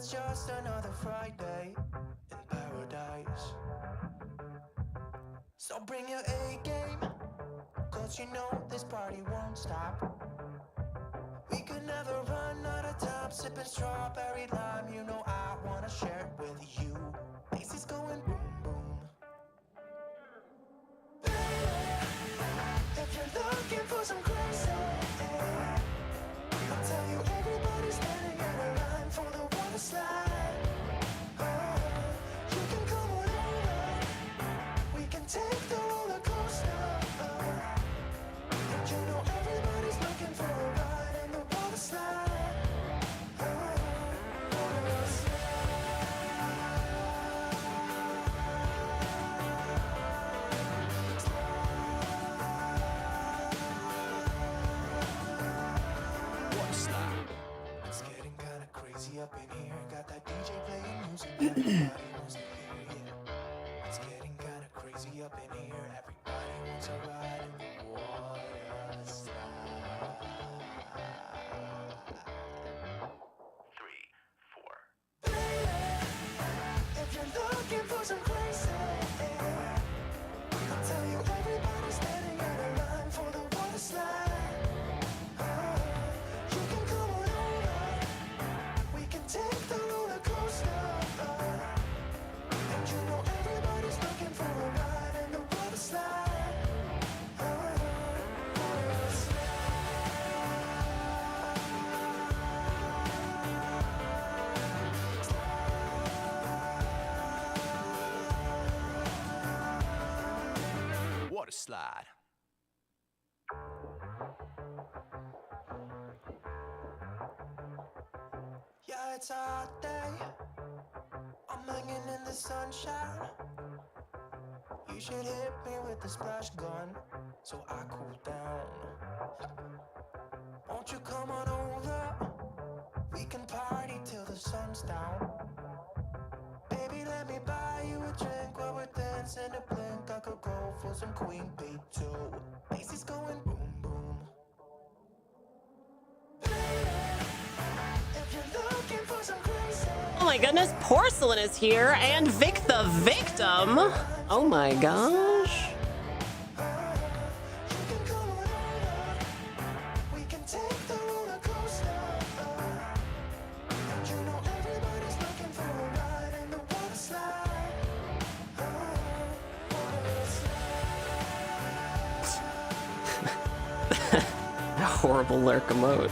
it's just another Friday in paradise. So bring your A game, cause you know this party won't stop. We could never run out of time, sipping strawberry lime. You know I wanna share it with you. This is going boom boom. If you're looking for some crazy, I'll tell you everybody's standing in a line for the water slide. You can come on over, we can take the roller coaster. And you know everybody's looking for a ride in the water slide. Water slide. It's getting kinda crazy up in here. Got that DJ playing music, everybody wants to hear it. It's getting kinda crazy up in here. Everybody wants a ride in the water slide. 3, 4. If you're looking for some crazy, I'll tell you everybody's standing in a line for the water slide. You can come on over, we can take the roller coaster. And you know everybody's looking for a ride in the water slide. Water slide. Water slide. Yeah, it's a hot day. I'm hanging in the sunshine. You should hit me with the splash gun so I cool down. Won't you come on over? We can party till the sun's down. Baby, let me buy you a drink while we're dancing a blink. I could go for some Queen Bee too. Bass is going boom boom. If you're looking for some crazy. Oh my goodness, Porcelain is here and Vic the Victim. Oh my gosh. We can take the roller coaster. And you know everybody's looking for a ride in the water slide. Water slide. A horrible lurk emote.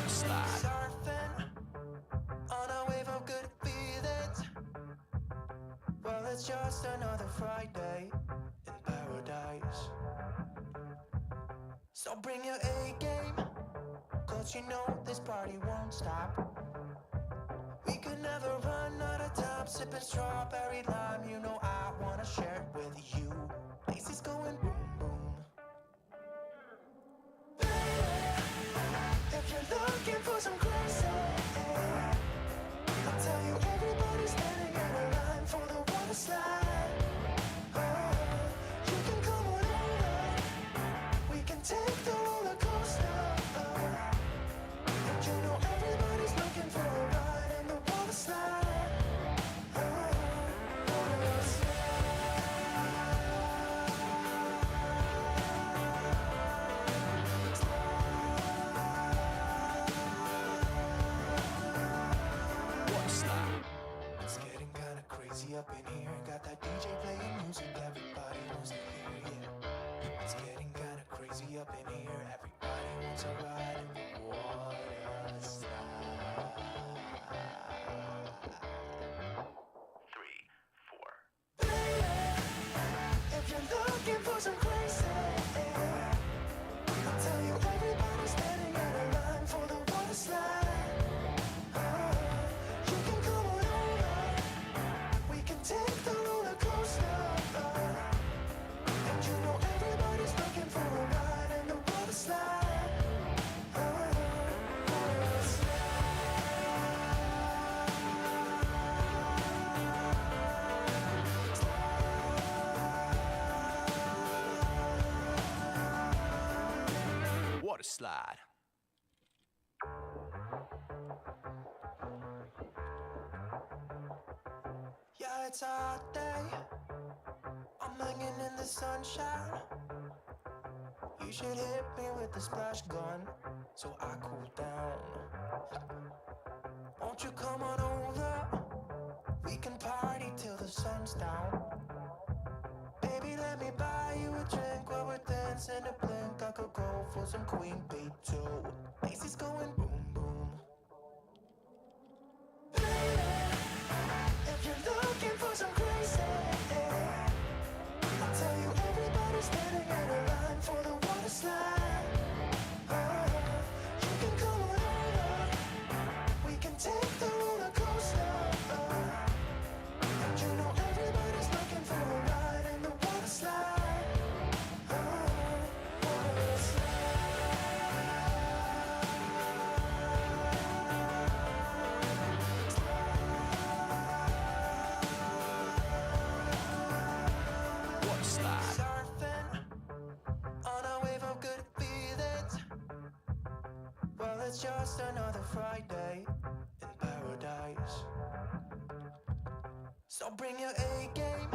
Surfing on a wave of good feelings. Well, it's just another Friday in paradise. So bring your A game, cause you know this party won't stop. We could never run out of time, sipping strawberry lime. You know I wanna share it with you. This is going boom boom. If you're looking for some crazy, I'll tell you everybody's standing in a line for the water slide. You can come on over, we can take the roller coaster. And you know everybody's looking for a ride in the water slide. Water slide. slide. Yeah, it's a hot day. I'm hanging in the sunshine. You should hit me with the splash gun so I cool down. Won't you come on over? We can party till the sun's down. Baby, let me buy you a drink while we're dancing a blink. I could go for some Queen Bee too. Macy's going boom boom. If you're looking for some crazy, I'll tell you everybody's standing in a line for the water slide. You can come on over. We can take the roller coaster. And you know everybody's looking for a ride in the water slide. Water slide. Surfing on a wave of good feelings. Well, it's just another Friday in paradise. So bring your A game,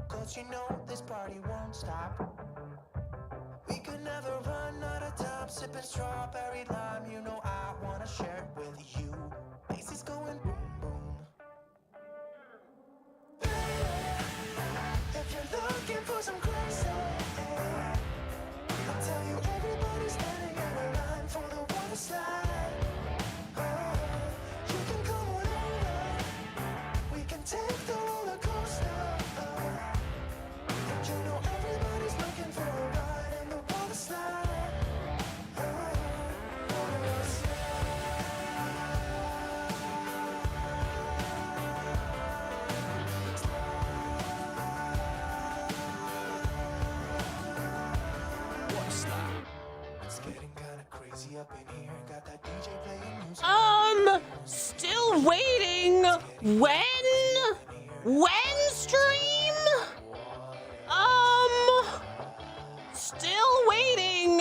cause you know this party won't stop. We could never run out of time, sipping strawberry lime. You know I wanna share it with you. Macy's going boom boom. If you're looking for some crazy, I'll tell you everybody's standing in a line for the water slide. You can come on over. We can take the roller coaster. And you know everybody's looking for a ride in the water slide. Water slide. It's getting kinda crazy up in here. Got that DJ playing music. Still waiting. When stream? Still waiting.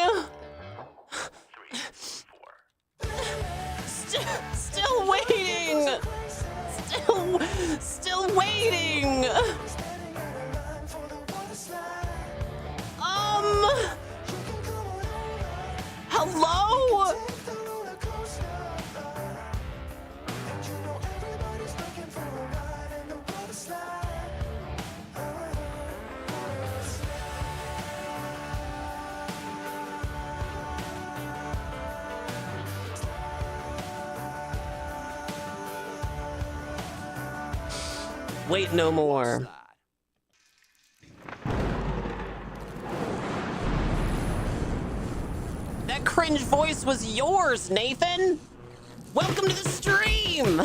Still waiting. Still waiting. Hello? Wait no more. That cringe voice was yours, Nathan. Welcome to the stream.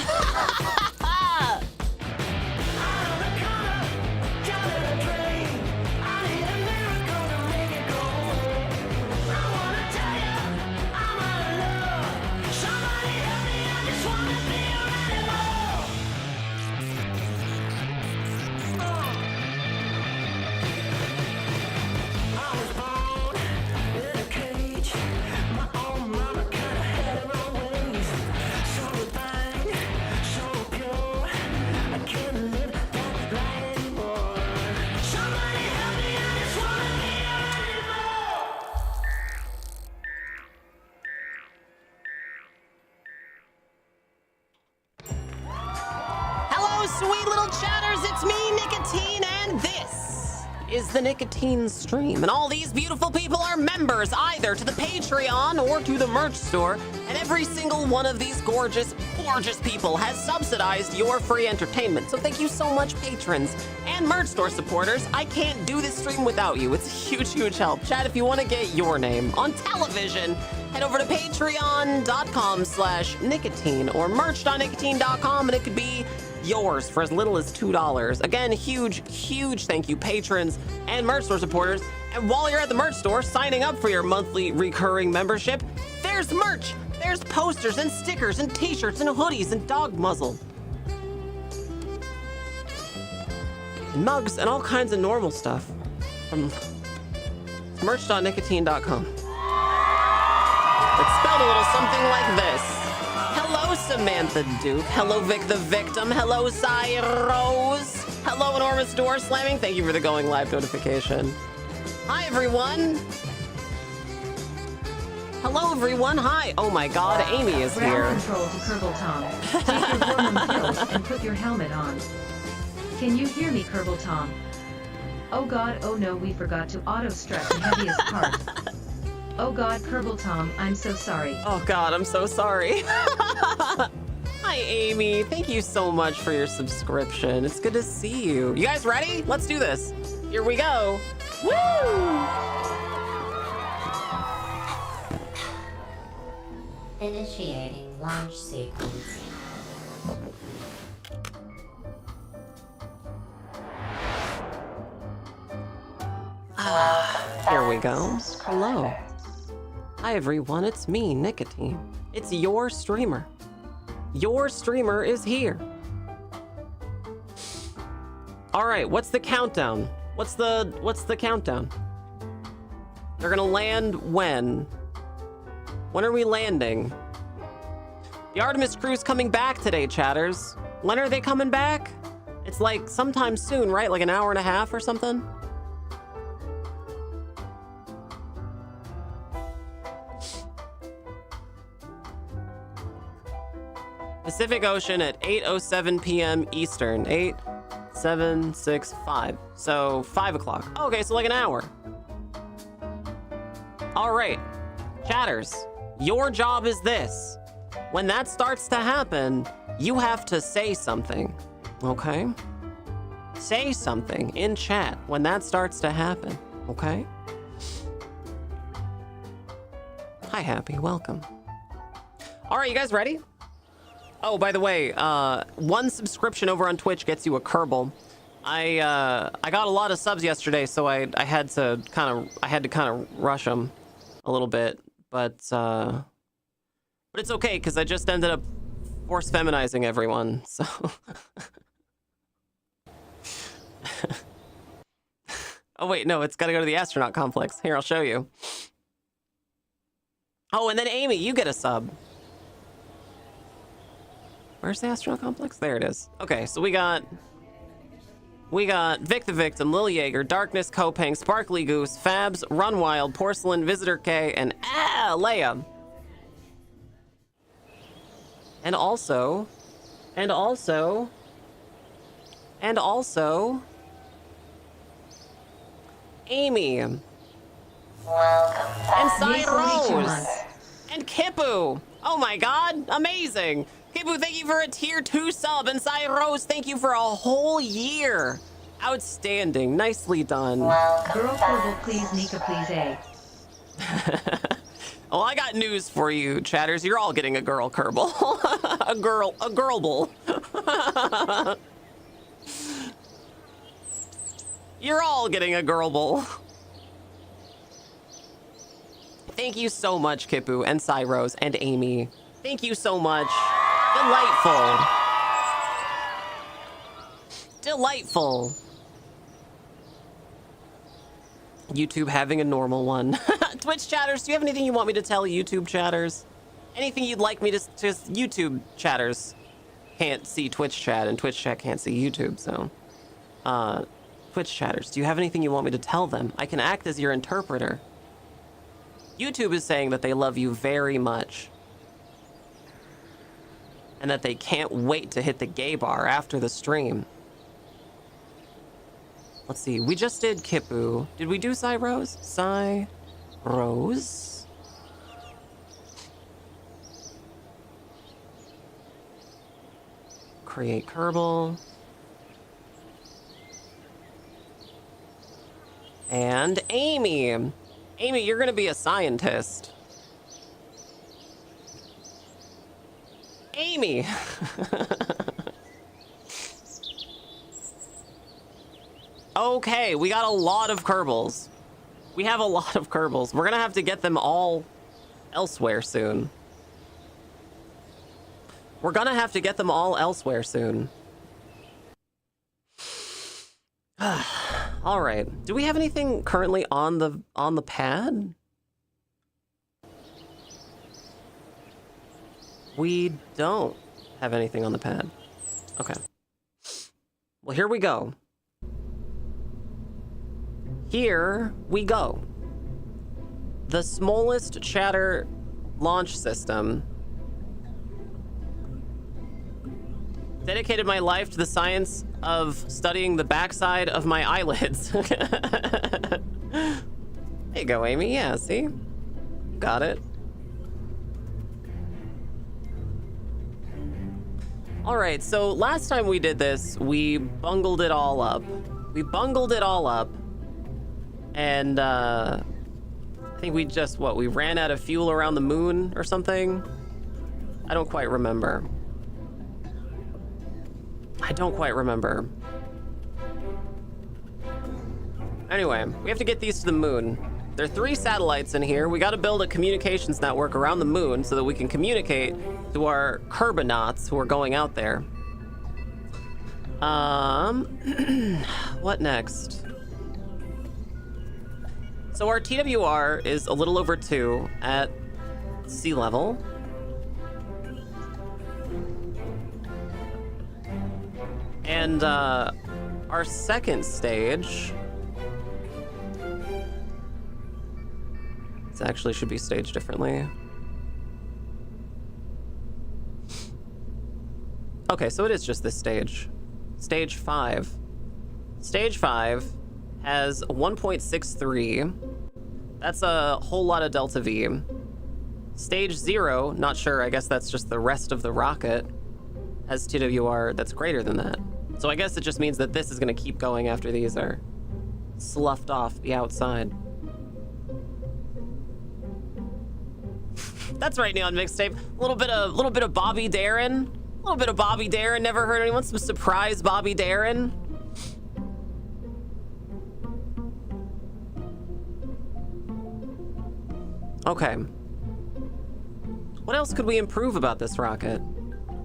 Sweet little chatters, it's me, Nicotine, and this is the Nicotine Stream. And all these beautiful people are members either to the Patreon or to the merch store. And every single one of these gorgeous, gorgeous people has subsidized your free entertainment. So thank you so much, patrons and merch store supporters. I can't do this stream without you. It's a huge, huge help. Chat, if you want to get your name on television, head over to patreon.com/nicotine or merch.nicotine.com, and it could be yours for as little as $2. Again, huge, huge thank you, patrons and merch store supporters. And while you're at the merch store signing up for your monthly recurring membership, there's merch. There's posters and stickers and t-shirts and hoodies and dog muzzle, and mugs and all kinds of normal stuff from merch.nicotine.com. It's spelled a little something like this. Hello, Samantha Duke. Hello, Vic the Victim. Hello, Cy Rose. Hello, Enormous Door Slamming. Thank you for the going live notification. Hi, everyone. Hello, everyone. Hi. Oh my God, Amy is here. Ground control to Kerbal Tom. Take your Gorman pills and put your helmet on. Can you hear me, Kerbal Tom? Oh God, oh no, we forgot to auto-strut the heaviest part. Oh God, Kerbal Tom, I'm so sorry. Oh God, I'm so sorry. Hi, Amy. Thank you so much for your subscription. It's good to see you. You guys ready? Let's do this. Here we go. Woo! Initiating launch sequence. Here we go. Hello. Hi, everyone. It's me, Nicotine. It's your streamer. Your streamer is here. All right, what's the countdown? What's the countdown? They're gonna land when? When are we landing? The Artemis crew's coming back today, chatters. When are they coming back? It's like sometime soon, right? Like an hour and a half or something? Pacific Ocean at 8:07 p.m. Eastern. 8, 7, 6, 5. So 5 o'clock. Okay, so like an hour. All right, chatters, your job is this. When that starts to happen, you have to say something, okay? Say something in chat when that starts to happen, okay? Hi, Happy, welcome. All right, you guys ready? Oh, by the way, 1 subscription over on Twitch gets you a Kerbal. I got a lot of subs yesterday, so I had to kind of rush them a little bit, but it's okay because I just ended up force feminizing everyone. So oh wait, no, it's got to go to the astronaut complex. Here, I'll show you. Oh, and then Amy, you get a sub. Where's the astronaut complex? There it is. Okay, so we got Vic the Victim, Lil Jaeger, Darkness, Kopang, Sparkly Goose, Fabs, Run Wild, Porcelain, Visitor K, and Leia. And also, Amy. Welcome And back. Cy Nice to meet you, Rose. Hunt. And Kippu. Oh my God, amazing. Kippu, thank you for a tier 2 sub. And Cy Rose, thank you for a whole year. Outstanding. Nicely done. Welcome Girl back. Kerbal, please, Nika, please, A. Well, I got news for you, chatters. You're all getting a girl Kerbal. a girlable. You're all getting a girlable. Thank you so much, Kippu and Cy Rose and Amy. Thank you so much. Delightful. Delightful. YouTube having a normal one. Twitch chatters, do you have anything you want me to tell YouTube chatters? Anything you'd like me to just YouTube chatters can't see Twitch chat and Twitch chat can't see YouTube, so Twitch chatters, do you have anything you want me to tell them? I can act as your interpreter. YouTube is saying that they love you very much and that they can't wait to hit the gay bar after the stream. Let's see, we just did Kippu. Did we do Cy Rose? Cy Rose? Create Kerbal. And Amy. Amy, you're gonna be a scientist. Amy. Okay, we got a lot of Kerbals. We have a lot of Kerbals. We're gonna have to get them all elsewhere soon. We're gonna have to get them all elsewhere soon. All right. Do we have anything currently on the pad? We don't have anything on the pad. Okay. Well, here we go. Here we go. The smallest chatter launch system. Dedicated my life to the science of studying the backside of my eyelids. There you go, Amy. Yeah, see? You got it. All right, so last time we did this, we bungled it all up. And I think we just, we ran out of fuel around the moon or something? I don't quite remember. Anyway, we have to get these to the moon. There are 3 satellites in here. We got to build a communications network around the moon so that we can communicate to our Kerbonauts who are going out there. What next? So our TWR is a little over 2 at sea level. And our second stage, this actually should be staged differently. Okay, so it is just this stage. Stage 5. Stage 5 has 1.63. That's a whole lot of delta V. Stage 0, not sure, I guess that's just the rest of the rocket, has TWR that's greater than that. So I guess it just means that this is gonna keep going after these are sloughed off the outside. That's right, Neon Mixtape. A little bit of Bobby Darin. Never heard anyone. Some surprise Bobby Darin. Okay. What else could we improve about this rocket?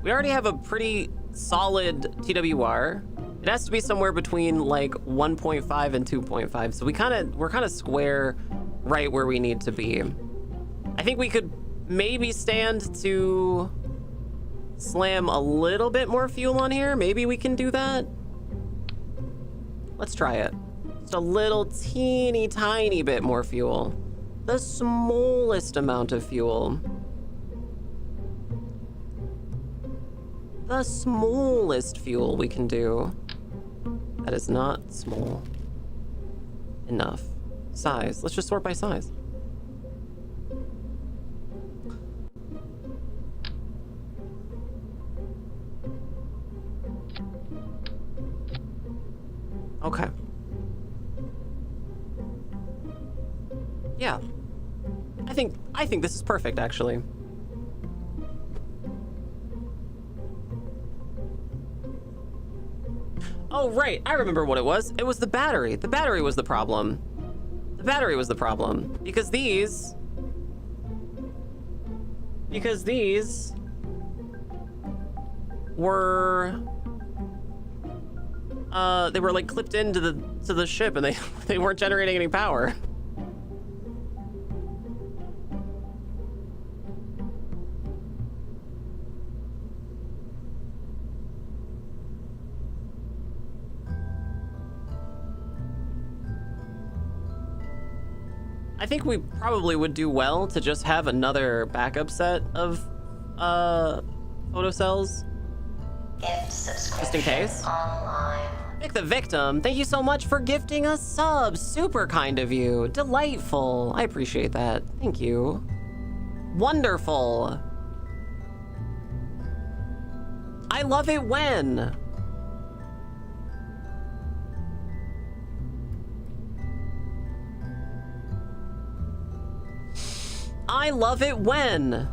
We already have a pretty solid TWR. It has to be somewhere between like 1.5 and 2.5. So we're kind of square right where we need to be. I think we could maybe stand to slam a little bit more fuel on here. Maybe we can do that. Let's try it. Just a little teeny tiny bit more fuel. The smallest amount of fuel. The smallest fuel we can do. That is not small enough. Size. Let's just sort by size. Okay. Yeah. I think this is perfect, actually. Oh, right. I remember what it was. It was the battery. The battery was the problem. Because these were they were like clipped into the ship and they weren't generating any power. I think we probably would do well to just have another backup set of photocells. Gift subscription Just in case. online. Vic the Victim, thank you so much for gifting a sub. Super kind of you. Delightful. I appreciate that. Thank you. Wonderful. I love it when. I love it when.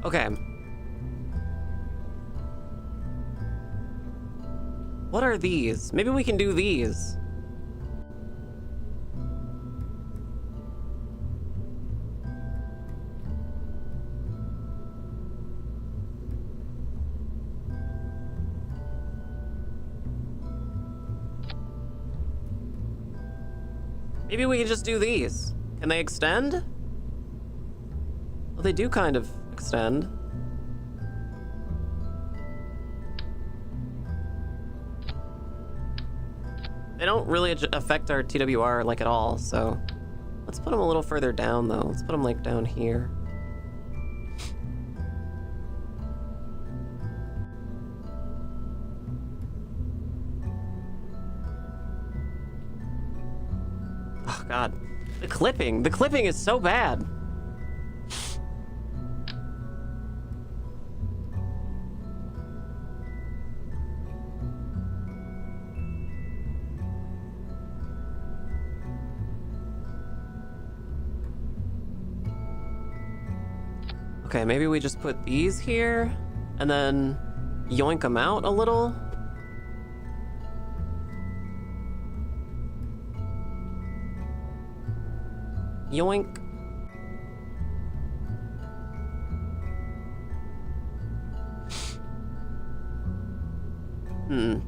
Okay. What are these? Maybe we can do these. Maybe we can just do these. Can they extend? Well, they do kind of extend. They don't really affect our TWR like at all, so let's put them a little further down though. Let's put them like down here. Oh God, the clipping is so bad. Okay, maybe we just put these here and then yoink them out a little. Yoink.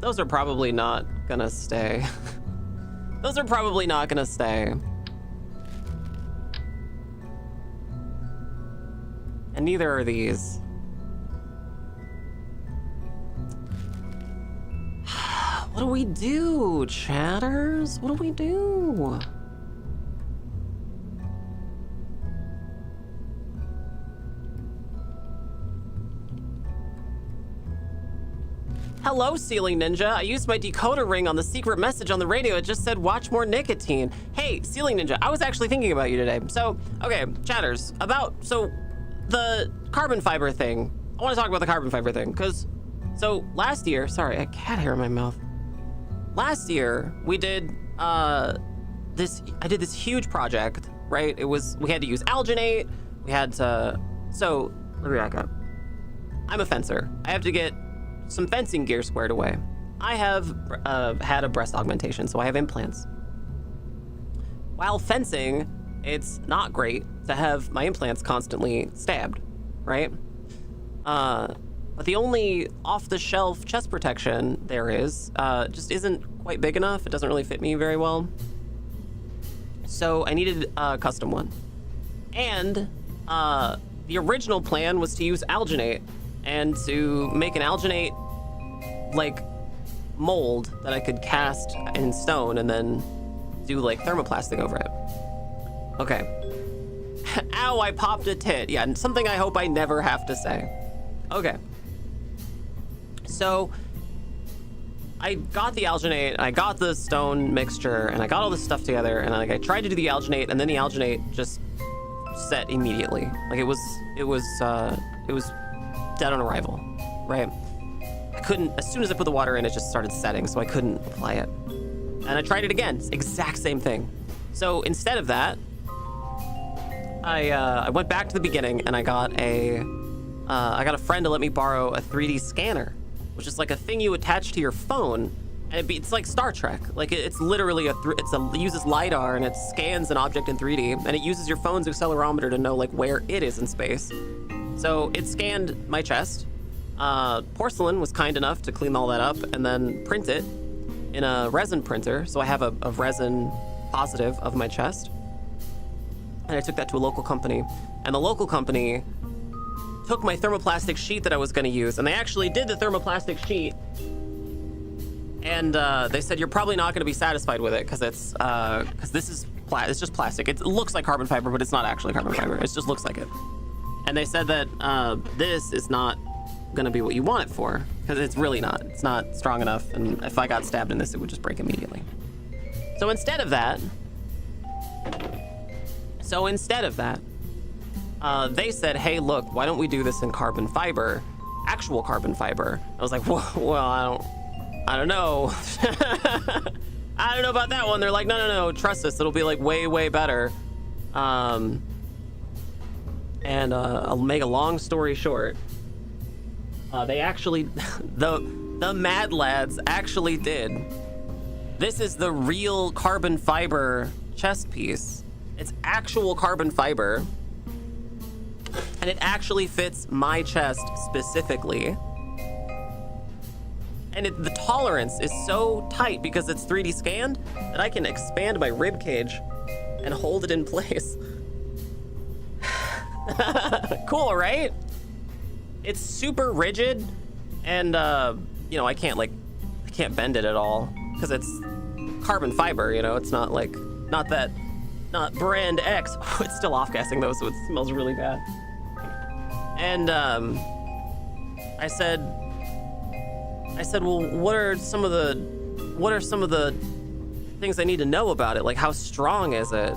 Those are probably not gonna stay. Those are probably not gonna stay. And neither are these. What do we do, chatters? What do we do? Hello, Ceiling Ninja. I used my decoder ring on the secret message on the radio. It just said, watch more nicotine. Hey, Ceiling Ninja, I was actually thinking about you today. So, okay, chatters, the carbon fiber thing. I want to talk about the carbon fiber thing, because, so last year, sorry, a cat hair in my mouth. Last year, we did, I did this huge project, right? We had to use alginate, we had to, so, let me back up. I'm a fencer. I have to get some fencing gear squared away. I have had a breast augmentation, so I have implants. While fencing, it's not great to have my implants constantly stabbed, right? But the only off-the-shelf chest protection there is just isn't quite big enough. It doesn't really fit me very well. So I needed a custom one. And the original plan was to use alginate and to make an alginate like mold that I could cast in stone and then do like thermoplastic over it. Okay. Ow, I popped a tit. Yeah, something I hope I never have to say. Okay. So I got the alginate, I got the stone mixture, and I got all this stuff together, and like I tried to do the alginate, and then the alginate just set immediately. Like it was dead on arrival, right? I couldn't, as soon as I put the water in, it just started setting, so I couldn't apply it. And I tried it again, exact same thing. So instead of that, I went back to the beginning and I got a friend to let me borrow a 3D scanner, which is like a thing you attach to your phone, and it's like Star Trek. Like it uses LiDAR and it scans an object in 3D, and it uses your phone's accelerometer to know like where it is in space. So it scanned my chest. Porcelain was kind enough to clean all that up and then print it in a resin printer. So I have a resin positive of my chest. And I took that to a local company. And the local company took my thermoplastic sheet that I was going to use, and they actually did the thermoplastic sheet. And they said, you're probably not going to be satisfied with it because this is it's just plastic. It looks like carbon fiber, but it's not actually carbon fiber. It just looks like it. And they said that this is not going to be what you want it for, because it's really not. It's not strong enough, and if I got stabbed in this, it would just break immediately. So instead of that, they said, hey, look, why don't we do this in carbon fiber, actual carbon fiber? I was like, well, I don't know. I don't know about that one. They're like, no, trust us. It'll be like way, way better. And I'll make a long story short. They actually, the Mad Lads actually did. This is the real carbon fiber chest piece. It's actual carbon fiber. And it actually fits my chest specifically. And the tolerance is so tight because it's 3D scanned that I can expand my rib cage and hold it in place. Cool, right? It's super rigid, and you know, I can't bend it at all because it's carbon fiber, you know. It's not like, not brand X. It's still off-gassing though, so it smells really bad. And I said, well, what are some of the things I need to know about it? Like, how strong is it?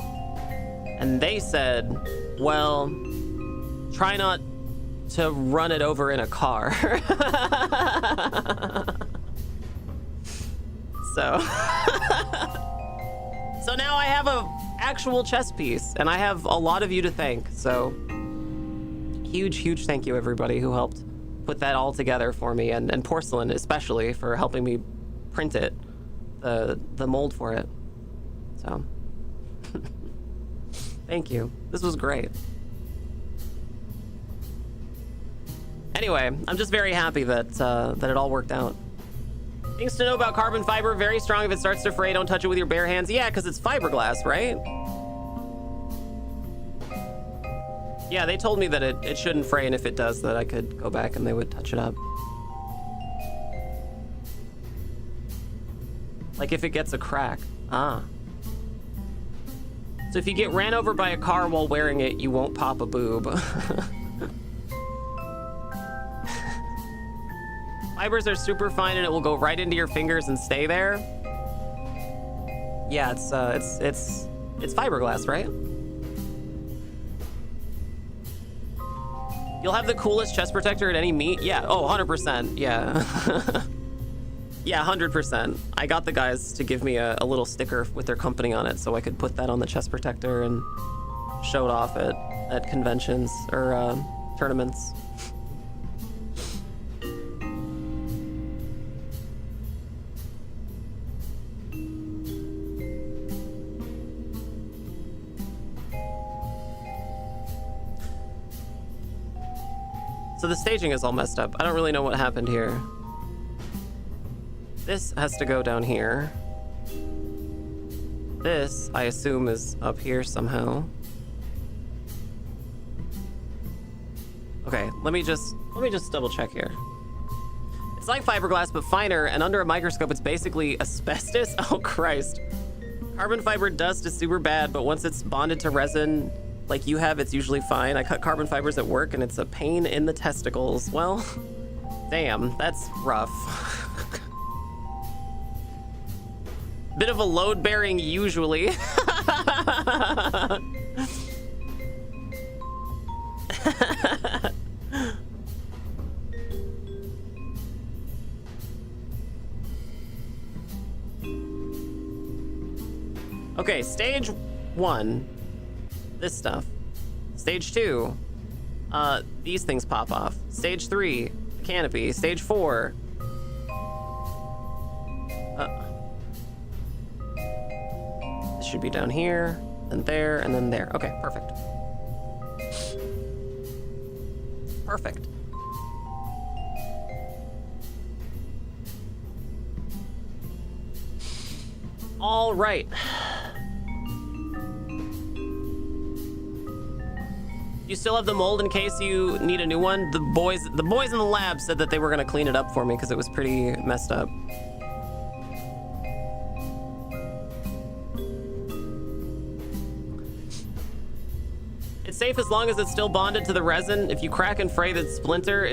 And they said, well, try not to run it over in a car. So now I have a actual chess piece, and I have a lot of you to thank. So huge thank you, everybody who helped put that all together for me, and Porcelain especially for helping me print it, the mold for it. So thank you. This was great. Anyway, I'm just very happy that it all worked out. Things to know about carbon fiber: very strong. If it starts to fray, don't touch it with your bare hands. Yeah, because it's fiberglass, right? Yeah, they told me that it shouldn't fray, and if it does, that I could go back and they would touch it up. Like if it gets a crack. Ah. So if you get ran over by a car while wearing it, you won't pop a boob. Fibers are super fine, and it will go right into your fingers and stay there. Yeah, it's fiberglass, right? You'll have the coolest chest protector at any meet. Yeah. Oh, 100%. Yeah. Yeah, 100%. I got the guys to give me a little sticker with their company on it, so I could put that on the chest protector and show it off at conventions or tournaments. So the staging is all messed up. I don't really know what happened here. This has to go down here. This, I assume, is up here somehow. Okay, let me just double check here. It's like fiberglass, but finer, and under a microscope, it's basically asbestos. Oh, Christ. Carbon fiber dust is super bad, but once it's bonded to resin, like you have, it's usually fine. I cut carbon fibers at work, and it's a pain in the testicles. Well, damn, that's rough. Bit of a load bearing usually. Okay, stage 1. This stuff. Stage 2, these things pop off. Stage 3, the canopy. Stage 4, this should be down here, and there, and then there. Okay, perfect. Perfect. All right. You still have the mold in case you need a new one? The boys in the lab said that they were gonna clean it up for me because it was pretty messed up. It's safe as long as it's still bonded to the resin. If you crack and fray the splinter,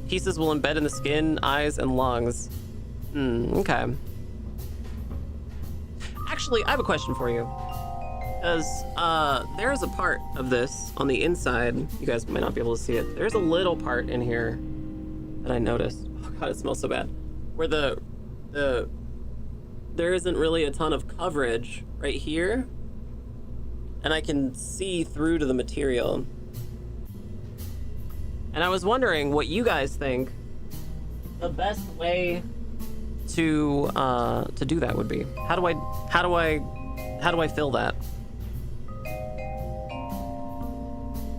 pieces will embed in the skin, eyes, and lungs. Okay. Actually, I have a question for you. Because there's a part of this on the inside. You guys might not be able to see it. There's a little part in here that I noticed. Oh God, it smells so bad. Where there isn't really a ton of coverage right here, and I can see through to the material. And I was wondering what you guys think the best way to do that would be. How do I fill that?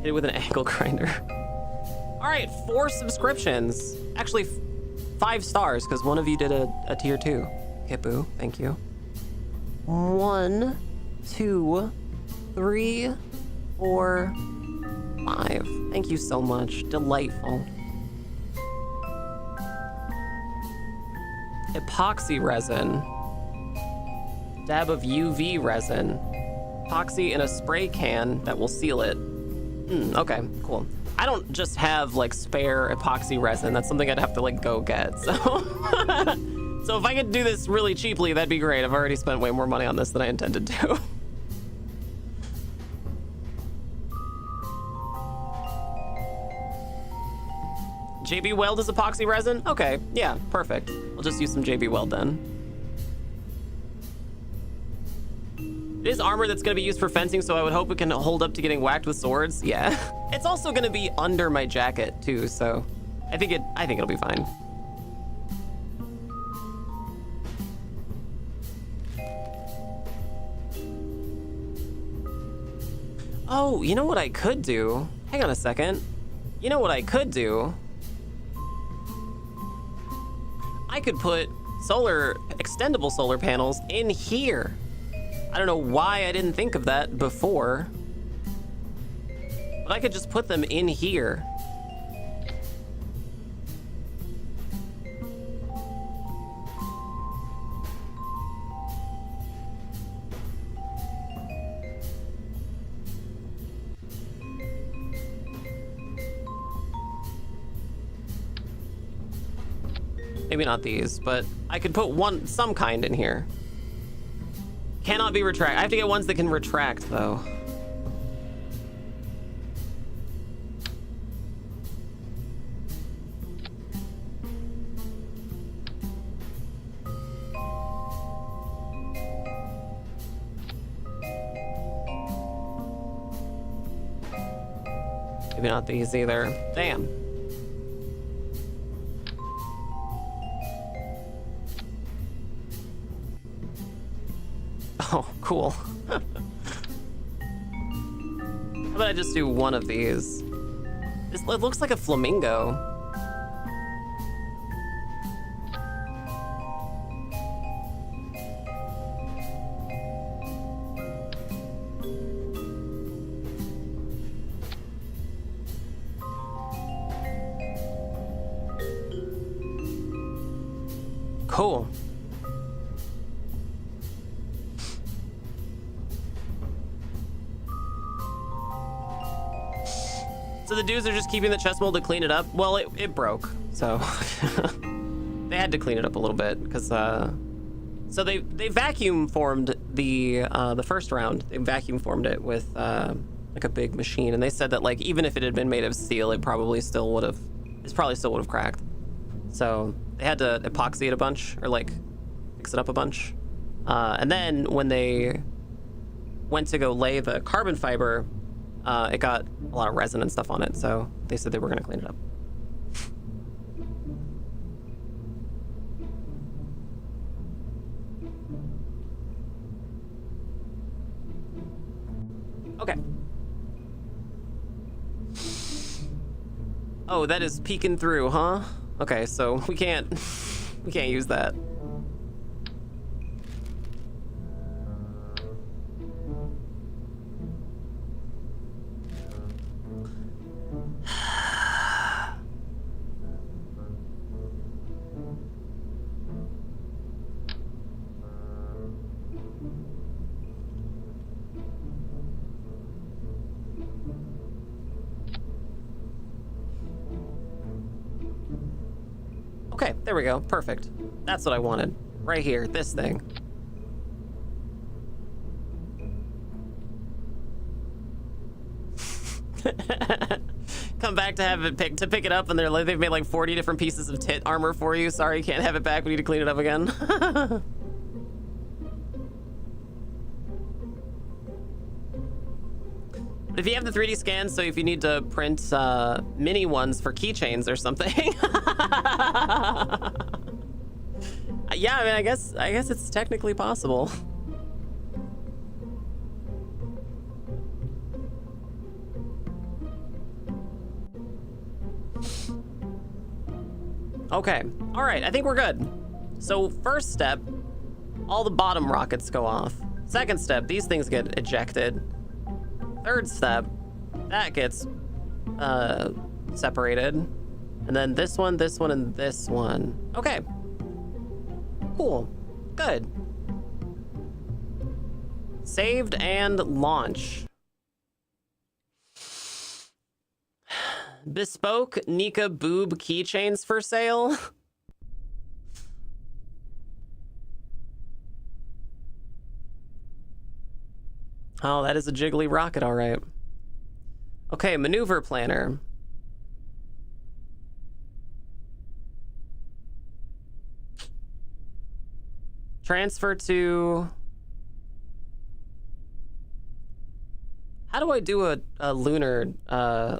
Hit it with an angle grinder. All right, 4 subscriptions. Actually, 5 stars, because one of you did a tier 2. Okay, boo, thank you. 1, 2, 3, 4, 5. Thank you so much. Delightful. Epoxy resin. Dab of UV resin. Epoxy in a spray can that will seal it. Okay, cool. I don't just have like spare epoxy resin. That's something I'd have to like go get. So, so if I could do this really cheaply, that'd be great. I've already spent way more money on this than I intended to. JB Weld is epoxy resin? Okay, yeah, perfect. I'll just use some JB Weld then. It is armor that's gonna be used for fencing, so I would hope it can hold up to getting whacked with swords. Yeah. It's also gonna be under my jacket too, so I think it'll be fine. Oh, you know what I could do? Hang on a second. You know what I could do? I could put extendable solar panels in here. I don't know why I didn't think of that before, but I could just put them in here. Maybe not these, but I could put some kind in here. Cannot be retract. I have to get ones that can retract though. Maybe not these either. Damn. Oh, cool. How about I just do one of these? It looks like a flamingo. Cool. So the dudes are just keeping the chest mold to clean it up? Well, it broke, so they had to clean it up a little bit because so they vacuum formed the first round. They vacuum formed it with like a big machine, and they said that like even if it had been made of steel, it probably still would have cracked. So they had to epoxy it a bunch or like fix it up a bunch, and then when they went to go lay the carbon fiber. It got a lot of resin and stuff on it, so they said they were gonna clean it up. Okay. Oh, that is peeking through, huh? Okay, so we can't use that. Okay, there we go. Perfect. That's what I wanted. Right here, this thing. Come back to have it pick it up, and they've made like 40 different pieces of tit armor for you. Sorry, you can't have it back. We need to clean it up again. But if you have the 3D scan, so if you need to print mini ones for keychains or something. Yeah, I mean, I guess it's technically possible. Okay, all right, I think we're good. So first step, all the bottom rockets go off. Second step, these things get ejected. Third step, that gets separated. And then this one, and this one. Okay. Cool. Good. Saved and launch. Bespoke Nika boob keychains for sale. Oh, that is a jiggly rocket, all right. Okay, maneuver planner. Transfer to... How do I do a lunar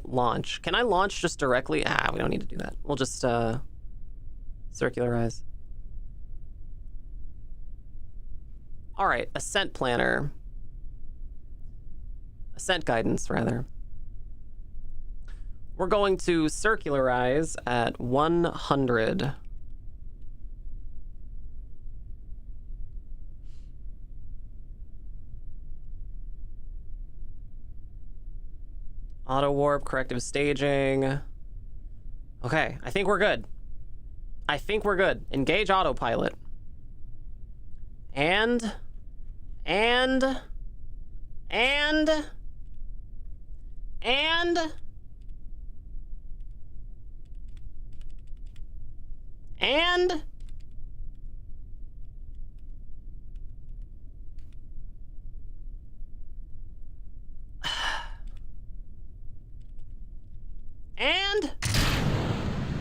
launch? Can I launch just directly? We don't need to do that. We'll just circularize. All right, ascent planner. Ascent guidance, rather. We're going to circularize at 100. Auto warp, corrective staging. Okay, I think we're good. I think we're good. Engage autopilot. And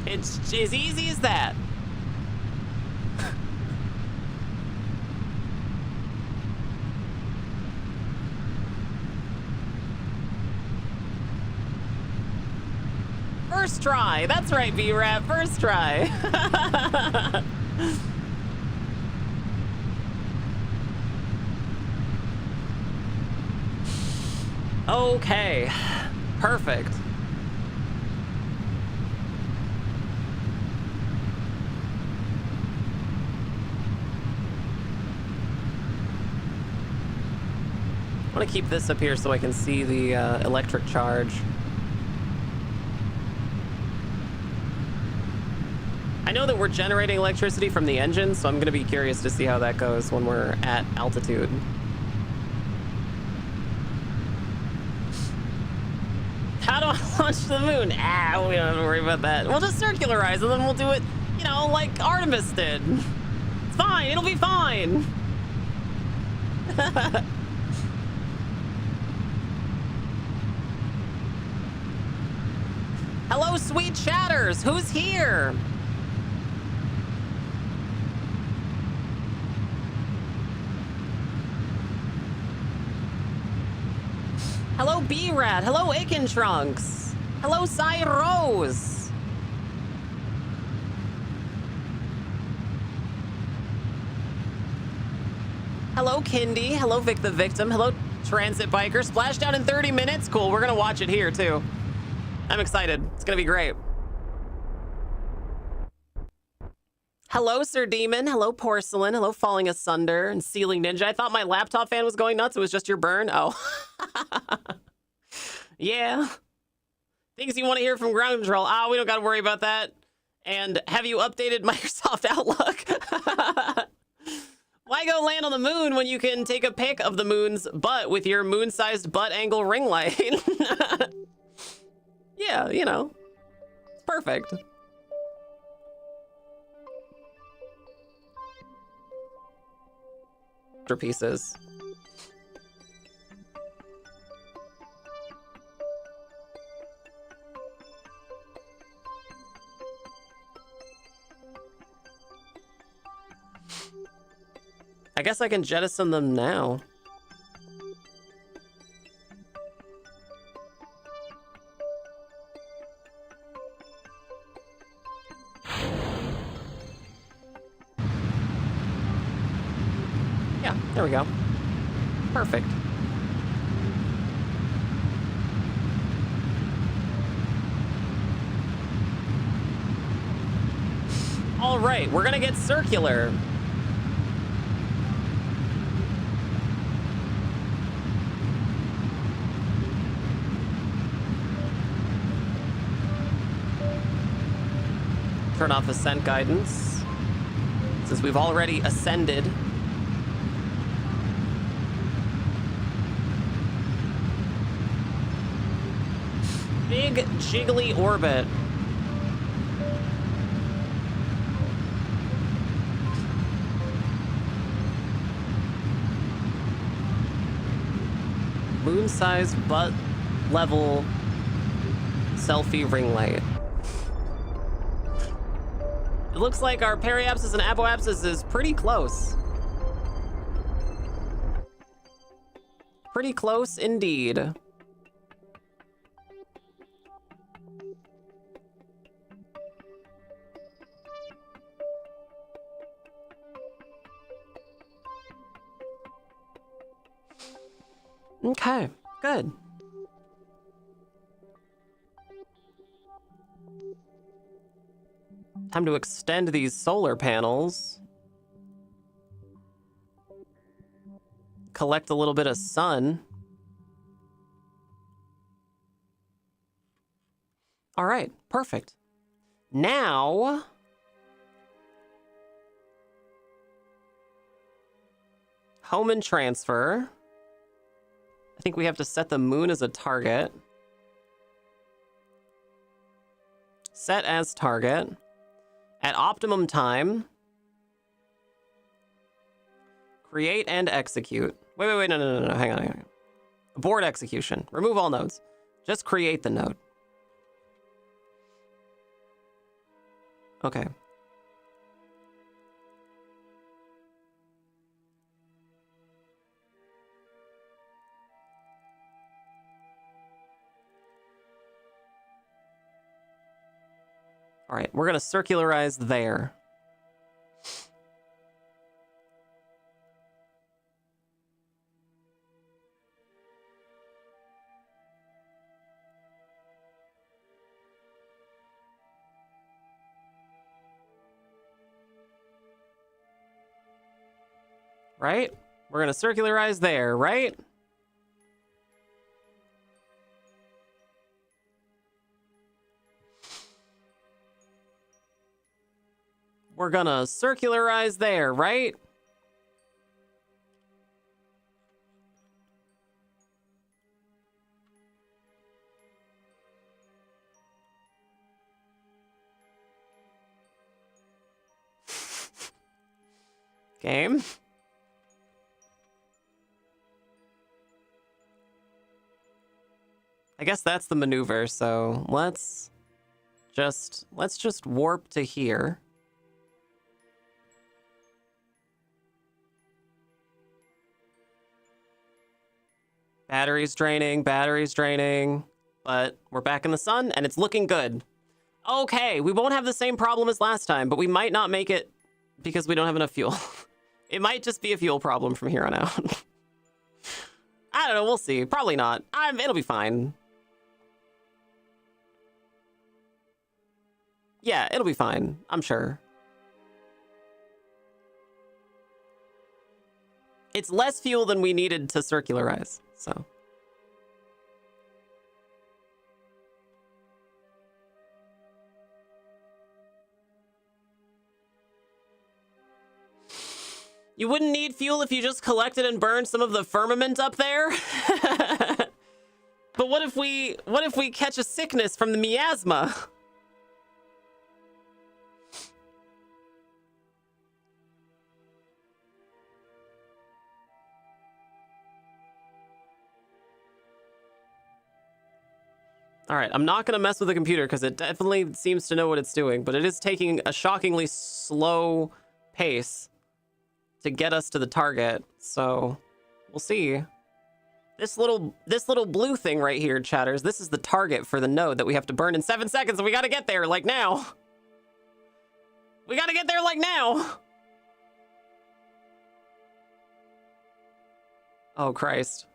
it's as easy as that. First try. That's right, B-Rap. First try. Okay. Perfect. I want to keep this up here so I can see the electric charge. I know that we're generating electricity from the engine, so I'm going to be curious to see how that goes when we're at altitude. How do I launch the moon? We don't have to worry about that. We'll just circularize and then we'll do it, you know, like Artemis did. It's fine. It'll be fine. Hello, sweet chatters. Who's here? Hello, B-Rat. Hello, Aiken Trunks. Hello, Cy Rose. Hello, Kindy. Hello, Vic the Victim. Hello, Transit Biker. Splashdown in 30 minutes. Cool. We're going to watch it here, too. I'm excited. It's going to be great. Hello, Sir Demon. Hello, Porcelain. Hello, Falling Asunder and Ceiling Ninja. I thought my laptop fan was going nuts. It was just your burn. Oh. Yeah. Things you want to hear from ground control. We don't got to worry about that. And have you updated Microsoft Outlook? Why go land on the moon when you can take a pic of the moon's butt with your moon-sized butt angle ring light? Yeah, you know, it's perfect. Pieces. I guess I can jettison them now. Yeah, there we go. Perfect. All right, we're gonna get circular. Turn off ascent guidance, since we've already ascended. Big jiggly orbit. Moon-sized butt level selfie ring light. It looks like our periapsis and apoapsis is pretty close. Pretty close indeed. Okay, good. Time to extend these solar panels. Collect a little bit of sun. All right, perfect. Now, home and transfer. I think we have to set the moon as a target. Set as target. At optimum time. Create and execute. Wait, no, hang on. Abort execution. Remove all nodes. Just create the node. Okay. All right, we're gonna circularize there. Right? We're gonna circularize there, right? We're gonna circularize there, right? Game. I guess that's the maneuver, so let's just warp to here. Battery's draining, but we're back in the sun and it's looking good. Okay, we won't have the same problem as last time, but we might not make it because we don't have enough fuel. It might just be a fuel problem from here on out. I don't know, we'll see. Probably not. It'll be fine. Yeah, it'll be fine, I'm sure. It's less fuel than we needed to circularize, so. You wouldn't need fuel if you just collected and burned some of the firmament up there? But what if we catch a sickness from the miasma? All right, I'm not gonna mess with the computer because it definitely seems to know what it's doing, but it is taking a shockingly slow pace to get us to the target, so we'll see. This little blue thing right here, chatters, this is the target for the node that we have to burn in 7 seconds, and we gotta get there, like now. We gotta get there, like now. Oh, Christ.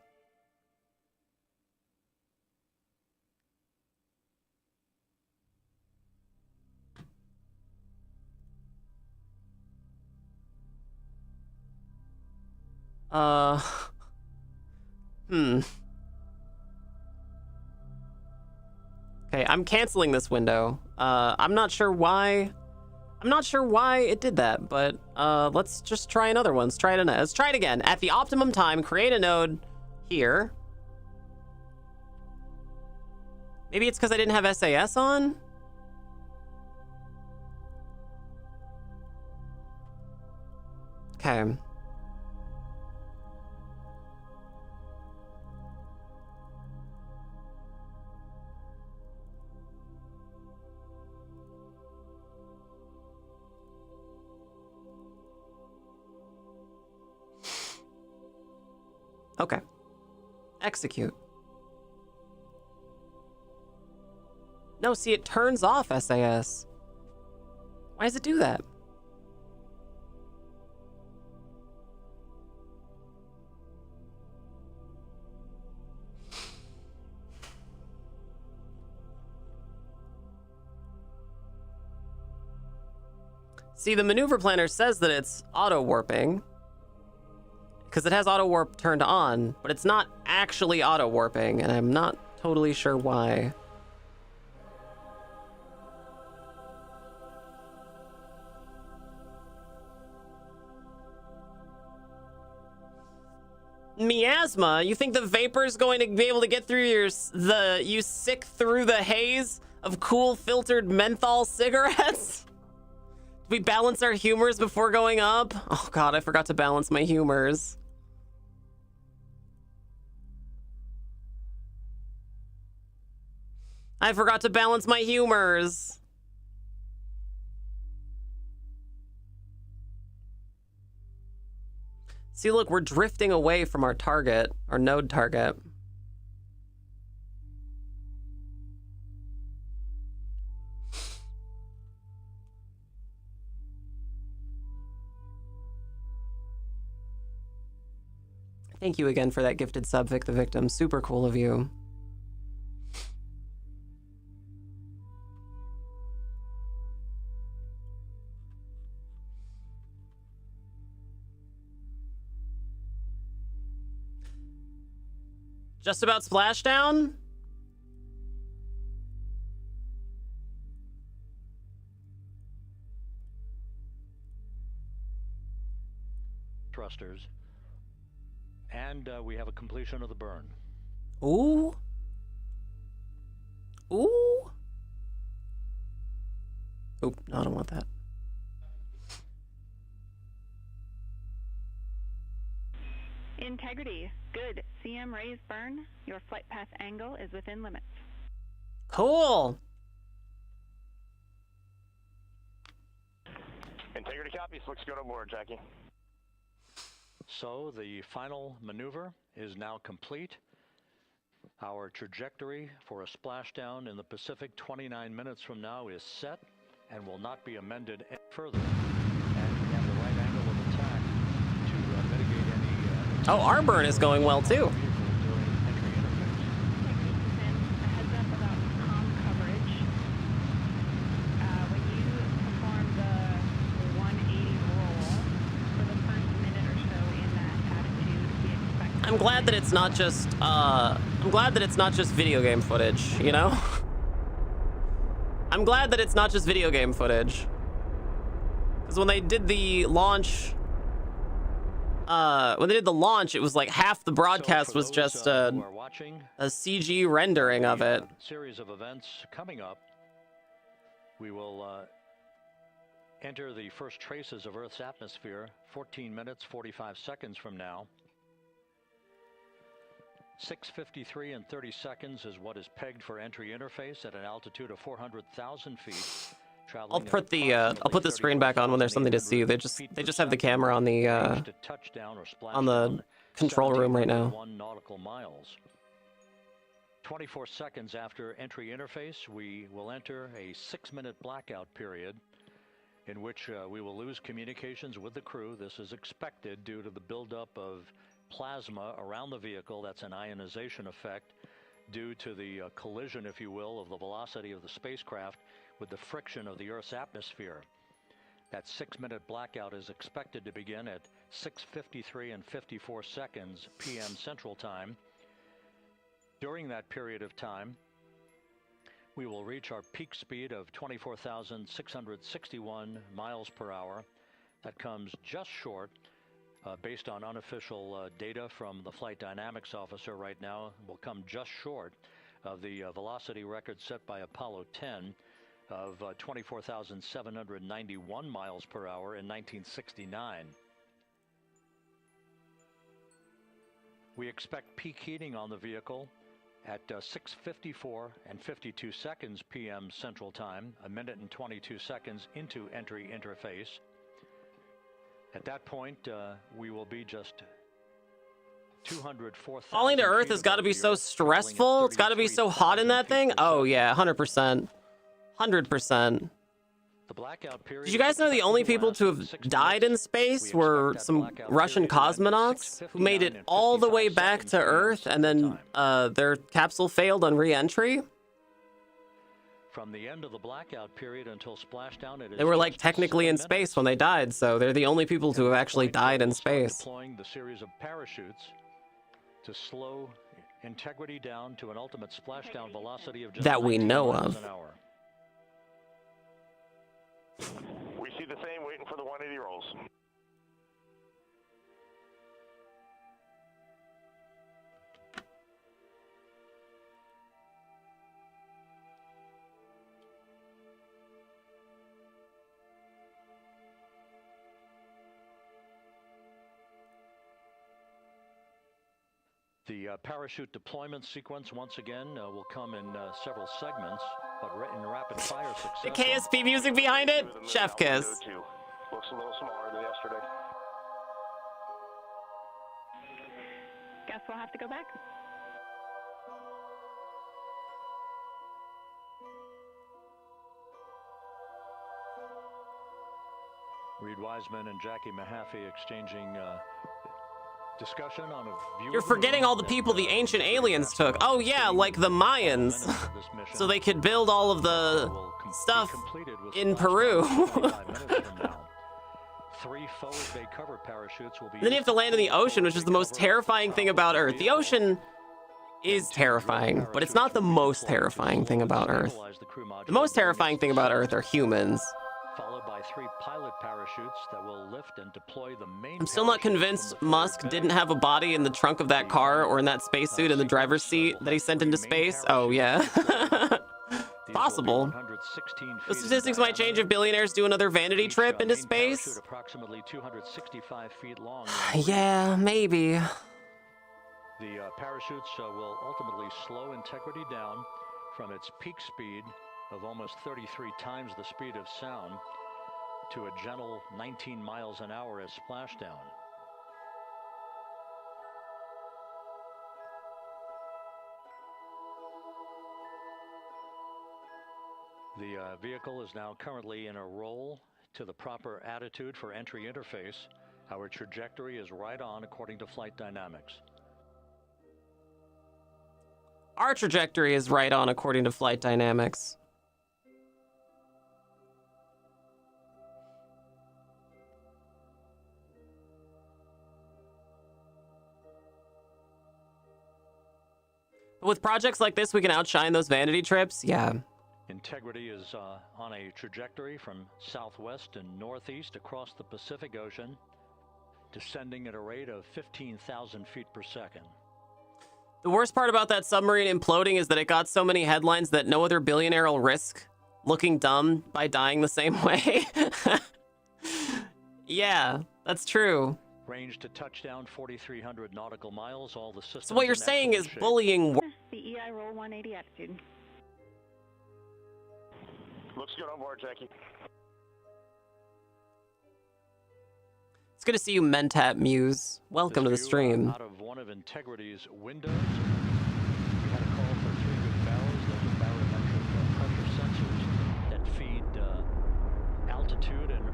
Okay, I'm canceling this window. I'm not sure why I'm not sure why it did that, but let's just try another one. Let's try it again. At the optimum time, create a node here. Maybe it's because I didn't have SAS on? Okay. Okay. Execute. No, see, it turns off SAS. Why does it do that? See, the maneuver planner says that it's auto warping because it has auto warp turned on, but it's not actually auto warping, and I'm not totally sure why. Miasma, you think the vapor's going to be able to get through you sick through the haze of cool filtered menthol cigarettes? Do we balance our humors before going up? Oh god, I forgot to balance my humors. I forgot to balance my humors. See, look, we're drifting away from our target, our node target. Thank you again for that gifted sub, Vic the Victim. Super cool of you. Just about splashdown? Thrusters. And we have a completion of the burn. Ooh. Ooh. Oop, no, I don't want that. Integrity. Good. CM raise burn. Your flight path angle is within limits. Cool. Integrity copies. Looks good on board, Jackie. So the final maneuver is now complete. Our trajectory for a splashdown in the Pacific 29 minutes from now is set and will not be amended any further. And we have the right angle of attack to mitigate any... Oh, our burn is going well too. I'm glad that it's not just I'm glad that it's not just video game footage, you know? I'm glad that it's not just video game footage. Because when they did the launch it was like half the broadcast was just a CG rendering of it. Series of events coming up. We will enter the first traces of Earth's atmosphere 14 minutes 45 seconds from now. 6:53 and 30 seconds is what is pegged for entry interface at an altitude of 400,000 feet. I'll put the screen back on when there's something to see. They just have the camera on the control room right now. 1 nautical miles. 24 seconds after entry interface, we will enter a 6-minute blackout period in which we will lose communications with the crew. This is expected due to the buildup of plasma around the vehicle. That's an ionization effect due to the collision, if you will, of the velocity of the spacecraft with the friction of the Earth's atmosphere. That 6-minute blackout is expected to begin at 6:53 and 54 seconds p.m. Central Time. During that period of time, we will reach our peak speed of 24,661 miles per hour. That comes just short, based on unofficial data from the flight dynamics officer right now, will come just short of the velocity record set by Apollo 10 of 24,791 miles per hour in 1969. We expect peak heating on the vehicle at 6:54 and 52 seconds p.m. Central Time, a minute and 22 seconds into entry interface. At that point, we will be just 204,000. Falling to Earth has got to be so stressful. It's got to be so hot in that thing. Oh, yeah, 100%. 100%. The blackout period. Did you guys know the only people to have died in space were some Russian cosmonauts who made it all the way back to Earth and then their capsule failed on re-entry? From the end of the blackout period until splashdown, it is They were like just technically 7 in space minutes. when they died, so they're the only people to have actually died in We'll start space. Deploying the series of parachutes to slow integrity down to an ultimate splashdown velocity of just That we 19 know miles of. an hour. We see the same, waiting for the 180 rolls. The parachute deployment sequence, once again, will come in several segments, but in rapid fire The succession. KSP music behind it? Two of them Chef now, kiss. go to. Looks a little smaller than yesterday. Guess we'll have to go back. Reed Wiseman and Jackie Mahaffey exchanging discussion on a viewer. You're forgetting all the people the ancient aliens took. Oh yeah, like the Mayans. So they could build all of the stuff in Peru. Three forward bay cover parachutes will be. Then you have to land in the ocean, which is the most terrifying thing about Earth. The ocean is terrifying, but it's not the most terrifying thing about Earth. The most terrifying thing about Earth are humans. Followed by 3 pilot parachutes that will lift and deploy the main. I'm still not convinced Musk didn't have a body in the trunk of that car or in that spacesuit in the driver's seat that he sent into space. Oh yeah. Possible. The statistics might change if billionaires do another vanity trip into space. Approximately 265 feet long. Yeah, maybe. The parachutes will ultimately slow integrity down from its peak speed of almost 33 times the speed of sound to a gentle 19 miles an hour as splashdown. The vehicle is now currently in a roll to the proper attitude for entry interface. Our trajectory is right on according to flight dynamics. Our trajectory is right on according to flight dynamics. With projects like this, we can outshine those vanity trips. Yeah. Integrity is on a trajectory from southwest and northeast across the Pacific Ocean, descending at a rate of 15,000 feet per second. The worst part about that submarine imploding is that it got so many headlines that no other billionaire will risk looking dumb by dying the same way. Yeah, that's true. Range to touchdown 4,300 nautical miles. All the systems. So what you're in saying is excellent shape. bullying. CEI roll 180 attitude. Looks good on board, Jackie. It's good to see you, Mentat Muse. Welcome to the This view, stream. Out of one of Integrity's windows, we had a call for 3 good barrels. Those are barometric pressure sensors that feed altitude and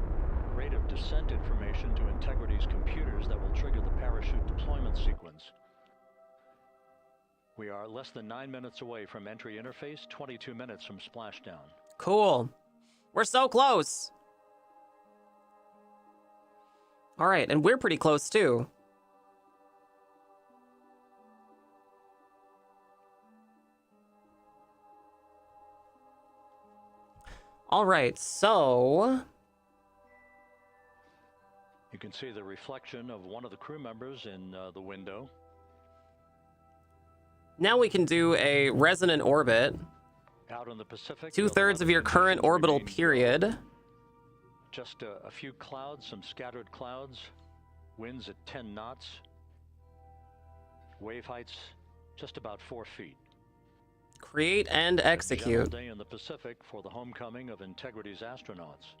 rate of descent information to Integrity's computers that will trigger the parachute deployment sequence. We are less than 9 minutes away from entry interface, 22 minutes from splashdown. Cool. We're so close. All right, and we're pretty close too. All right, so You can see the reflection of one of the crew members in the window. now we can do a resonant orbit. Out in the Pacific, 2/3 of your current conditions orbital remain period. just a few clouds, some scattered clouds, winds at 10 knots, wave heights just about 4 feet. Create and A general execute. day in the Pacific for the homecoming of Integrity's astronauts.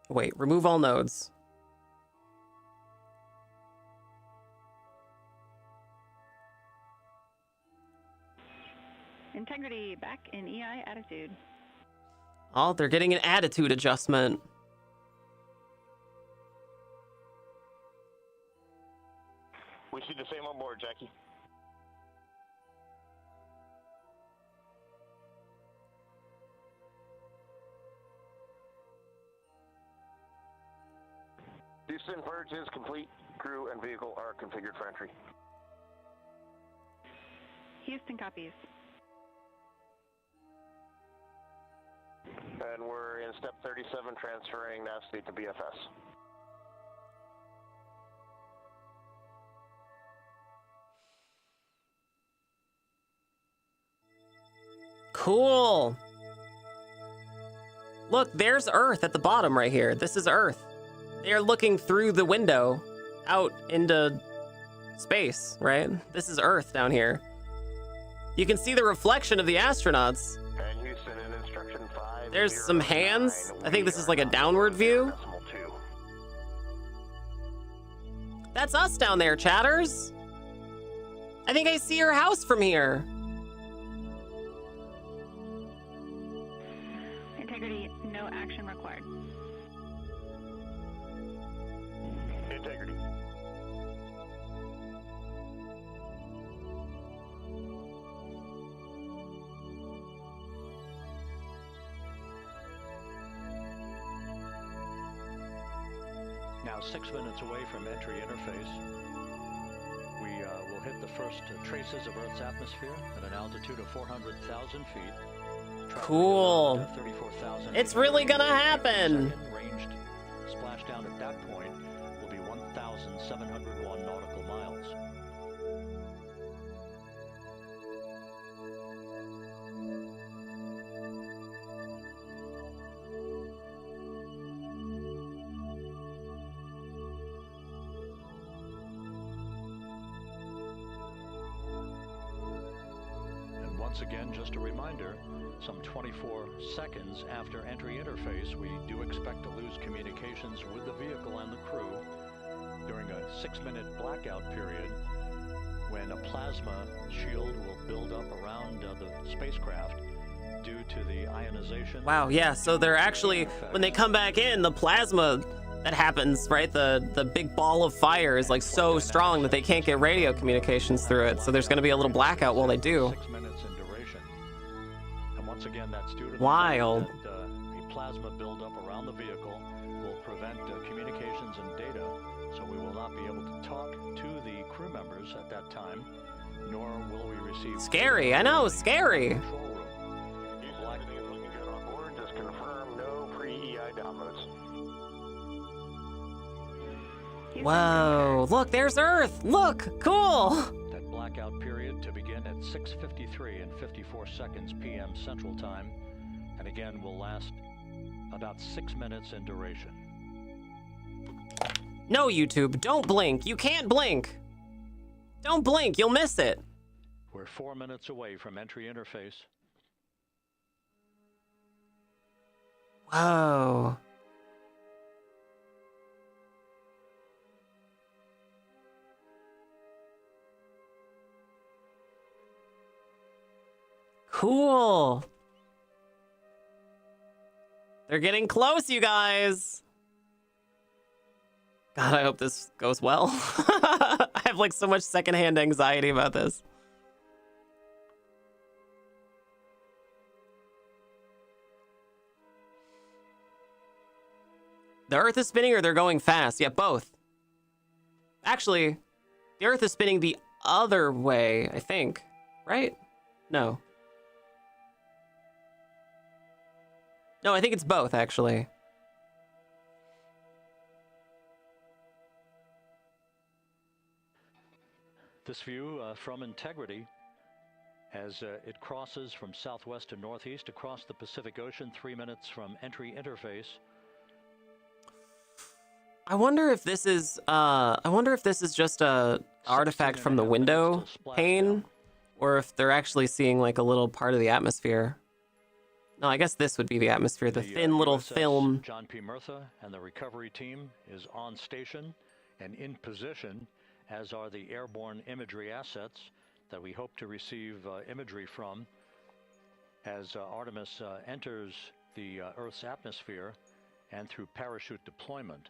Wait, remove all nodes. Integrity back in EI attitude. Oh, they're getting an attitude adjustment. We see the same on board, Jackie. Houston, purge is complete. Crew and vehicle are configured for entry. Houston copies. And we're in step 37, transferring nav state to BFS. Cool. Look, there's Earth at the bottom right here. This is Earth. They're looking through the window out into space, right? This is Earth down here. You can see the reflection of the astronauts. And Houston in instruction 5. There's some hands. I think this is like a downward view. That's us down there, chatters. I think I see your house from here. Integrity, no action required. Integrity. Now 6 minutes away from entry interface. We will hit the first traces of Earth's atmosphere at an altitude of 400,000 feet. Cool. 34,000 It's really gonna happen. Ranged splashdown at that point will be 1,701 nautical miles. And once again, just a reminder, some 24 seconds after entry interface, we do expect to lose communications with the vehicle and the crew during a 6-minute blackout period when a plasma shield will build up around the spacecraft due to the ionization. Wow, yeah, so they're actually, when they come back in, the plasma that happens, right? The big ball of fire is like so strong that they can't get radio communications through it. So there's gonna be a little blackout while they do. 6 minutes in duration. And once again, that's due to the Wild. fact that the plasma buildup around the vehicle will prevent communications and data, so we will not be able to talk to the crew members at that time, nor will we receive... Scary, I know, scary. Control room. Everything is looking good on board. Just confirm no pre-EI downloads. Houston Whoa, look, there's Earth. Look, cool. That blackout period to begin at 6:53 and 54 seconds p.m. Central Time, and again will last about 6 minutes in duration. No, YouTube, don't blink. You can't blink. Don't blink, you'll miss it. We're 4 minutes away from entry interface. Whoa. Cool. They're getting close, you guys. God, I hope this goes well. I have like so much secondhand anxiety about this. The Earth is spinning or they're going fast? Yeah, both. Actually, the Earth is spinning the other way, I think. Right? No. No, I think it's both, actually. This view from Integrity as it crosses from southwest to northeast across the Pacific Ocean, 3 minutes from entry interface. I wonder if this is just a artifact from the window pane, or if they're actually seeing like a little part of the atmosphere. No, I guess this would be the atmosphere, the thin little USS film. John P. Murtha and the recovery team is on station and in position, as are the airborne imagery assets that we hope to receive imagery from as Artemis enters the Earth's atmosphere and through parachute deployment.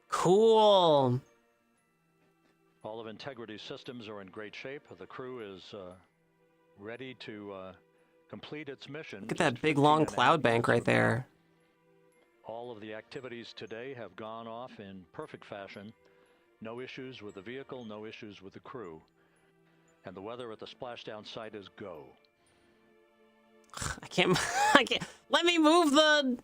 Cool. All of Integrity's systems are in great shape. The crew is ready to complete its mission. Look at that big long cloud bank right there. All of the activities today have gone off in perfect fashion. No issues with the vehicle, no issues with the crew. And the weather at the splashdown site is go. I can't. Let me move the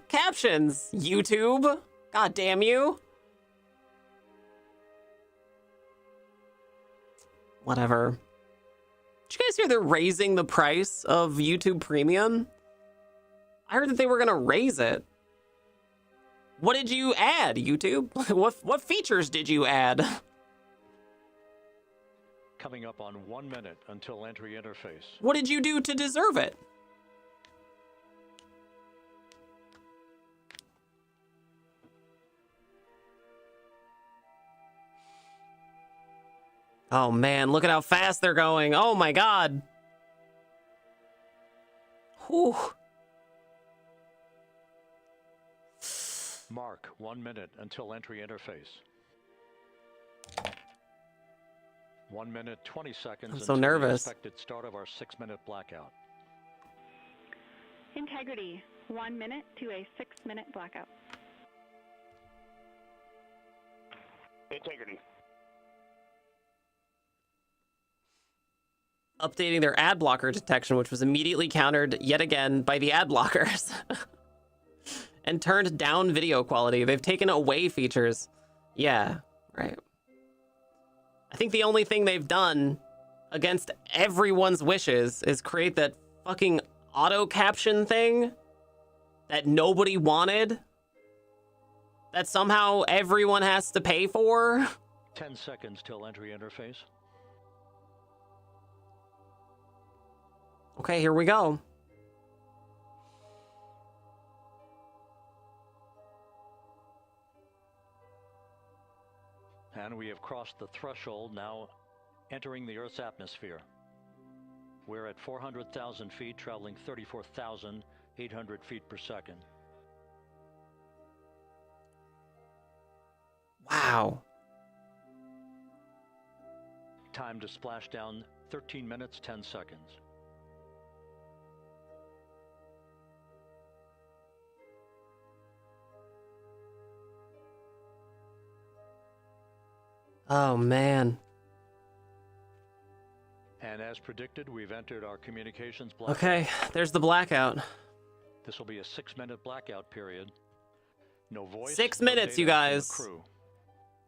captions, YouTube. God damn you. Whatever. Did you guys hear they're raising the price of YouTube Premium? I heard that they were gonna raise it. What did you add, YouTube? What features did you add? Coming up on 1 minute until entry interface. What did you do to deserve it? Oh man, look at how fast they're going. Oh my god. Whew. Mark 1 minute until entry interface. 1 minute 20 seconds. I'm so until nervous. The expected start of our 6-minute blackout. Integrity, 1 minute to a 6-minute blackout. Integrity. Updating their ad blocker detection, which was immediately countered yet again by the ad blockers. And turned down video quality. They've taken away features. Yeah, right. I think the only thing they've done against everyone's wishes is create that fucking auto caption thing that nobody wanted, that somehow everyone has to pay for. 10 seconds till entry interface. Okay, here we go. And we have crossed the threshold, now entering the Earth's atmosphere. We're at 400,000 feet, traveling 34,800 feet per second. Wow. Time to splash down 13 minutes, 10 seconds. Oh, man. And as predicted, we've entered our communications blackout. Okay, there's the blackout. This will be a 6-minute blackout period. No voice. 6 no minutes, data, you no guys. crew.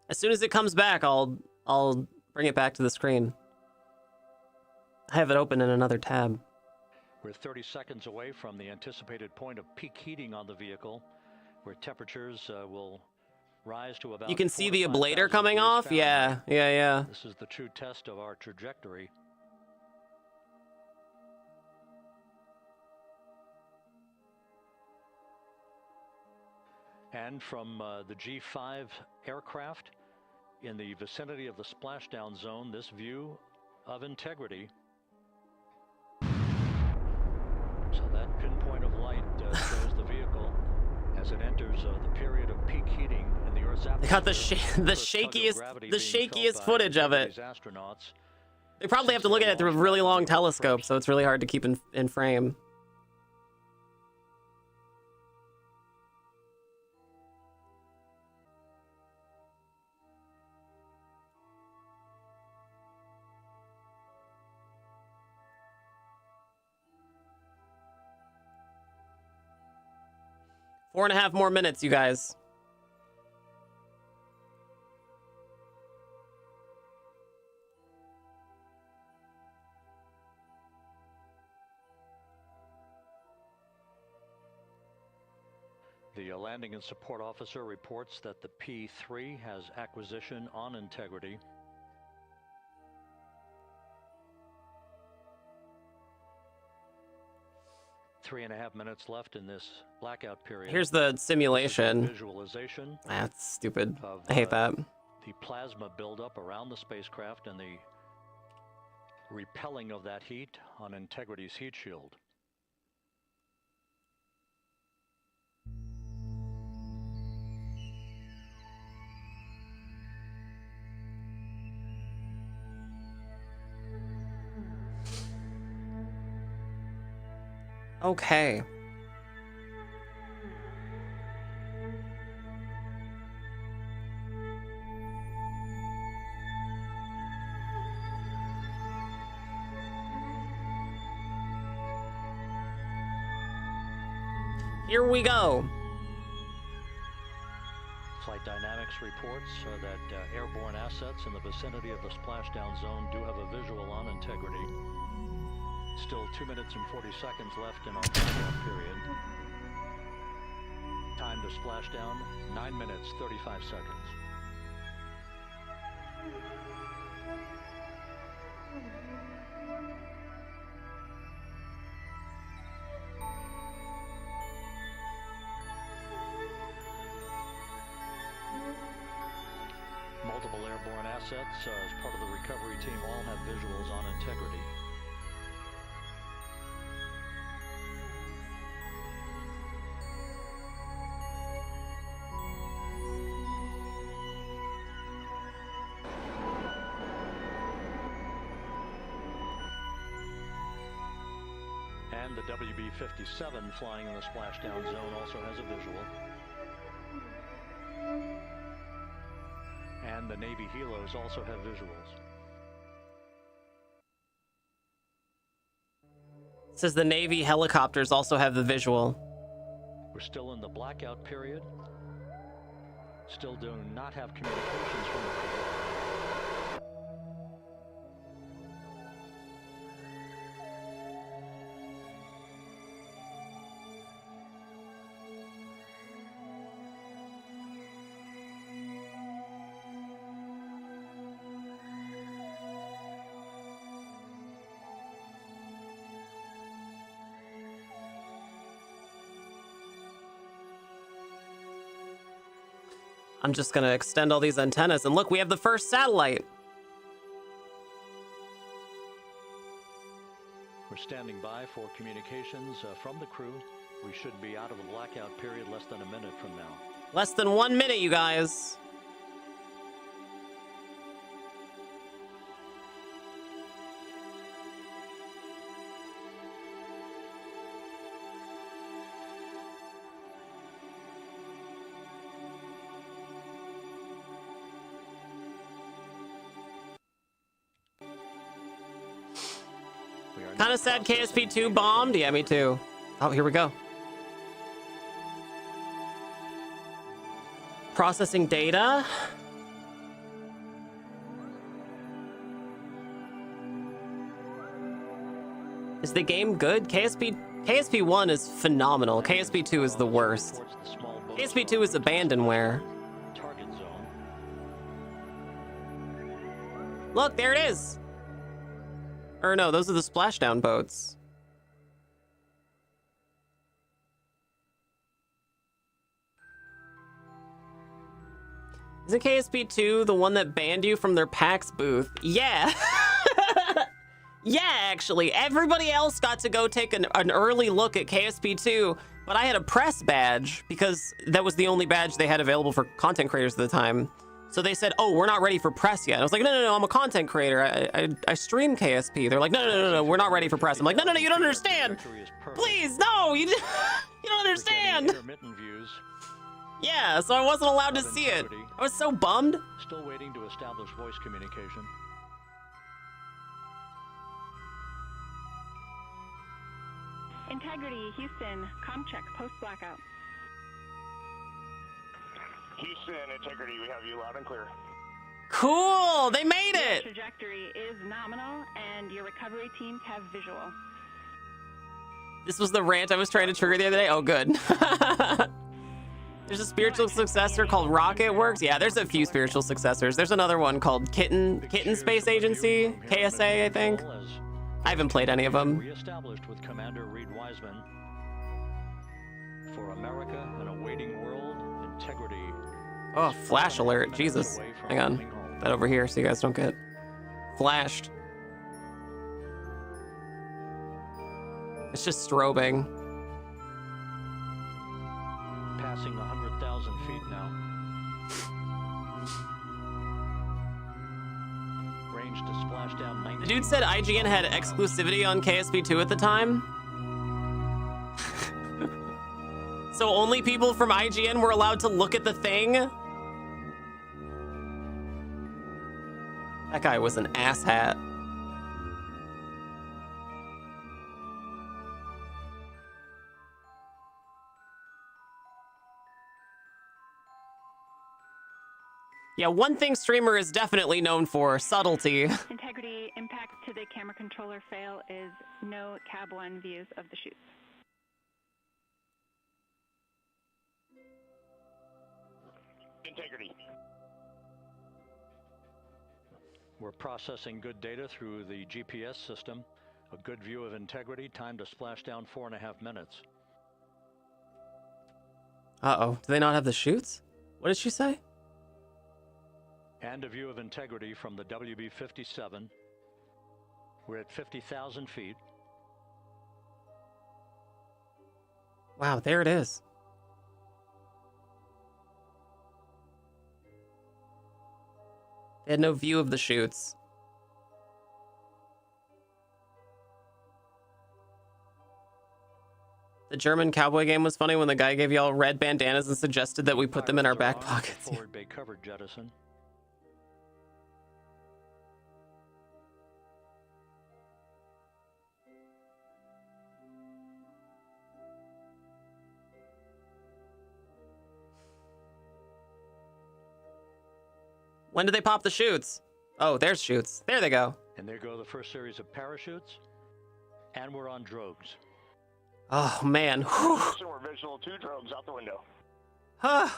As soon as it comes back, I'll bring it back to the screen. I have it open in another tab. We're 30 seconds away from the anticipated point of peak heating on the vehicle, where temperatures will rise to about. You can see the 45,000 ablator coming degrees off? Fahrenheit. Yeah. This is the true test of our trajectory. And from the G5 aircraft in the vicinity of the splashdown zone, this view of Integrity. So that pinpoint of light shows the vehicle as it enters the period of peak heating in the Earth's atmosphere. They got the First tug of gravity being felt shakiest by footage of it. these astronauts. They probably have to look at it through a really long telescope, so it's really hard to keep in frame. Four and a half more minutes, you guys. The landing and support officer reports that the P-3 has acquisition on integrity. Three and a half minutes left in this blackout period. Here's the simulation. Visualization. That's stupid. Of, I hate that. The plasma buildup around the spacecraft and the repelling of that heat on Integrity's heat shield. Okay. Here we go. Flight Dynamics reports that airborne assets in the vicinity of the splashdown zone do have a visual on Integrity. Still 2 minutes and 40 seconds left in our blackout period. Time to splashdown, 9 minutes, 35 seconds. Multiple airborne assets as part of the recovery team all have visuals on Integrity. And the WB-57 flying in the splashdown zone also has a visual. And the Navy helos also have visuals. It says the Navy helicopters also have the visual. We're still in the blackout period. Still do not have communications from the crew. I'm just gonna extend all these antennas, and look, we have the first satellite. We're standing by for communications from the crew. We should be out of the blackout period less than a minute from now. Less than 1 minute, you guys. Kind of sad KSP2 bombed. Yeah, me too. Oh, here we go. Processing data. Is the game good? KSP1 is phenomenal. KSP2 is the worst. KSP2 is abandonware. Target zone. Look, there it is. Or no, those are the splashdown boats. Isn't KSP2 the one that banned you from their PAX booth? Yeah. Yeah, actually. Everybody else got to go take an early look at KSP2, But I had a press badge because that was the only badge they had available for content creators at the time. So they said, oh, we're not ready for press yet. I was like, no, I'm a content creator. I stream KSP. They're like, no, we're not ready for press. I'm like, no, you don't understand. Please, no, you don't understand. Intermittent views. Yeah, so I wasn't allowed to see it. I was so bummed. Still waiting to establish voice communication. Integrity, Houston, comm check, post blackout. Houston, Integrity, we have you loud and clear. Cool, they made Your it. trajectory is nominal, and your recovery teams have visual. This was the rant I was trying to trigger the other day. Oh, good. There's a spiritual successor called Rocket Works. Yeah, there's a few spiritual successors. There's another one called Kitten Space Agency, KSA, I think. I haven't played any of them. Reestablished with Commander Reed Wiseman. For America, an awaiting world, integrity. Oh, flash alert. Jesus. Hang on. Put that over here so you guys don't get flashed. It's just strobing. Passing 100,000 feet now. Range to splash down 19. The dude said IGN had exclusivity on KSP2 at the time. So only people from IGN were allowed to look at the thing? That guy was an asshat. Yeah, one thing streamer is definitely known for, subtlety. Integrity, impact to the camera controller fail is no cab 1 views of the chutes. Integrity. We're processing good data through the GPS system. A good view of Integrity, time to splash down 4.5 minutes. Uh-oh, do they not have the chutes? What did she say? And a view of Integrity from the WB-57. We're at 50,000 feet. Wow, there it is. They had no view of the chutes. The German cowboy game was funny when the guy gave y'all red bandanas and suggested that we put them in our back pockets. Forward bay cover jettison. When did they pop the chutes? Oh, there's chutes. There they go. And there go the first series of parachutes. And we're on drogues. Oh, man. Whew. So we're visual 2 drogues out the window. Huh.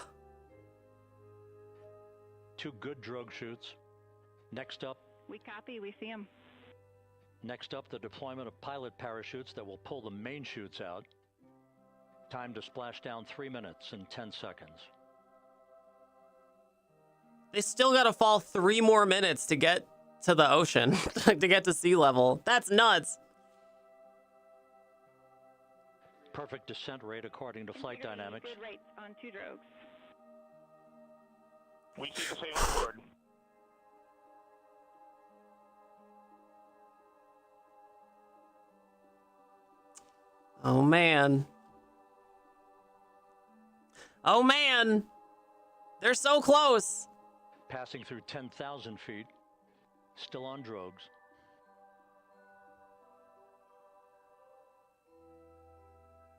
2 good drogue chutes. Next up, We copy, we see them. the deployment of pilot parachutes that will pull the main chutes out. Time to splash down 3 minutes and 10 seconds. They still gotta fall 3 more minutes to get to the ocean, to get to sea level. That's nuts. Perfect descent rate according to flight Integrity, dynamics. Good rates on 2 drogues. We keep the same on board. Oh, man. Oh, man. They're so close. Passing through 10,000 feet. Still on drogues.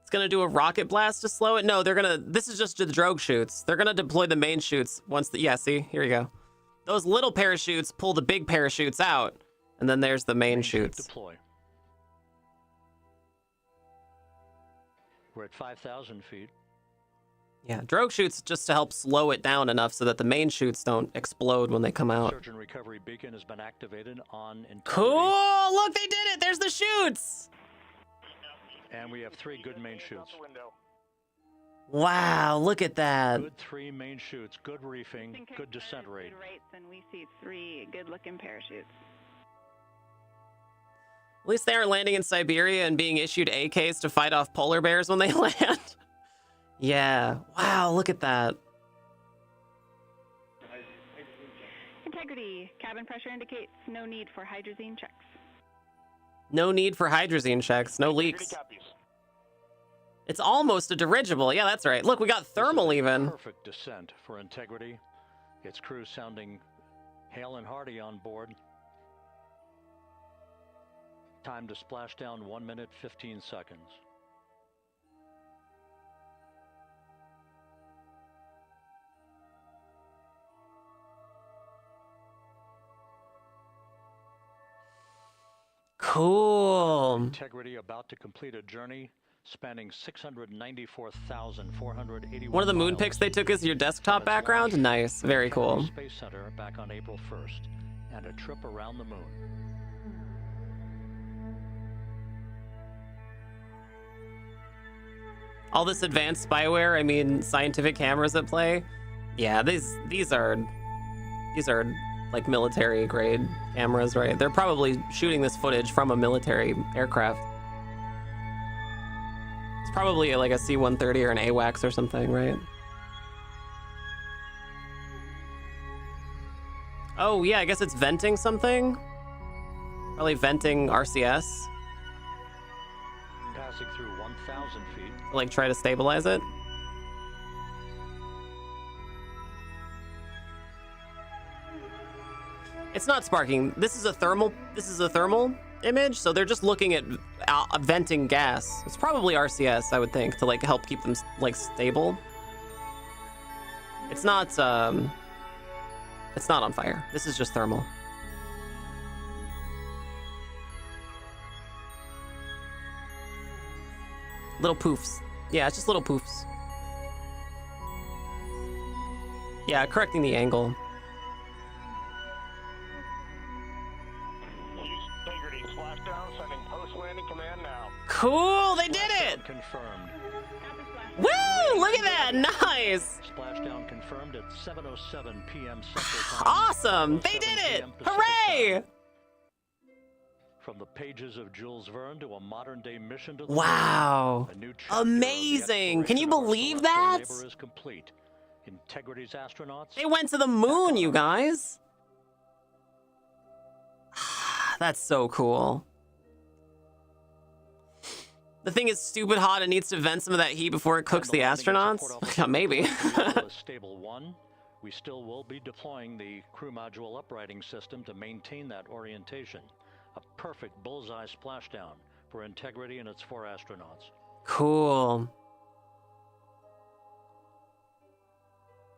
It's gonna do a rocket blast to slow it? No, they're gonna, this is just the drogue chutes. They're gonna deploy the main chutes once the, yeah, see, here you go. Those little parachutes pull the big parachutes out, and then there's the main chutes. Deploy. We're at 5,000 feet. Yeah, drogue chutes just to help slow it down enough so that the main chutes don't explode when they come out. Search and recovery beacon has been activated on Integrity. Cool! Look, they did it! There's the chutes! And we have 3 good main chutes. Wow, look at that. Good 3 main chutes, good reefing, good descent rate. Good rates, and we see 3 good-looking parachutes. At least they aren't landing in Siberia and being issued AKs to fight off polar bears when they land. Yeah. Wow, look at that. Integrity. Cabin pressure indicates no need for hydrazine checks. No need for hydrazine checks. No Integrity leaks. copies. It's almost a dirigible. Yeah, that's right. Look, we got thermal This is a even. Perfect descent for Integrity. Its crew sounding hale and hearty on board. Time to splash down 1 minute 15 seconds. Cool. Integrity about to complete a journey spanning 694,481 One of the moon miles. pics they took is your desktop background. Nice. Very cool. Space Center back on April 1st, and a trip around the moon. All this advanced spyware, I mean, scientific cameras at play. Yeah, these are like military grade cameras, right? They're probably shooting this footage from a military aircraft. It's probably like a C-130 or an AWACS or something, right? Oh yeah, I guess it's venting something. Probably venting RCS. Passing through 1,000 feet. Like try to stabilize it. It's not sparking. This is a thermal image, so they're just looking at venting gas. It's probably RCS, I would think, to like help keep them like stable. It's not on fire. This is just thermal. Little poofs. Yeah, it's just little poofs. Yeah, correcting the angle. Integrity splashdown, sending post-landing command now. Cool, they did it! Confirmed. Woo! Look at that, nice! Splashdown confirmed at 7:07 p.m. Central Time. Awesome, they 7 did it! p.m. Pacific Hooray! Time. From the pages of Jules Verne to a modern-day mission to the Wow, moon, a new chapter of the amazing! Can you exploration of our believe celestial that? neighbor is complete. Integrity's astronauts. They went to the moon, you guys. That's so cool. The thing is stupid hot. It needs to vent some of that heat before it cooks the astronauts. Yeah, maybe. Stable 1. We still will be deploying the crew module uprighting system to maintain that orientation. A perfect bullseye splashdown for Integrity and its 4 astronauts. Cool.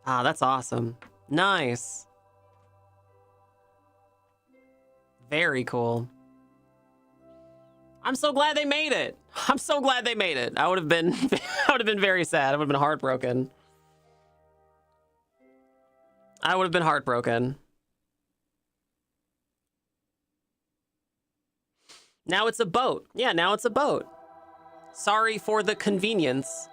Ah, that's awesome. Nice. Very cool. I'm so glad they made it. I'm so glad they made it. I would have been very sad. I would have been heartbroken. I would have been heartbroken. Now it's a boat. Yeah, now it's a boat. Sorry for the convenience.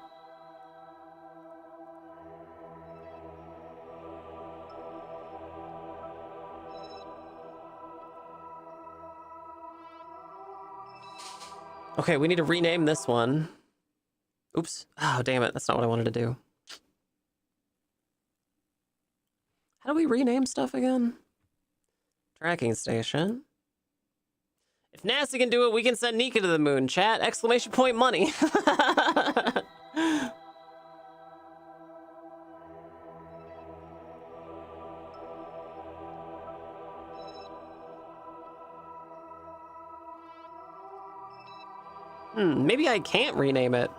Okay, we need to rename this one. Oops. Oh, damn it. That's not what I wanted to do. How do we rename stuff again? Tracking station. If NASA can do it, we can send Nika to the moon. Chat, exclamation point money. Maybe I can't rename it.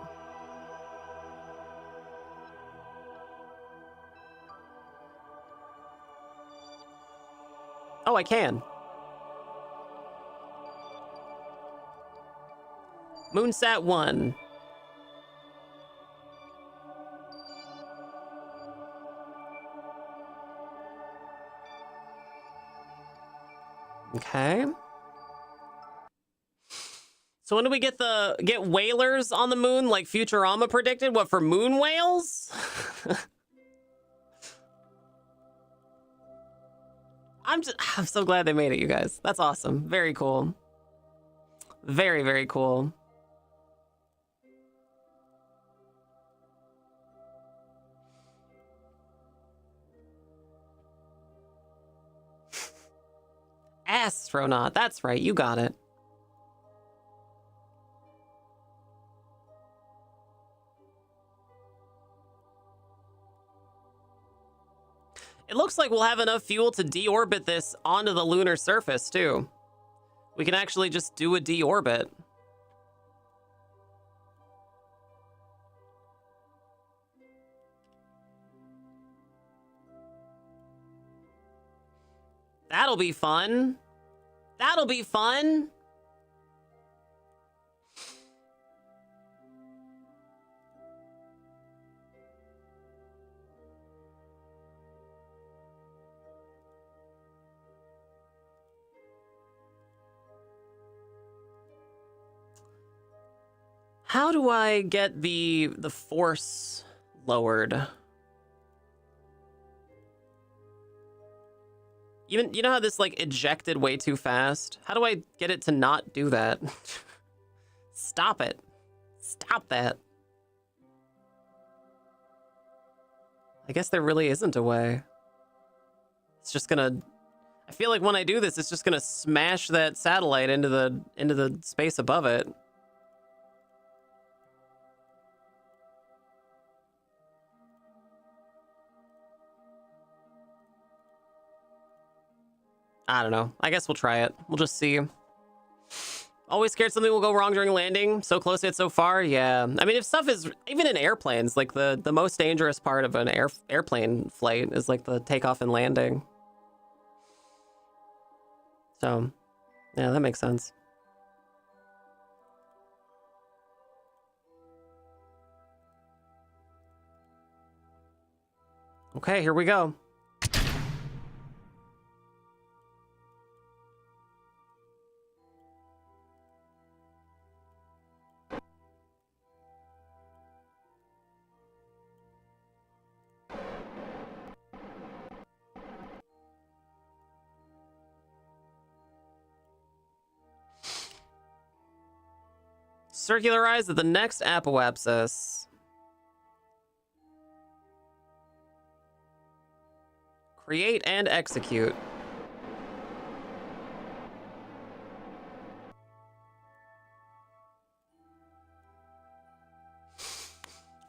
Oh, I can. Moonsat 1. Okay. So when do we get whalers on the moon like Futurama predicted? What, for moon whales? I'm so glad they made it, you guys. That's awesome. Very cool. Very, very cool. Astronaut. That's right. You got it. It looks like we'll have enough fuel to deorbit this onto the lunar surface, too. We can actually just do a deorbit. That'll be fun. That'll be fun. How do I get the force lowered? You know how this like ejected way too fast? How do I get it to not do that? Stop it. Stop that. I guess there really isn't a way. It's just gonna... I feel like when I do this, it's just gonna smash that satellite into the space above it. I don't know. I guess we'll try it. We'll just see. Always scared something will go wrong during landing. So close yet so far. Yeah. I mean, if stuff is... Even in airplanes, like the most dangerous part of an airplane flight is like the takeoff and landing. So, yeah, that makes sense. Okay, here we go. Circularize at the next apoapsis. Create and execute.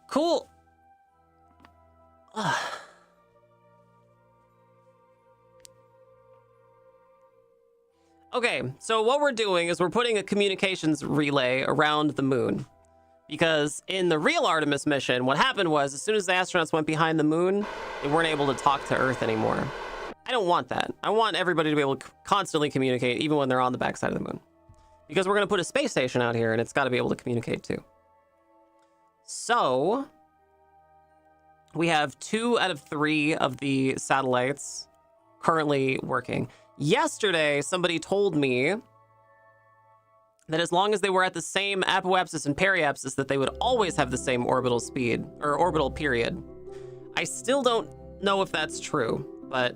Cool. Ugh. Okay, so what we're doing is we're putting a communications relay around the moon. Because in the real Artemis mission, what happened was as soon as the astronauts went behind the moon, they weren't able to talk to Earth anymore. I don't want that. I want everybody to be able to constantly communicate, even when they're on the backside of the moon. Because we're going to put a space station out here, and it's got to be able to communicate too. So, we have 2 out of 3 of the satellites currently working. Yesterday, somebody told me that as long as they were at the same apoapsis and periapsis, that they would always have the same orbital speed, or orbital period. I still don't know if that's true, but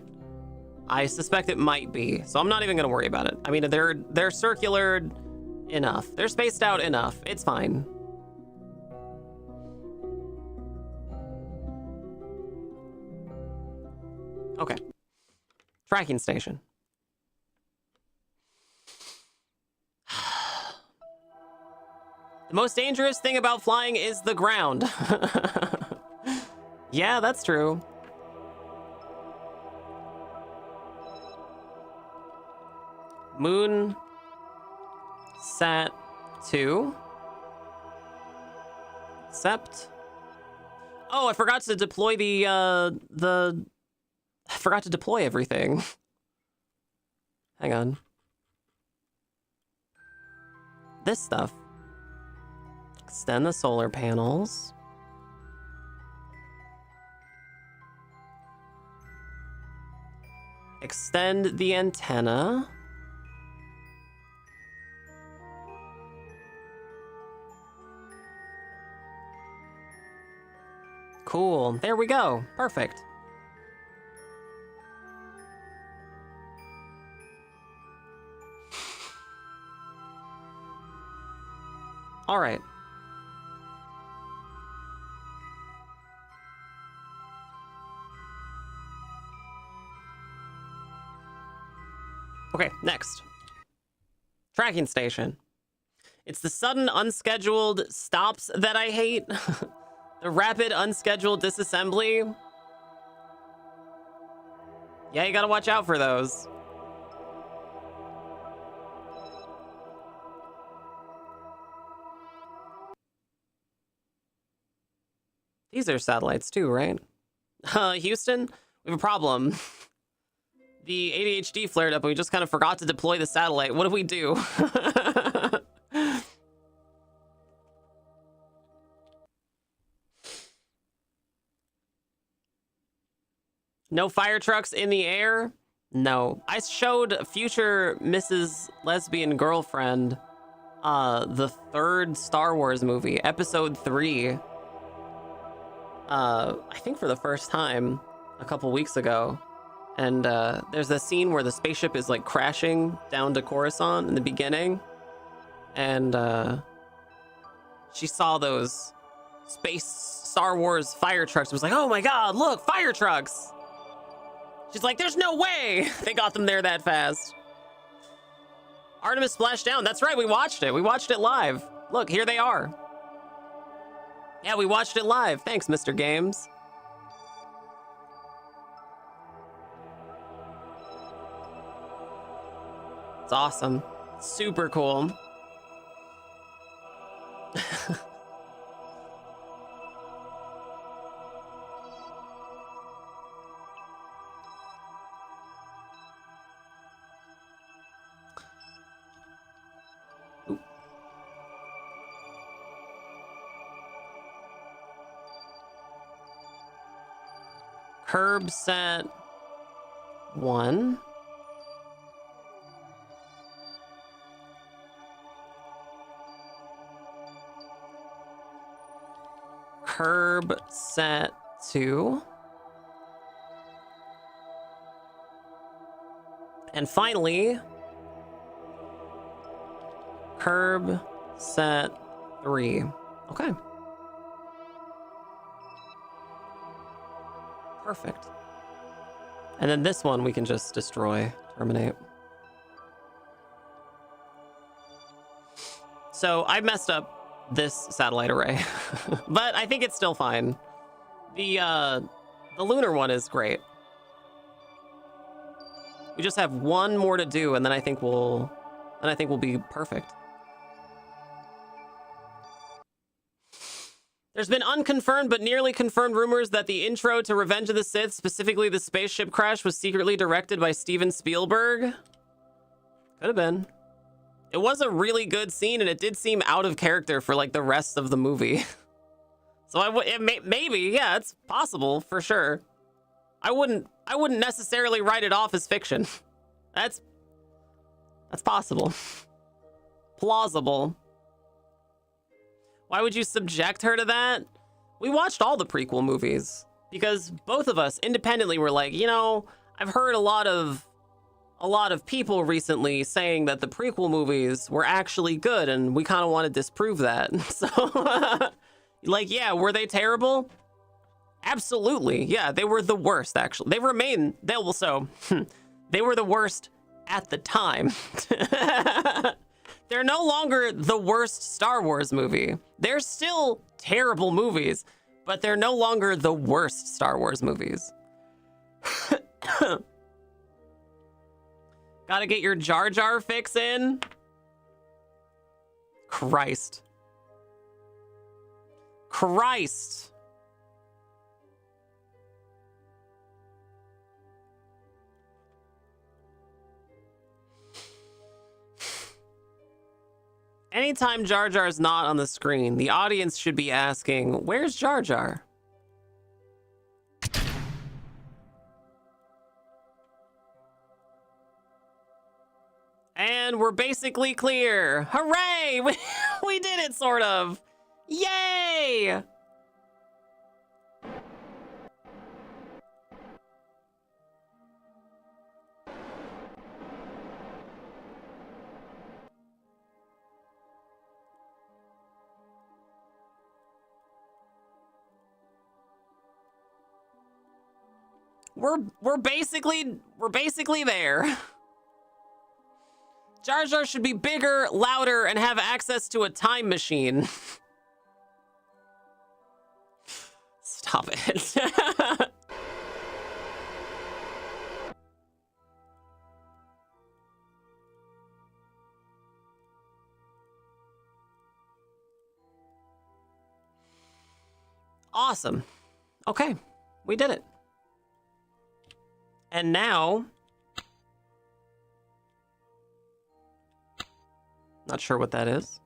I suspect it might be, so I'm not even going to worry about it. I mean, they're circular enough. They're spaced out enough. It's fine. Okay. Tracking station. The most dangerous thing about flying is the ground. Yeah, that's true. Moon Sat 2. Sept. Oh, I forgot to deploy I forgot to deploy everything. Hang on. This stuff. Extend the solar panels. Extend the antenna. Cool. There we go. Perfect. All right. Okay, next. Tracking station. It's the sudden unscheduled stops that I hate. The rapid unscheduled disassembly. Yeah, you gotta watch out for those. These are satellites too, right? Houston, we have a problem. The ADHD flared up and we just kind of forgot to deploy the satellite. What do we do? No fire trucks in the air? No. I showed future Mrs. Lesbian Girlfriend the third Star Wars movie, episode 3. I think for the first time a couple weeks ago. And there's a scene where the spaceship is like crashing down to Coruscant in the beginning. And she saw those space Star Wars fire trucks. It was like, oh my God, look, fire trucks. She's like, there's no way they got them there that fast. Artemis splashed down. That's right, we watched it. We watched it live. Look, here they are. Yeah, we watched it live. Thanks, Mr. Games. It's awesome. Super cool. Curb set 1. Curb set 2. And finally, curb set 3. Okay. Perfect. And then this one we can just destroy, terminate. So I messed up this satellite array, but I think it's still fine. The lunar one is great. We just have one more to do, and then I think we'll be perfect. There's been unconfirmed but nearly confirmed rumors that the intro to Revenge of the Sith, specifically the spaceship crash, was secretly directed by Steven Spielberg. Could have been. It was a really good scene, and it did seem out of character for like the rest of the movie. So maybe, yeah, it's possible for sure. I wouldn't necessarily write it off as fiction. That's possible. Plausible. Why would you subject her to that? We watched all the prequel movies because both of us independently were like, you know, I've heard a lot of people recently saying that the prequel movies were actually good, and we kind of want to disprove that. So, like, yeah, were they terrible? Absolutely. Yeah, they were the worst, actually. They were the worst at the time. They're no longer the worst Star Wars movie. They're still terrible movies, but they're no longer the worst Star Wars movies. Gotta get your Jar Jar fix in. Christ. Anytime Jar Jar's not on the screen, the audience should be asking, where's Jar Jar? And we're basically clear. Hooray! We did it, sort of. Yay! We're basically there. Jar Jar should be bigger, louder, and have access to a time machine. Stop it. Awesome. Okay, we did it. And now, not sure what that is.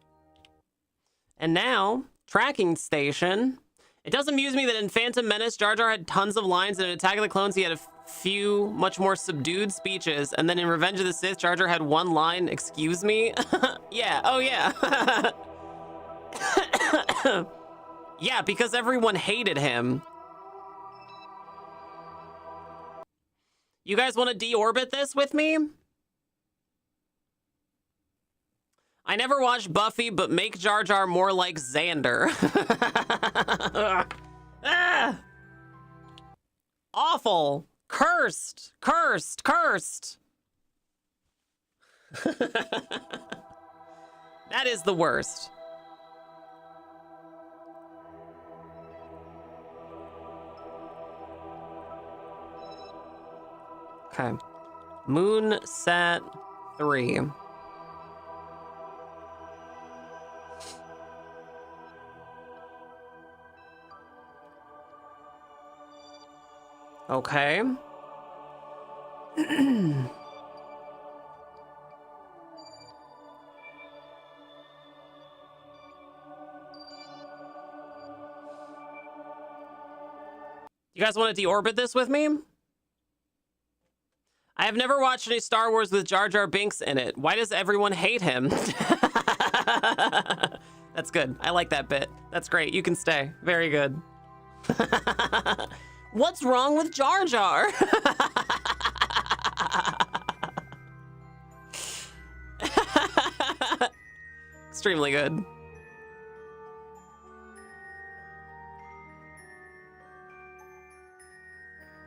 And now, tracking station. It does amuse me that in Phantom Menace, Jar Jar had tons of lines, and in Attack of the Clones, he had a few much more subdued speeches. And then in Revenge of the Sith, Jar Jar had one line, excuse me. Yeah, oh yeah. Yeah, because everyone hated him. You guys want to deorbit this with me? I never watched Buffy, but make Jar Jar more like Xander. Ah! Awful. Cursed. Cursed. Cursed. That is the worst. Okay. Moon Sat 3. Okay. You guys want to deorbit this with me? I have never watched any Star Wars with Jar Jar Binks in it. Why does everyone hate him? That's good. I like that bit. That's great. You can stay. Very good. What's wrong with Jar Jar? Extremely good.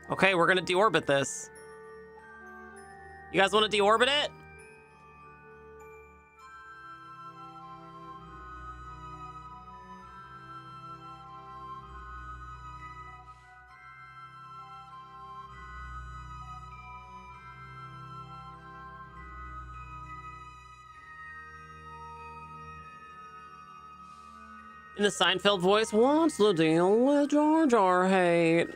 Okay, we're gonna deorbit this. You guys want to deorbit it? In the Seinfeld voice, what's the deal with Jar Jar hate?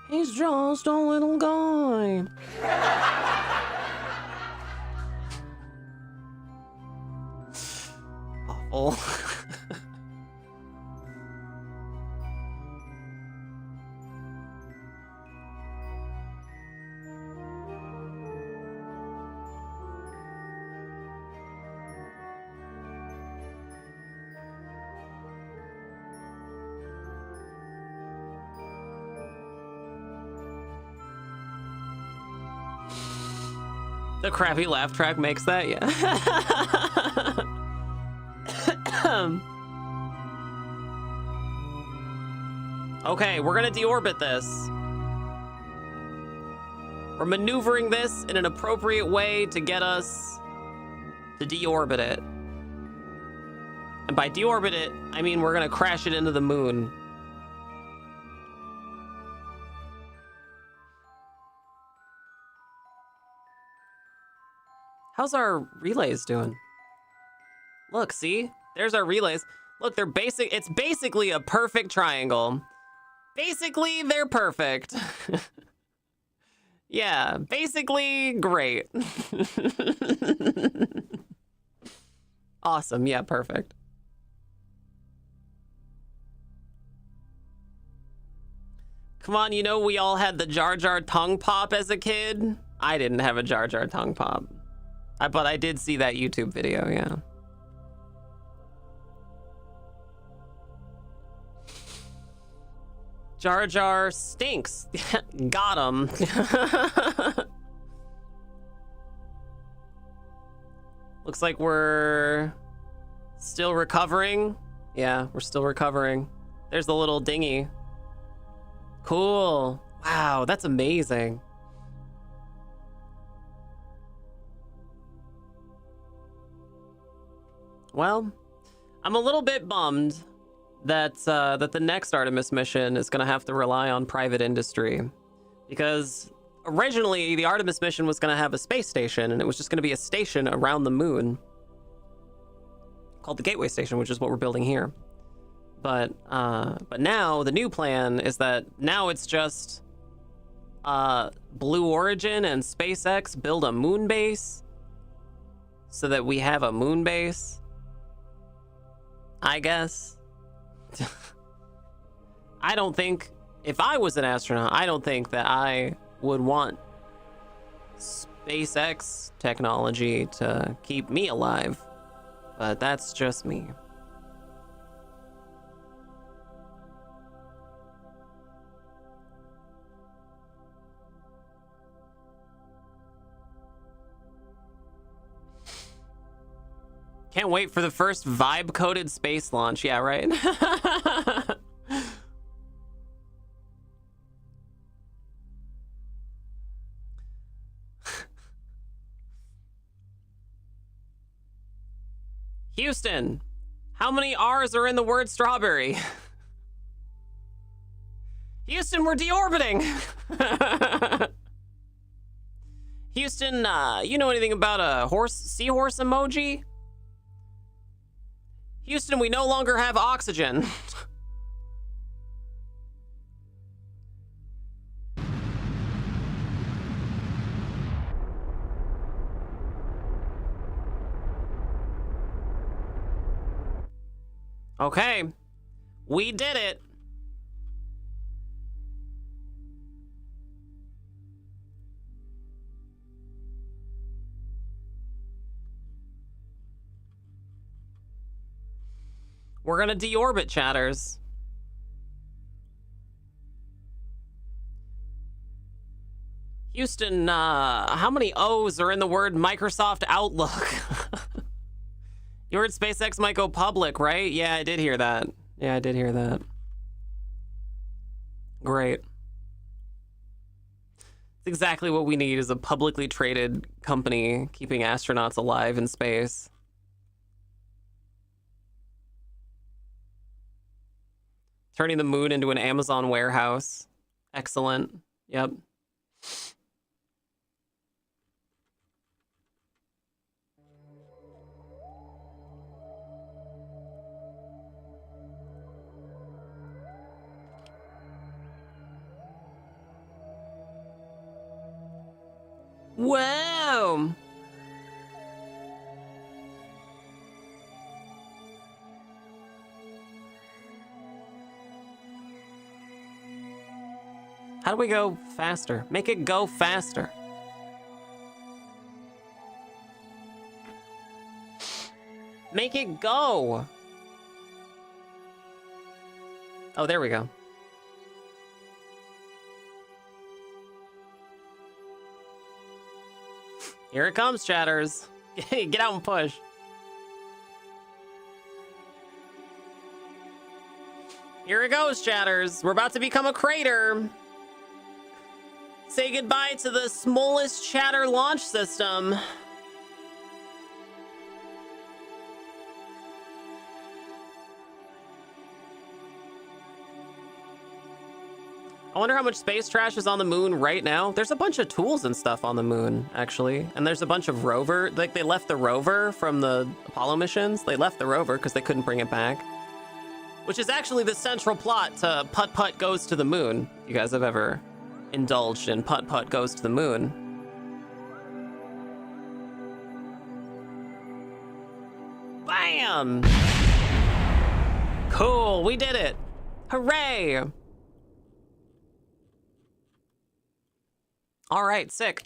He's just a little guy. Awful. The crappy laugh track makes that, yeah. Okay, we're gonna deorbit this. We're maneuvering this in an appropriate way to get us to deorbit it. And by deorbit it, I mean we're gonna crash it into the moon. How's our relays doing? Look, see? There's our relays. Look, it's basically a perfect triangle. Basically, they're perfect. Yeah, basically great. Awesome, yeah, perfect. Come on, you know we all had the Jar Jar tongue pop as a kid? I didn't have a Jar Jar tongue pop. But I did see that YouTube video, yeah. Jar Jar stinks. Got him. Looks like we're still recovering. Yeah, we're still recovering. There's the little dinghy. Cool. Wow, that's amazing. Well, I'm a little bit bummed that the next Artemis mission is going to have to rely on private industry, because originally the Artemis mission was going to have a space station, and it was just going to be a station around the moon called the Gateway Station, which is what we're building here. But now the new plan is that now it's just Blue Origin and SpaceX build a moon base so that we have a moon base, I guess. I don't think, if I was an astronaut, I don't think that I would want SpaceX technology to keep me alive. But that's just me. Can't wait for the first vibe-coded space launch. Yeah, right? Houston, how many R's are in the word strawberry? Houston, we're deorbiting. Houston, you know anything about a seahorse emoji? Houston, we no longer have oxygen. Okay, we did it. We're gonna deorbit, chatters. Houston, how many O's are in the word Microsoft Outlook? You heard SpaceX might go public, right? Yeah, I did hear that. Yeah, I did hear that. Great. It's exactly what we need, is a publicly traded company keeping astronauts alive in space. Turning the moon into an Amazon warehouse. Excellent. Yep. Wow. How do we go faster? Make it go faster. Make it go. Oh, there we go. Here it comes, chatters. Get out and push. Here it goes, chatters. We're about to become a crater. Say goodbye to the smallest chatter launch system. I wonder how much space trash is on the moon right now. There's a bunch of tools and stuff on the moon, actually. And there's a bunch of rover, like they left the rover from the Apollo missions. They left the rover because they couldn't bring it back. Which is actually the central plot to Putt Putt Goes to the Moon. If you guys have ever indulged in Putt Putt Goes to the Moon. Bam! Cool, we did it. Hooray! All right, sick.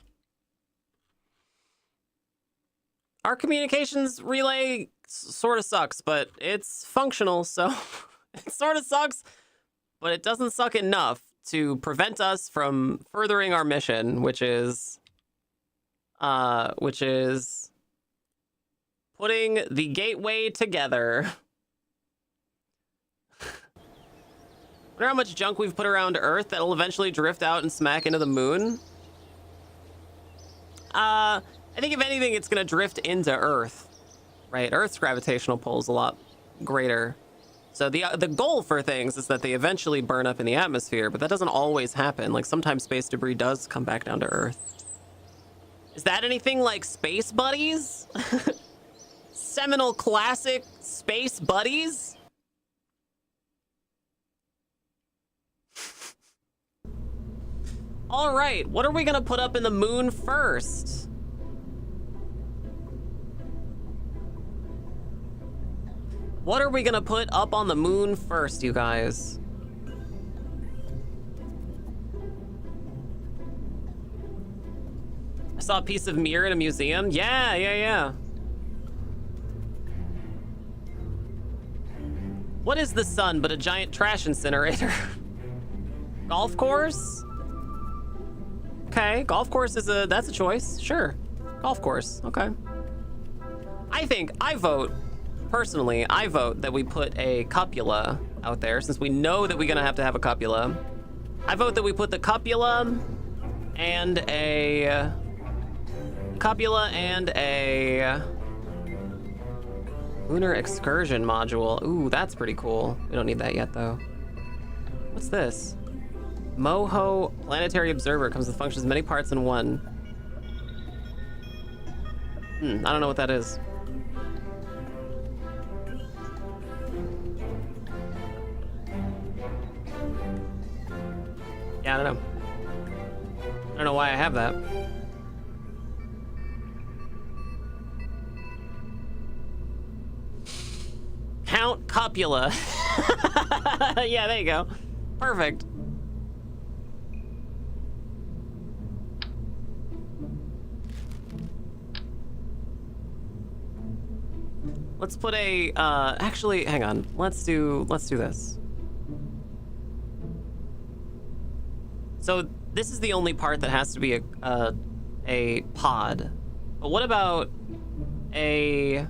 Our communications relay sort of sucks, but it's functional, so it sort of sucks, but it doesn't suck enough to prevent us from furthering our mission, which is putting the gateway together. Wonder how much junk we've put around Earth that'll eventually drift out and smack into the moon? I think if anything, it's gonna drift into Earth, right? Earth's gravitational pull is a lot greater. So the goal for things is that they eventually burn up in the atmosphere, but that doesn't always happen. Like sometimes space debris does come back down to Earth. Is that anything like Space Buddies? Seminal classic Space Buddies? All right, what are we gonna put up in the moon first? What are we gonna put up on the moon first, you guys? I saw a piece of mirror in a museum. Yeah. What is the sun but a giant trash incinerator? Golf course? Okay, golf course that's a choice. Sure. Golf course. Okay. I vote that we put a cupula out there since we know that we're gonna have to have a cupula. I vote that we put the cupula and a lunar excursion module. Ooh, that's pretty cool. We don't need that yet though. What's this? Moho planetary observer comes with functions many parts in one. I don't know what that is. Yeah, I don't know. I don't know why I have that. Count copula. Yeah, there you go. Perfect. Let's put a, actually, hang on. Let's do this. So this is the only part that has to be a pod. But what about a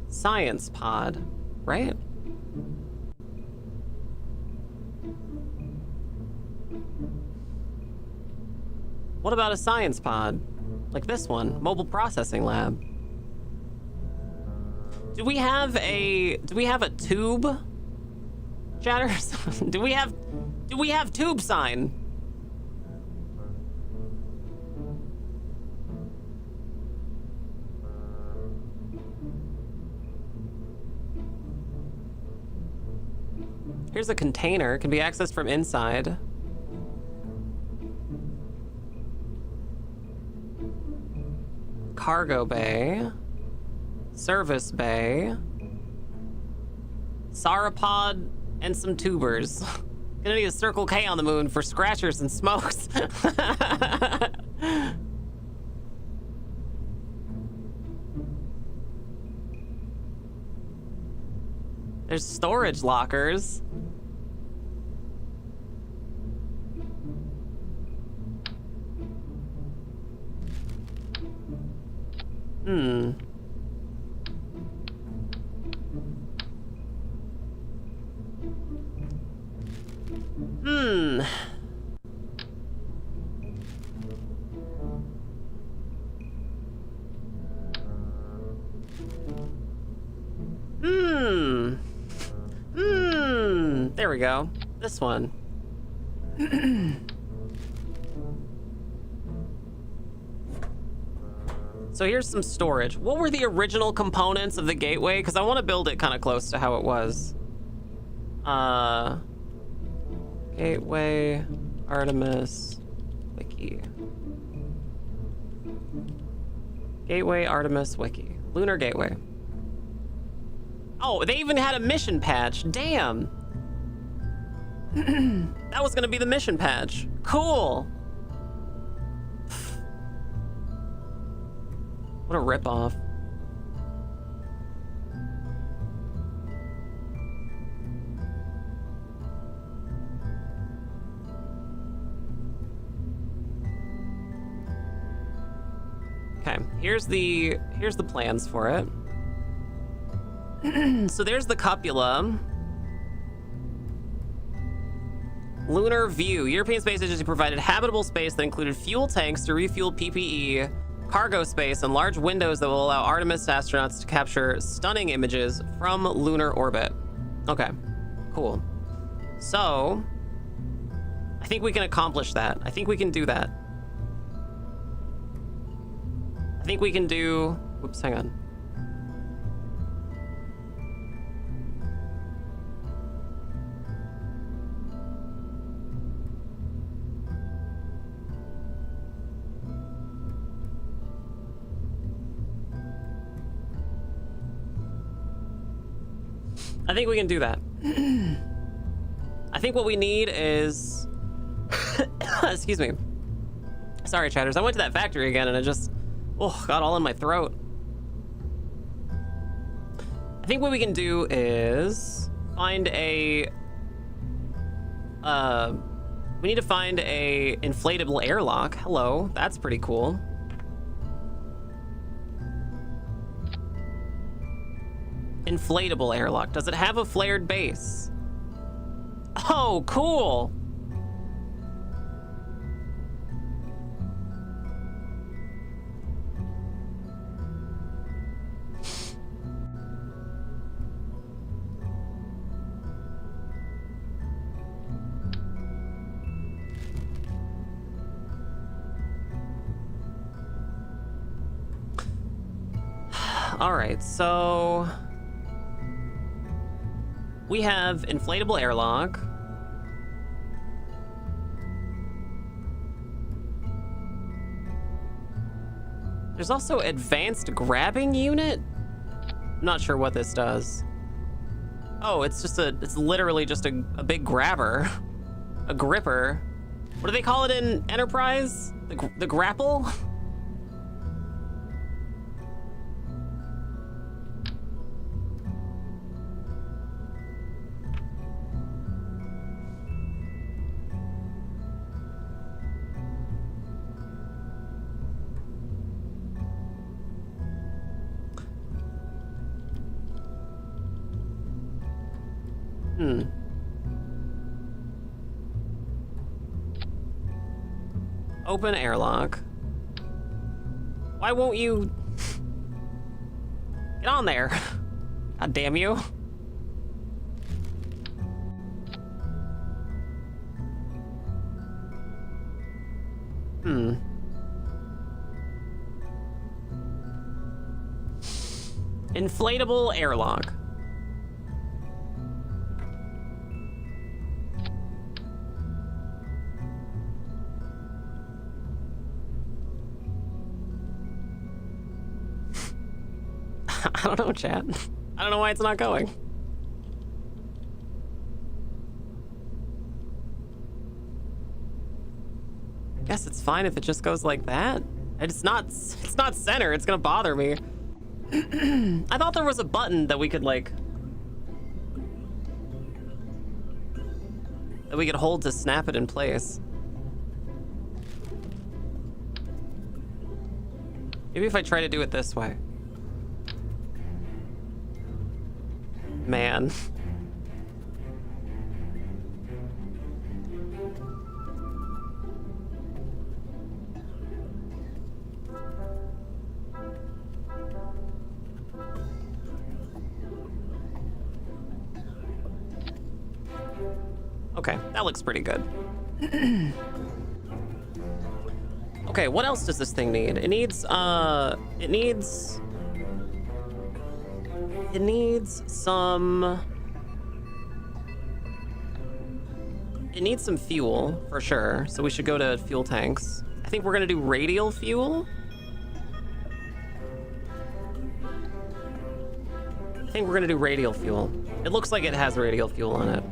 science pod, right? What about a science pod? Like this one, mobile processing lab. Do we have a tube? Chatters? Do we have tube sign? Here's a container, can be accessed from inside. Cargo bay. Service bay. Sauropod and some tubers. Gonna need a Circle K on the moon for scratchers and smokes. There's storage lockers. There we go. This one. So here's some storage. What were the original components of the gateway? Because I want to build it kind of close to how it was. Gateway, Artemis, Wiki. Gateway, Artemis, Wiki. Lunar Gateway. Oh, they even had a mission patch. Damn. That was gonna be the mission patch. Cool. What a ripoff. Okay, here's the plans for it. So there's the cupula. Lunar View. European Space Agency provided habitable space that included fuel tanks to refuel PPE, cargo space, and large windows that will allow Artemis astronauts to capture stunning images from lunar orbit. Okay, cool. So, I think we can accomplish that. I think we can do that. I think we can do... Whoops, hang on. I think we can do that. I think what we need is... Excuse me. Sorry, chatters. I went to that factory again and it just... Oh, got all in my throat. I think what we can do is... Find a... We need to find a inflatable airlock. Hello. That's pretty cool. Inflatable airlock. Does it have a flared base? Oh, cool. All right, so we have inflatable airlock. There's also advanced grabbing unit. I'm not sure what this does. Oh, it's literally just a big grabber, a gripper. What do they call it in Enterprise? The grapple? Open airlock. Why won't you get on there? God damn you. Inflatable airlock. I don't know, chat. I don't know why it's not going. I guess it's fine if it just goes like that. It's not center. It's gonna bother me. I thought there was a button that we could hold to snap it in place. Maybe if I try to do it this way. Man. Okay, that looks pretty good. Okay, what else does this thing need? It needs some fuel, for sure. So we should go to fuel tanks. I think we're gonna do radial fuel. I think we're gonna do radial fuel. It looks like it has radial fuel on it.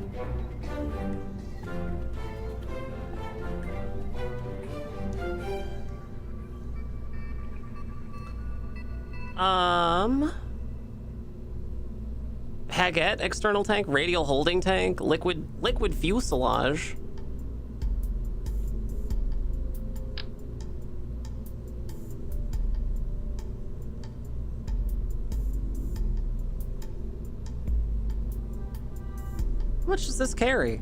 Haggett, external tank, radial holding tank, liquid fuselage. How much does this carry?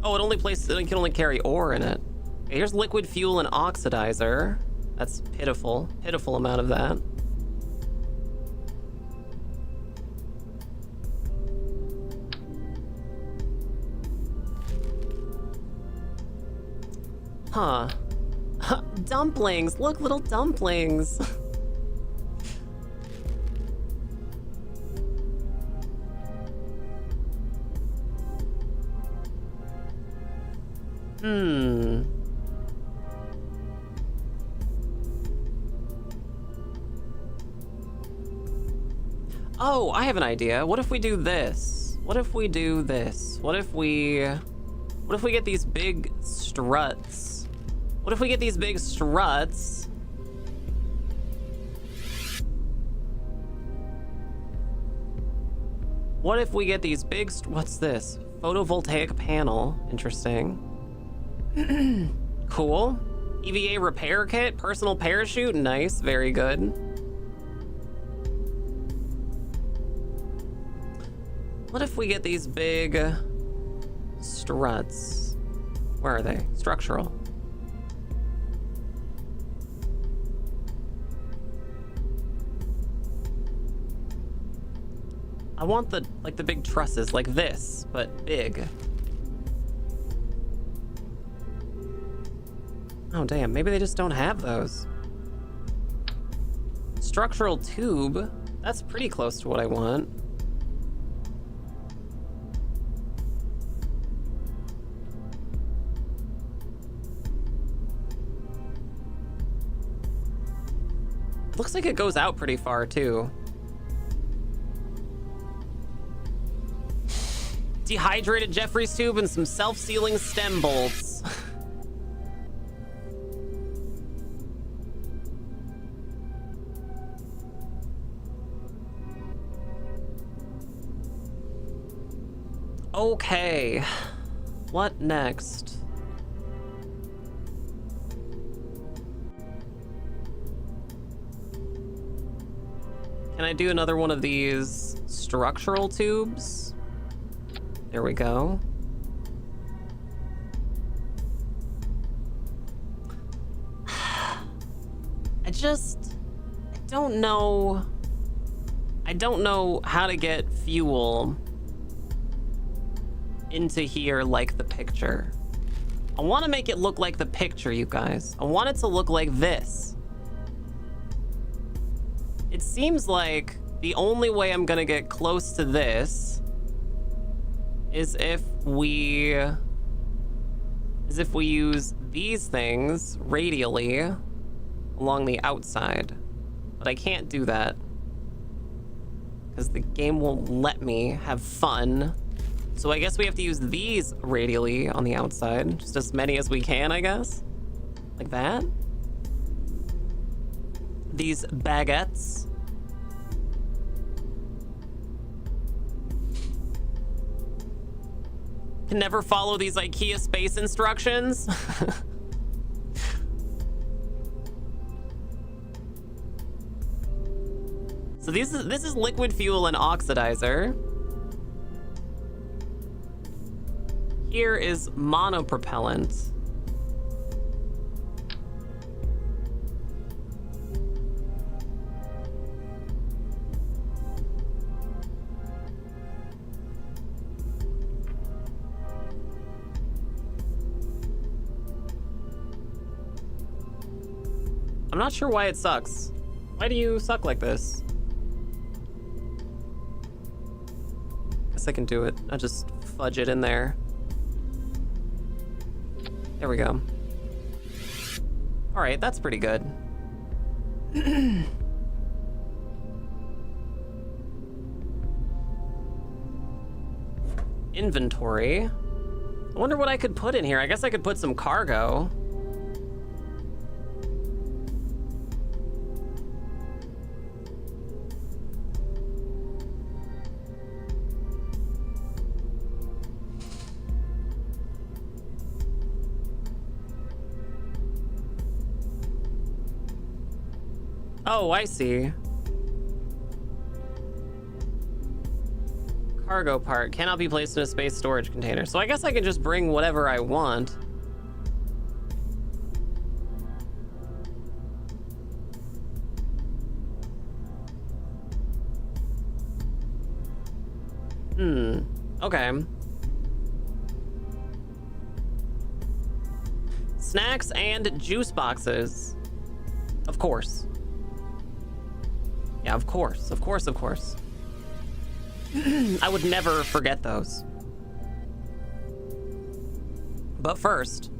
Oh, it can only carry ore in it. Okay, here's liquid fuel and oxidizer. That's pitiful amount of that. Huh. Dumplings! Look, little dumplings! Oh, I have an idea. What if we do this? What if we do this? What if we get these big struts? What if we get these big struts? What if we get these big, what's this? Photovoltaic panel, interesting. Cool. EVA repair kit, personal parachute, nice, very good. What if we get these big struts? Where are they? Structural. I want the big trusses like this, but big. Oh damn, maybe they just don't have those. Structural tube, that's pretty close to what I want. Looks like it goes out pretty far too. Dehydrated Jeffrey's tube and some self-sealing stem bolts. Okay, what next? Can I do another one of these structural tubes? There we go. I don't know. I don't know how to get fuel into here like the picture. I want to make it look like the picture, you guys. I want it to look like this. It seems like the only way I'm gonna get close to this is if we use these things radially along the outside. But I can't do that because the game won't let me have fun. So I guess we have to use these radially on the outside, just as many as we can, I guess. Like that. These baguettes. Can never follow these IKEA space instructions. So this is liquid fuel and oxidizer. Here is monopropellant. I'm not sure why it sucks. Why do you suck like this? Guess I can do it. I'll just fudge it in there. There we go. All right, that's pretty good. Inventory. I wonder what I could put in here. I guess I could put some cargo. Oh, I see. Cargo part cannot be placed in a space storage container. So I guess I can just bring whatever I want. Okay. Snacks and juice boxes. Of course. Yeah, of course. Of course, of course. I would never forget those. But first.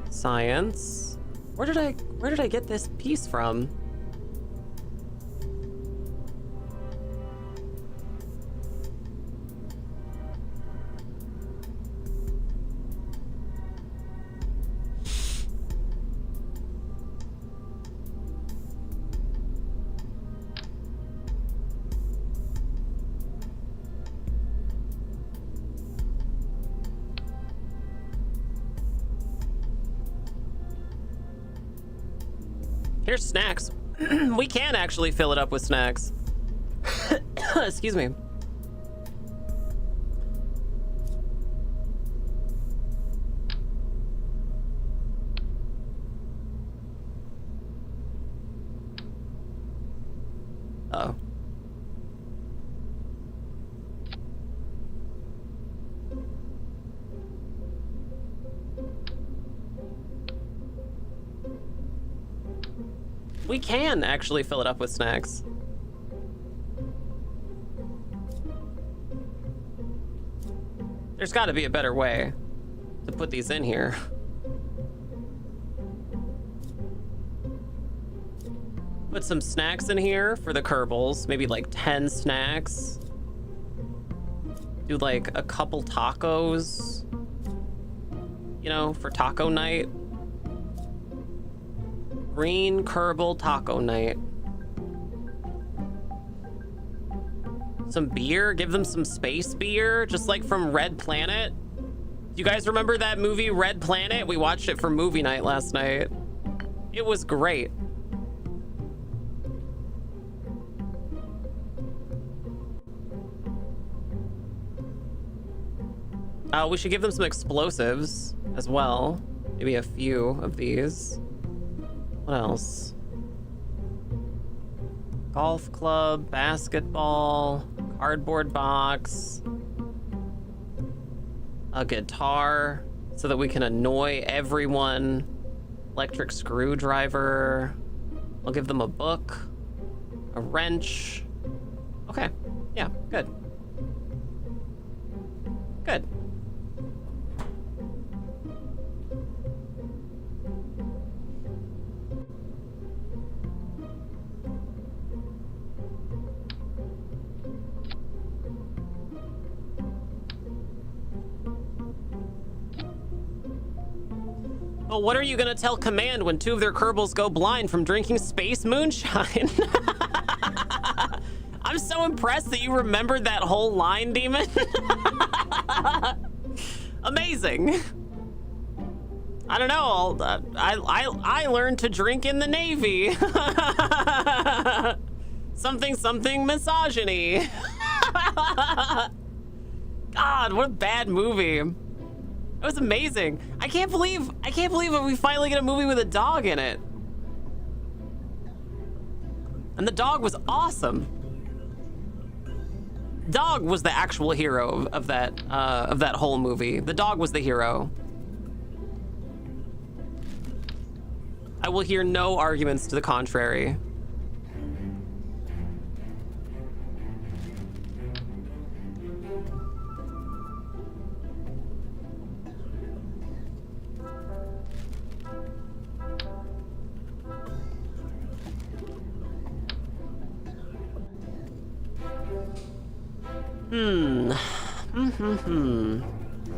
Science. Where did I get this piece from? Here's snacks. We can actually fill it up with snacks. Excuse me. Uh-oh. We can actually fill it up with snacks. There's got to be a better way to put these in here. Put some snacks in here for the Kerbals, maybe like 10 snacks. Do like a couple tacos, you know, for taco night. Green Kerbal taco night. Some beer, give them some space beer, just like from Red Planet. Do you guys remember that movie Red Planet? We watched it for movie night last night. It was great. We should give them some explosives as well. Maybe a few of these. What else? Golf club, basketball, cardboard box, a guitar so that we can annoy everyone, electric screwdriver. I'll give them a book, a wrench. Okay, yeah, good. Good. Well, what are you gonna tell Command when 2 of their Kerbals go blind from drinking space moonshine? I'm so impressed that you remembered that whole line, Demon. Amazing. I don't know. I learned to drink in the Navy. something misogyny. God, what a bad movie. It was amazing. I can't believe that we finally get a movie with a dog in it. And the dog was awesome. Dog was the actual hero of that whole movie. The dog was the hero. I will hear no arguments to the contrary.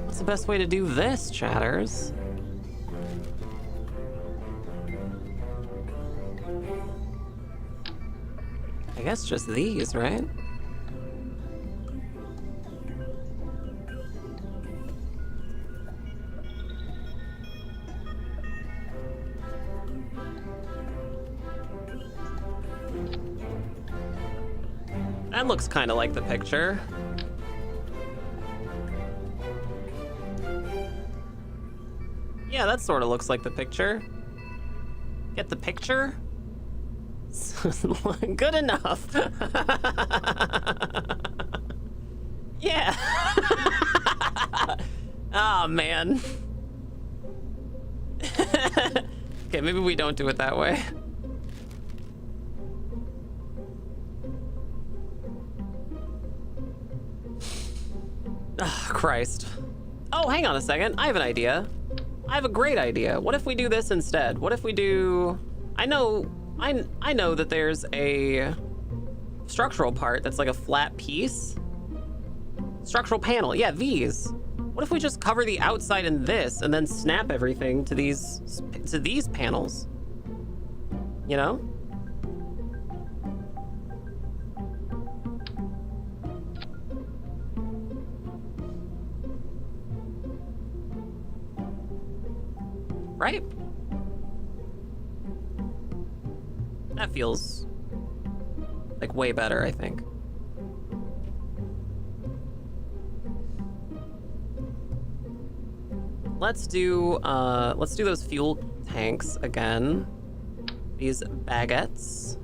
What's the best way to do this, chatters? I guess just these, right? That looks kind of like the picture. Yeah, that sort of looks like the picture. Get the picture? Good enough. Yeah. Oh, man. Okay, maybe we don't do it that way. Oh, Christ. Oh, hang on a second. I have an idea. I have a great idea. What if we do this instead? What if we do... I know that there's a structural part that's like a flat piece. Structural panel. Yeah, these. What if we just cover the outside in this and then snap everything to these panels? You know? Right? That feels like way better, I think. Let's do those fuel tanks again. These baguettes.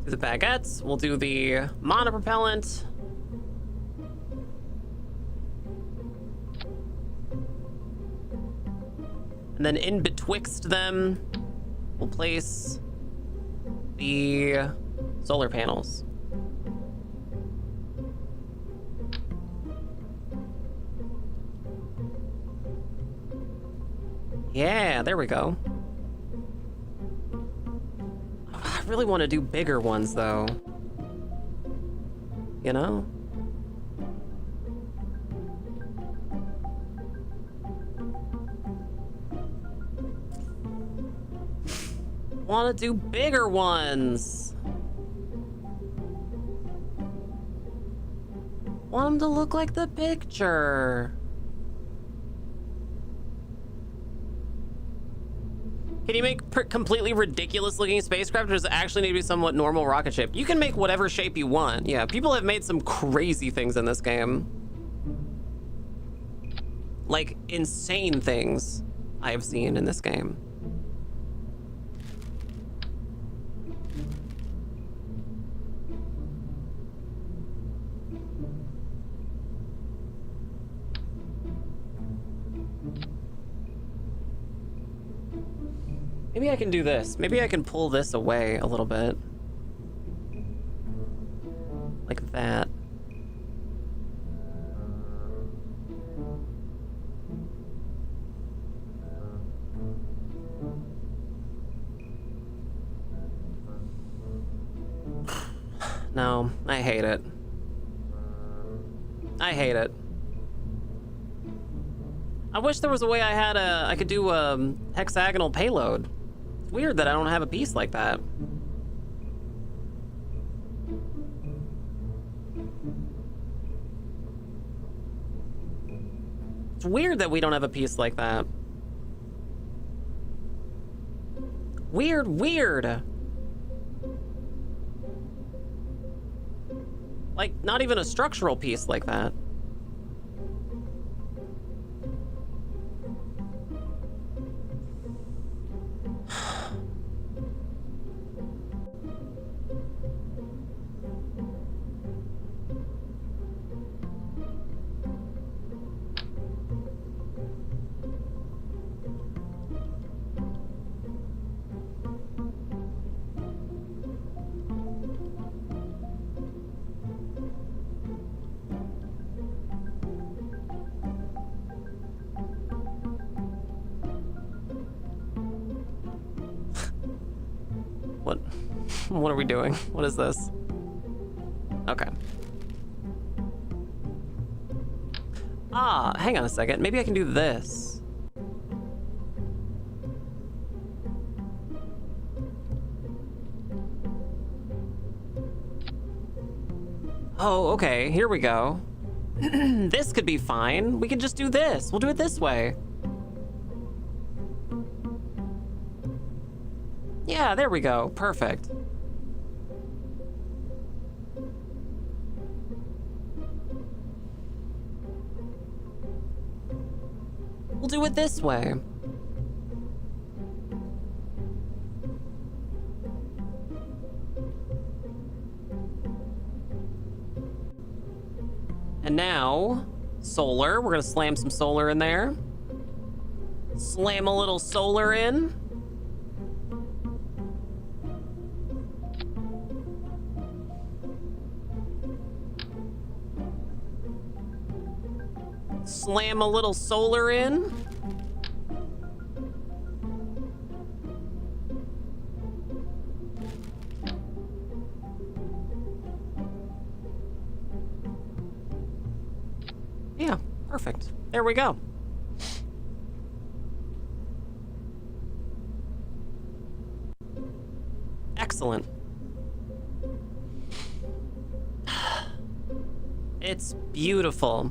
Do the baguettes. We'll do the monopropellant. And then in betwixt them, we'll place the solar panels. Yeah, there we go. I really want to do bigger ones, though. You know? Want to do bigger ones. Want them to look like the picture. Can you make completely ridiculous looking spacecraft, or does it actually need to be somewhat normal rocket ship? You can make whatever shape you want. Yeah, people have made some crazy things in this game. Like insane things I have seen in this game. Maybe I can do this. Maybe I can pull this away a little bit. Like that. No, I hate it. I hate it. I wish there was a way I could do a hexagonal payload. It's weird that I don't have a piece like that. It's weird that we don't have a piece like that. Weird, weird. Like, not even a structural piece like that. What are we doing? What is this? Okay. Ah, hang on a second. Maybe I can do this. Oh, okay. Here we go. This could be fine. We can just do this. We'll do it this way. Yeah, there we go. Perfect. We'll do it this way. And now, solar. We're gonna slam some solar in there. Slam a little solar in. Slam a little solar in. Yeah, perfect. There we go. Excellent. It's beautiful.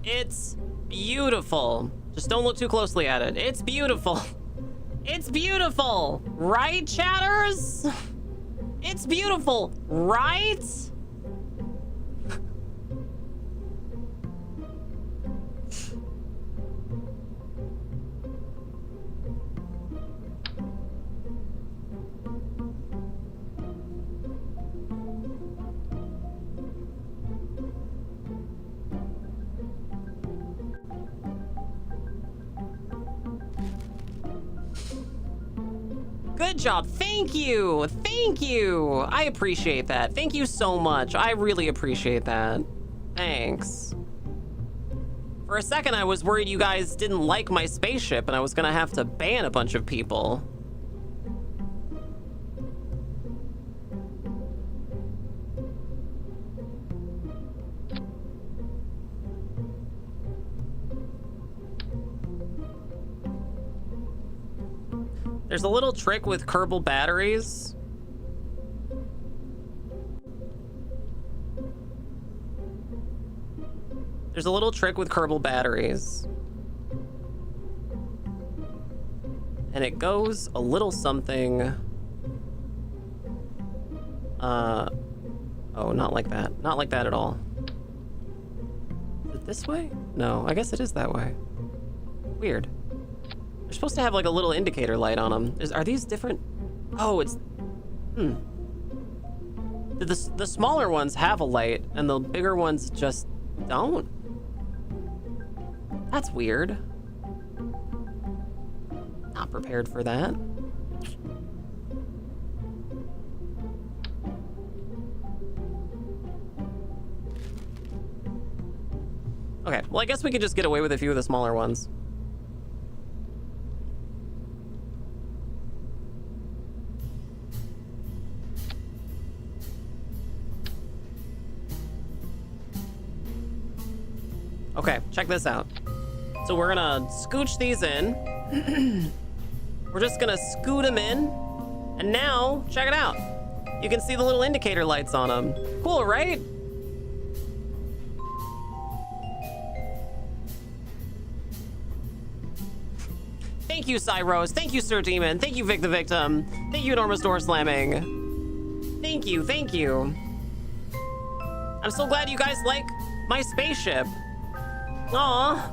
It's beautiful. Just don't look too closely at it. It's beautiful. It's beautiful. Right, chatters? It's beautiful, right? Good job. Thank you. Thank you. I appreciate that. Thank you so much. I really appreciate that. Thanks. For a second, I was worried you guys didn't like my spaceship and I was gonna have to ban a bunch of people. There's a little trick with Kerbal batteries. There's a little trick with Kerbal batteries. And it goes a little something. Oh, not like that. Not like that at all. Is it this way? No, I guess it is that way. Weird. They're supposed to have like a little indicator light on them. Are these different? Oh, it's... The smaller ones have a light and the bigger ones just don't? That's weird. Not prepared for that. Okay, well, I guess we could just get away with a few of the smaller ones. Okay, check this out. So we're gonna scooch these in. We're just gonna scoot them in. And now, check it out. You can see the little indicator lights on them. Cool, right? Thank you, Cyrose. Thank you, Sir Demon. Thank you, Vic the Victim. Thank you, Enormous Door Slamming. Thank you, thank you. I'm so glad you guys like my spaceship. Aw.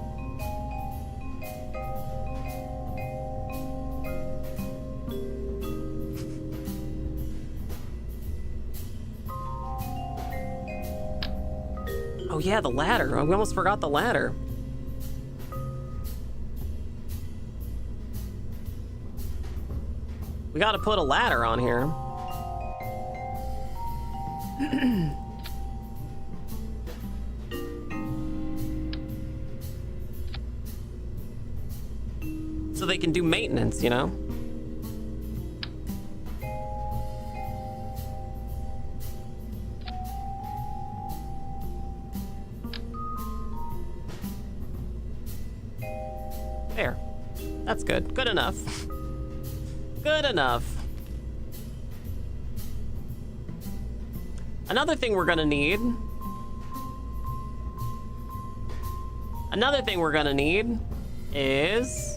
Oh yeah, the ladder. We almost forgot the ladder. We gotta put a ladder on here. So they can do maintenance, you know? There. That's good. Good enough. Good enough. Another thing we're gonna need. is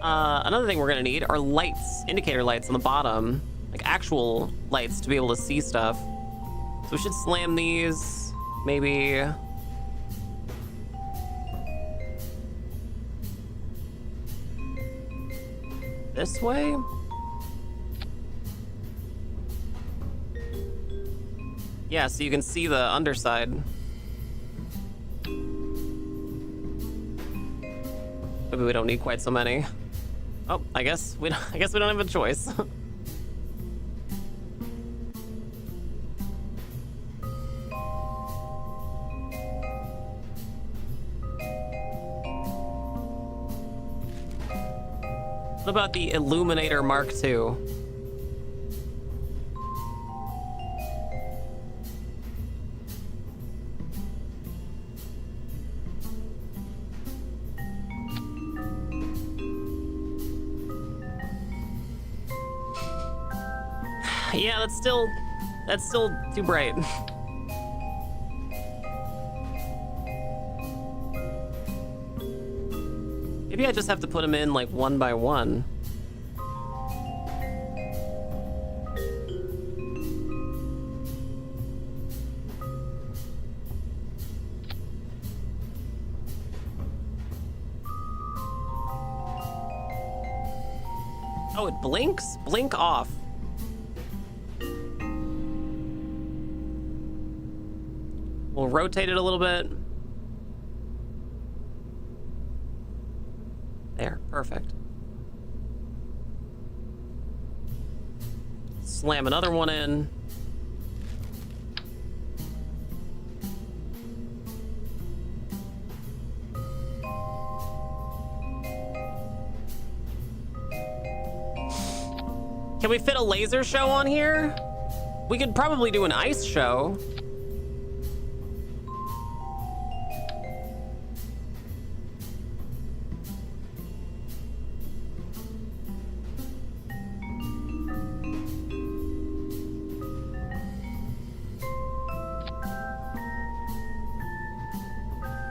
Another thing we're gonna need are lights, indicator lights on the bottom, like actual lights to be able to see stuff. So we should slam these, maybe. This way? Yeah, so you can see the underside. Maybe we don't need quite so many. Oh, I guess we don't have a choice. What about the Illuminator Mark II? Yeah, that's still too bright. Maybe I just have to put them in like one by one. Oh, it blinks? Blink off. We'll rotate it a little bit. There, perfect. Slam another one in. Can we fit a laser show on here? We could probably do an ice show.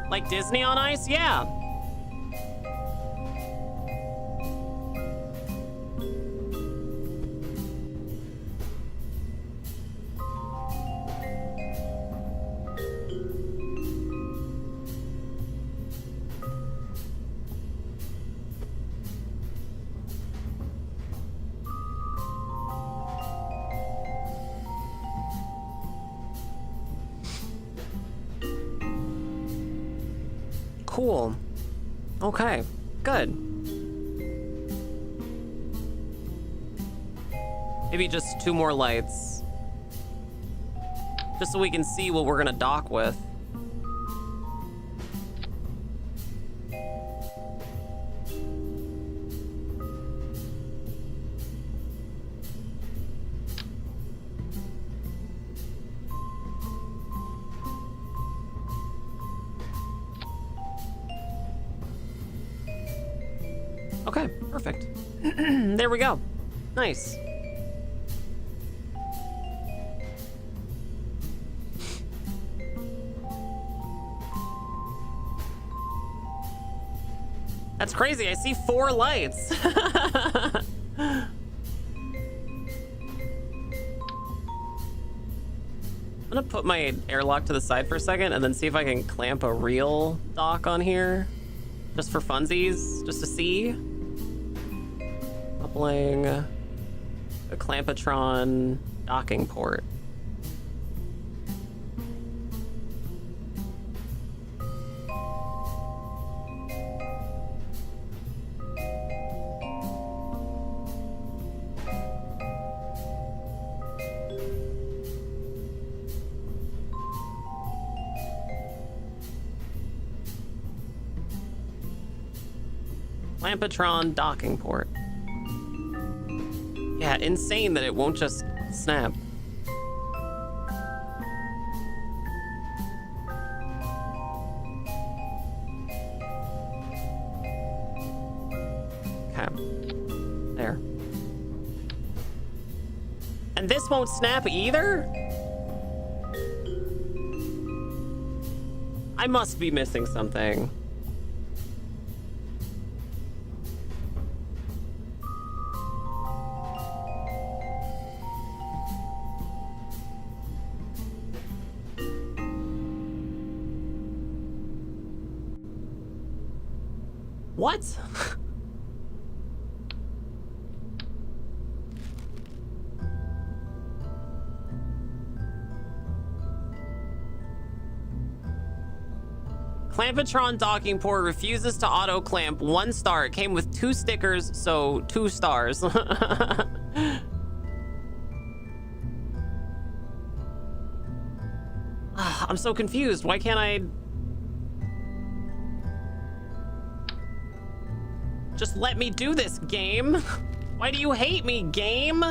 Like Disney on Ice? Yeah. Cool. Okay, good. Maybe just 2 more lights. Just so we can see what we're gonna dock with. Okay, perfect. There we go. Nice. That's crazy. I see 4 lights. I'm gonna put my airlock to the side for a second and then see if I can clamp a real dock on here. Just for funsies, just to see. Coupling a Clampatron docking port. Clampatron docking port. Yeah, insane that it won't just snap. Okay. There. And this won't snap either? I must be missing something. What? Clampatron docking port refuses to auto clamp. 1 star. It came with 2 stickers, so 2 stars. I'm so confused. Why can't I just let me do this, game? Why do you hate me, game?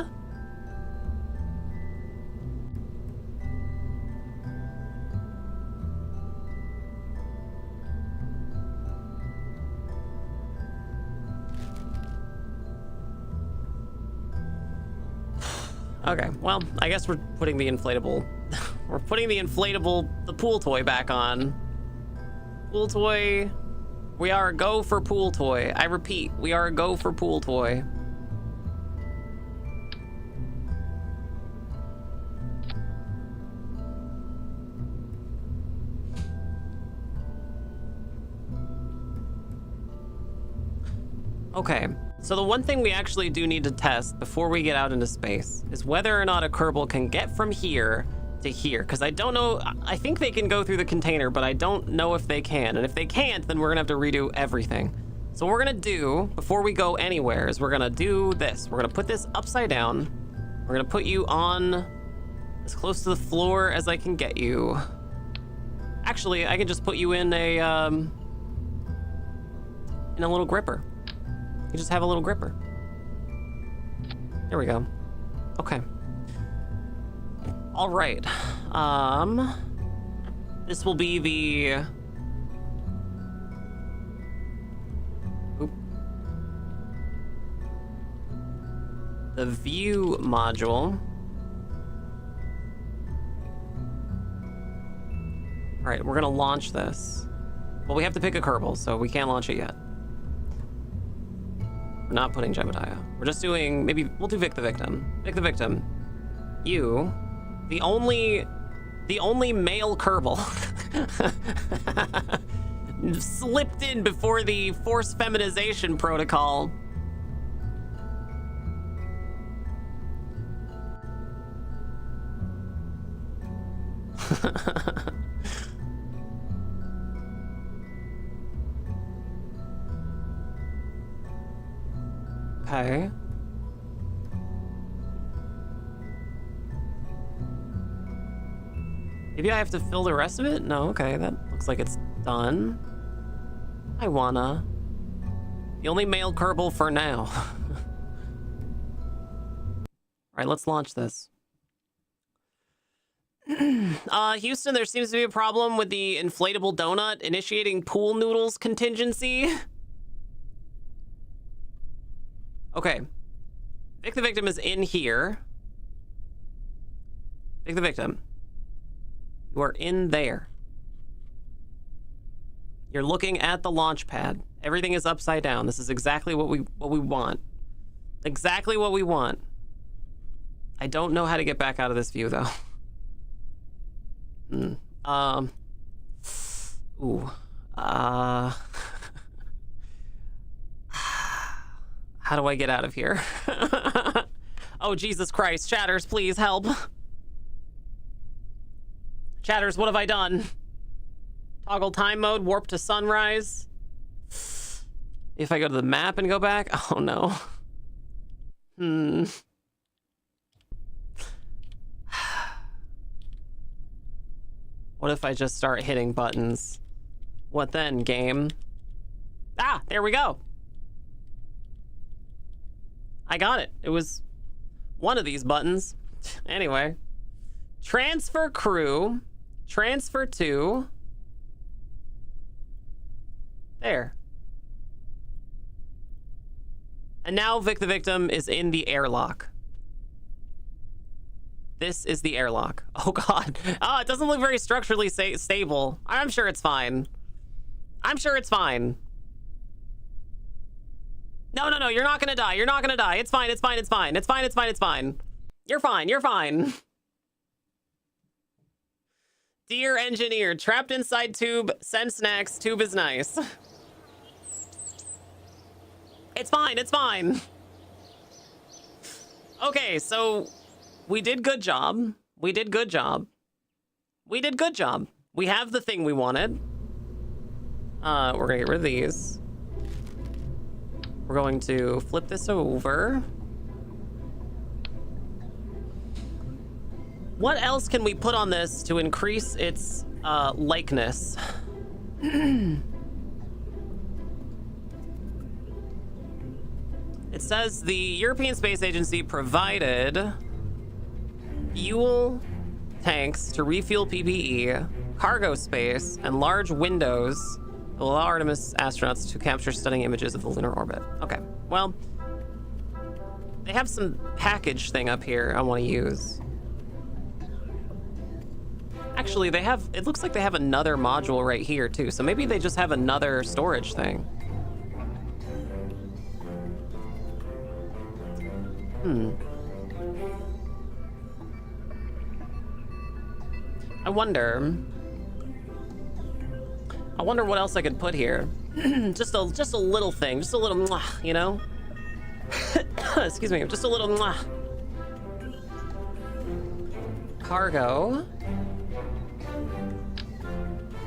Okay, well, I guess we're putting the inflatable... we're putting the pool toy back on. Pool toy... We are a go for pool toy. I repeat, we are a go for pool toy. Okay, so the one thing we actually do need to test before we get out into space is whether or not a Kerbal can get from here to here, because I don't know. I think they can go through the container, but I don't know if they can. And if they can't, then we're gonna have to redo everything. So what we're gonna do before we go anywhere is we're gonna do this. We're gonna put this upside down. We're gonna put you on as close to the floor as I can get you. Actually, I can just put you in a little gripper. You just have a little gripper. There we go. Okay. All right. This will be the... Oop. The view module. All right, we're gonna launch this. Well, we have to pick a Kerbal, so we can't launch it yet. We're not putting Jebediah. We're just doing, maybe we'll do Vic the Victim. Vic the Victim. You, the only male Kerbal, slipped in before the forced feminization protocol. Okay. Maybe I have to fill the rest of it? No, okay, that looks like it's done. I wanna. The only male Kerbal for now. Alright, let's launch this. Houston, there seems to be a problem with the inflatable donut initiating pool noodles contingency. Okay. Vic the Victim is in here. Vic the Victim. You are in there. You're looking at the launch pad. Everything is upside down. This is exactly what we want. Exactly what we want. I don't know how to get back out of this view though. Ooh. How do I get out of here? Oh, Jesus Christ. Chatters, please help. Chatters, what have I done? Toggle time mode, warp to sunrise. If I go to the map and go back? Oh, no. What if I just start hitting buttons? What then, game? Ah, there we go. I got it. It was one of these buttons. Anyway. Transfer crew. Transfer to... There. And now Vic the Victim is in the airlock. This is the airlock. Oh, God. Oh, it doesn't look very structurally stable. I'm sure it's fine. I'm sure it's fine. No, no, no, you're not gonna die. You're not gonna die. It's fine, it's fine, it's fine. It's fine, it's fine, it's fine. You're fine, you're fine. Dear engineer, trapped inside tube, send snacks, tube is nice. It's fine, it's fine. Okay, so we did good job. We did good job. We did good job. We have the thing we wanted. We're gonna get rid of these. We're going to flip this over. What else can we put on this to increase its likeness? It says the European Space Agency provided fuel tanks to refuel PPE, cargo space, and large windows that will allow Artemis astronauts to capture stunning images of the lunar orbit. Okay, well, they have some package thing up here I want to use. Actually, they have, it looks like they have another module right here too, so maybe they just have another storage thing. I wonder what else I could put here. just a little thing, just a little mwah, you know? Excuse me, just a little mwah. Cargo.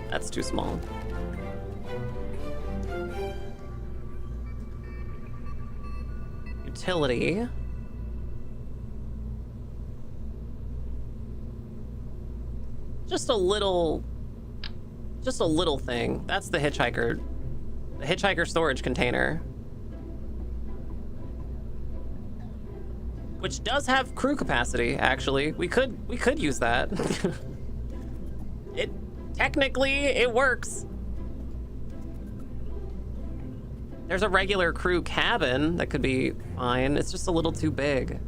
That's too small. Utility. Just a little thing. That's the hitchhiker storage container. Which does have crew capacity, actually. We could use that. Technically, it works. There's a regular crew cabin that could be fine. It's just a little too big.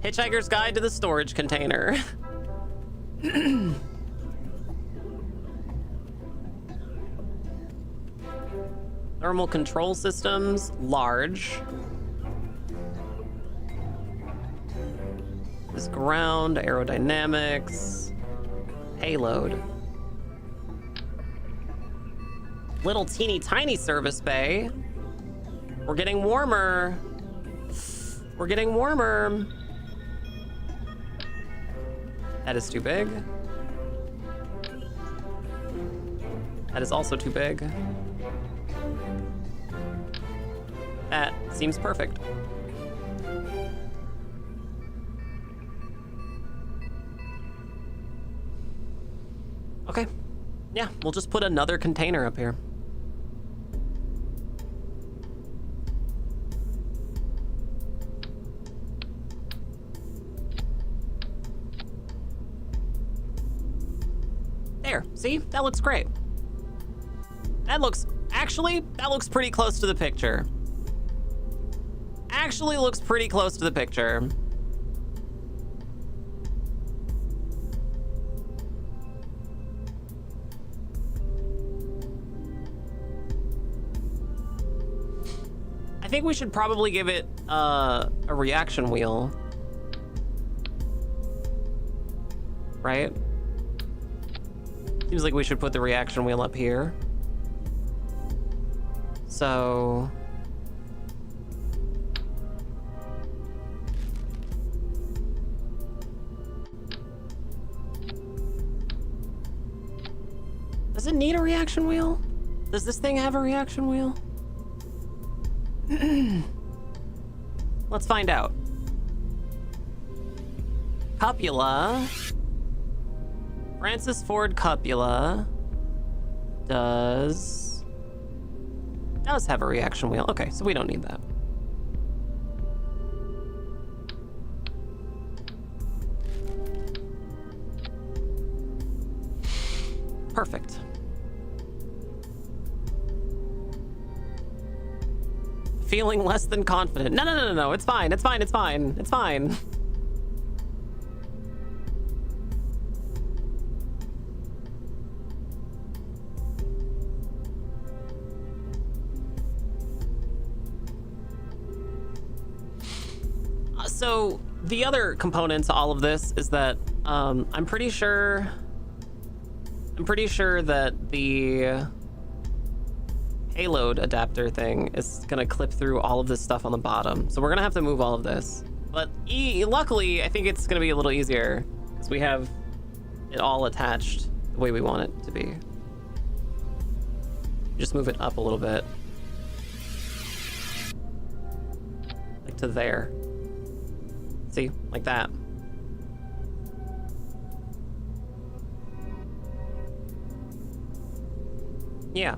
Hitchhiker's Guide to the Storage Container. Thermal control systems, large. This ground, aerodynamics, payload. Little teeny tiny service bay. We're getting warmer. We're getting warmer. That is too big. That is also too big. That seems perfect. Okay. Yeah, we'll just put another container up here. There, see? That looks great. That looks pretty close to the picture. Actually looks pretty close to the picture. I think we should probably give it a reaction wheel. Right? Seems like we should put the reaction wheel up here. So... does it need a reaction wheel? Does this thing have a reaction wheel? Let's find out. Cupula. Francis Ford Cupula does have a reaction wheel. Okay, so we don't need that. Perfect. Feeling less than confident. No. It's fine. It's fine. It's fine. It's fine. So the other component to all of this is that I'm pretty sure that the payload adapter thing is gonna clip through all of this stuff on the bottom. So we're gonna have to move all of this. But luckily, I think it's gonna be a little easier because we have it all attached the way we want it to be. Just move it up a little bit. Like to there. See? Like that. Yeah.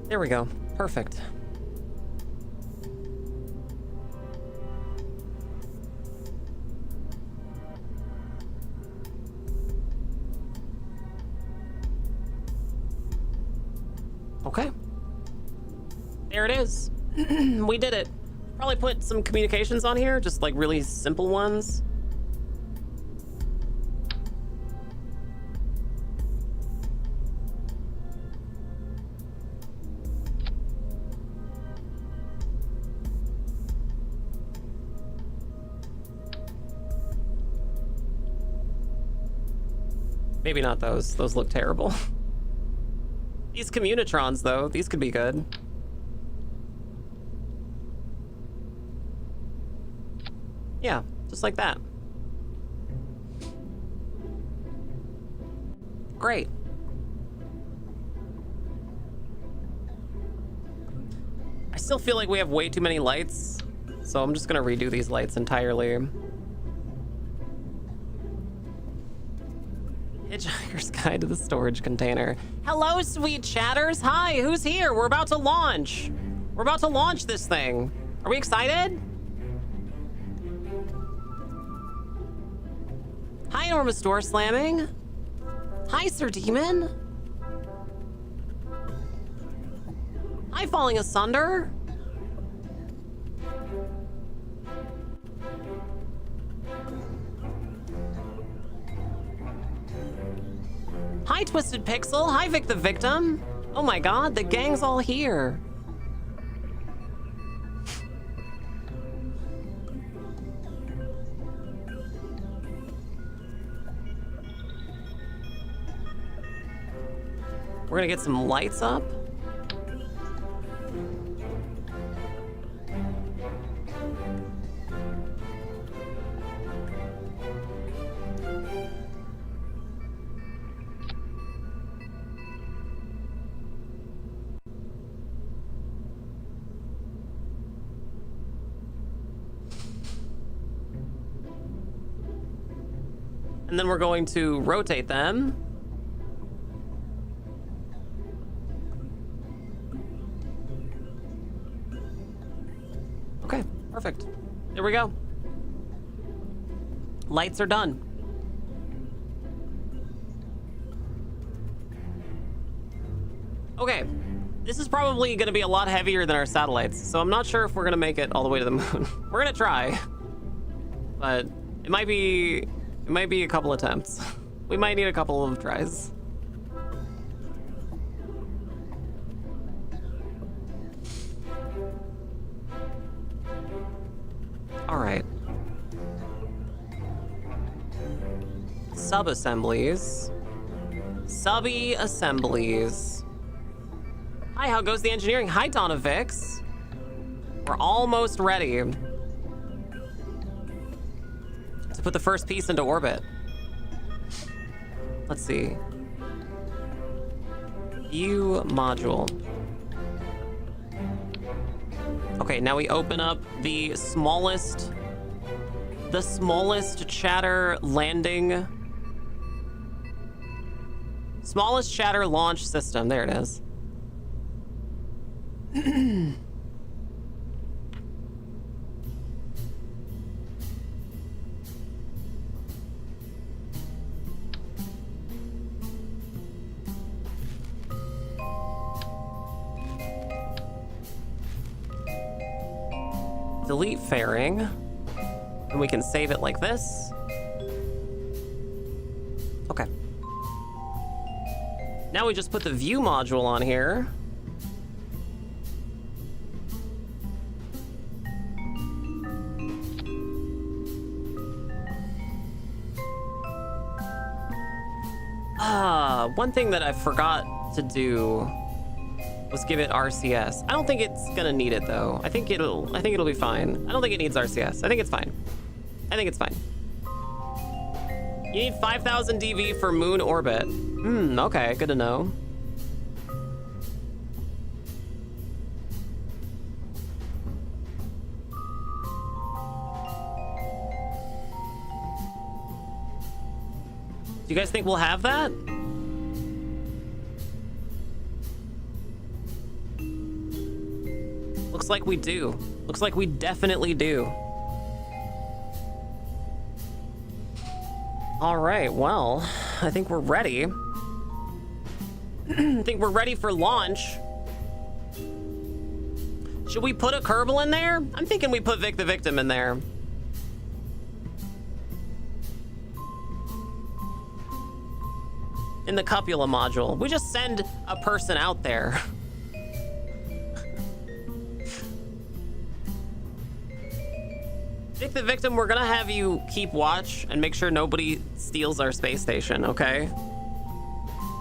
There we go. Perfect. Okay. There it is. We did it. Probably put some communications on here, just like really simple ones. Maybe not those. Those look terrible. These communitrons, though, these could be good. Yeah, just like that. Great. I still feel like we have way too many lights, so I'm just gonna redo these lights entirely. Hitchhiker's Guide to the Storage Container. Hello, sweet chatters. Hi, who's here? We're about to launch. We're about to launch this thing. Are we excited? Hi, Enormous Door Slamming. Hi, Sir Demon. Hi, Falling Asunder. Hi, Twisted Pixel. Hi, Vic the Victim. Oh my god, the gang's all here. We're gonna get some lights up. And then we're going to rotate them. Okay, perfect. There we go. Lights are done. Okay, this is probably gonna be a lot heavier than our satellites, so I'm not sure if we're gonna make it all the way to the moon. We're gonna try, but it might be a couple attempts. We might need a couple of tries. All right. Sub-assemblies. Subby assemblies. Hi, how goes the engineering? Hi, Donna Vix. We're almost ready to put the first piece into orbit. Let's see. View module. Okay, now we open up the smallest chatter landing. Smallest chatter launch system. There it is. Delete fairing, and we can save it like this. Okay. Now we just put the view module on here. One thing that I forgot to do was give it RCS. I don't think it's gonna need it though. I think it'll be fine. I don't think it needs RCS. I think it's fine. I think it's fine. You need 5,000 DV for moon orbit. Okay, good to know. Do you guys think we'll have that? Looks like we do. Looks like we definitely do. All right, well, I think we're ready. I think we're ready for launch. Should we put a Kerbal in there? I'm thinking we put Vic the Victim in there. In the cupula module. We just send a person out there. Vic the Victim, we're gonna have you keep watch and make sure nobody steals our space station, okay?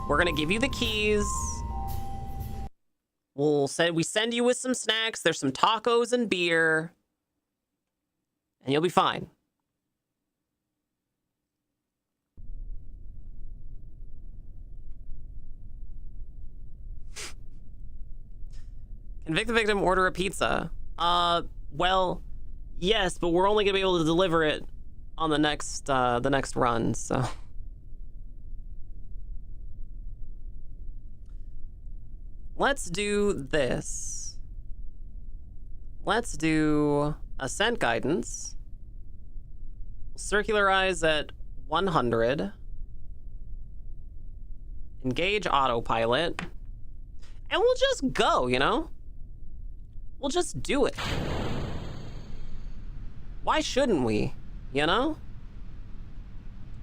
We're gonna give you the keys. We send you with some snacks. There's some tacos and beer. And you'll be fine. Can Vic the Victim order a pizza? Well, yes, but we're only gonna be able to deliver it on the next run, so. Let's do this. Let's do ascent guidance. Circularize at 100. Engage autopilot. And we'll just go, you know? We'll just do it. Why shouldn't we? You know?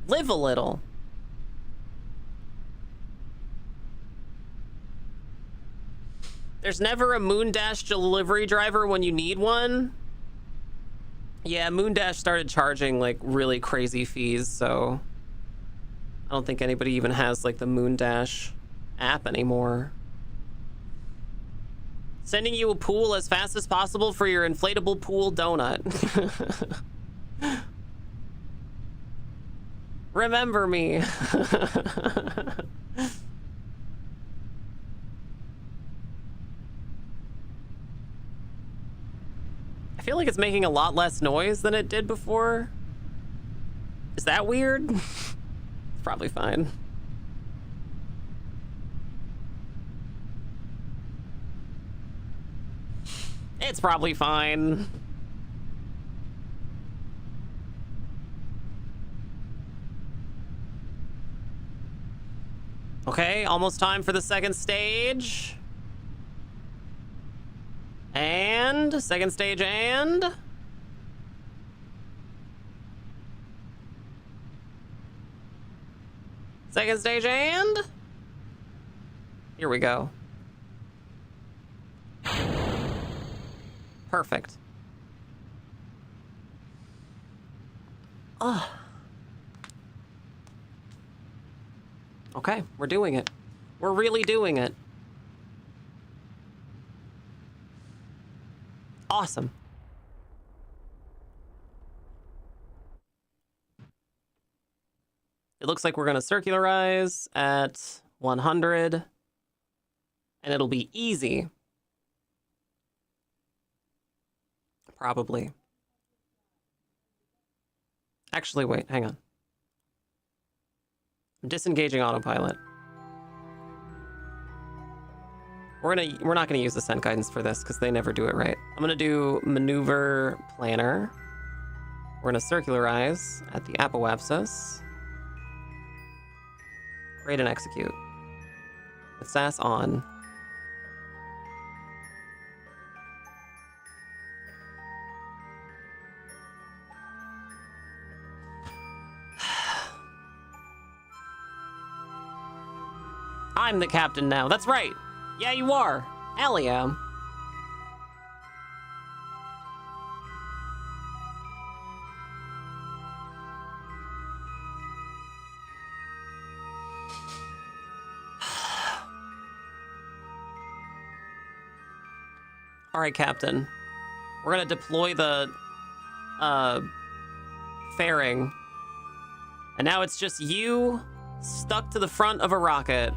Live a little. There's never a Moondash delivery driver when you need one. Yeah, Moondash started charging like really crazy fees, so I don't think anybody even has like the Moondash app anymore. Sending you a pool as fast as possible for your inflatable pool donut. Remember me. I feel like it's making a lot less noise than it did before. Is that weird? It's probably fine. It's probably fine. Okay, almost time for the second stage. And second stage and second stage and here we go. Perfect. Oh. Okay, we're doing it. We're really doing it. Awesome. It looks like we're going to circularize at 100, and it'll be easy. Probably. Actually, wait, hang on. I'm disengaging autopilot. We're not gonna use the scent guidance for this because they never do it right. I'm gonna do maneuver planner. We're gonna circularize at the apoapsis. Create and execute. With SAS on. I'm the captain now. That's right. Yeah, you are. Hell yeah. All right, Captain. We're gonna deploy the fairing. And now it's just you stuck to the front of a rocket.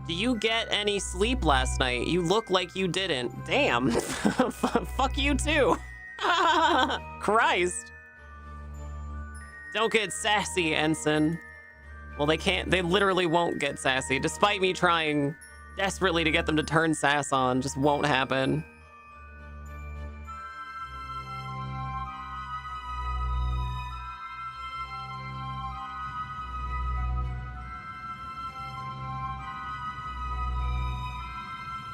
Do you get any sleep last night? You look like you didn't. Damn. Fuck you too. Christ. Don't get sassy, Ensign. Well, they can't. They literally won't get sassy. Despite me trying desperately to get them to turn sass on, just won't happen.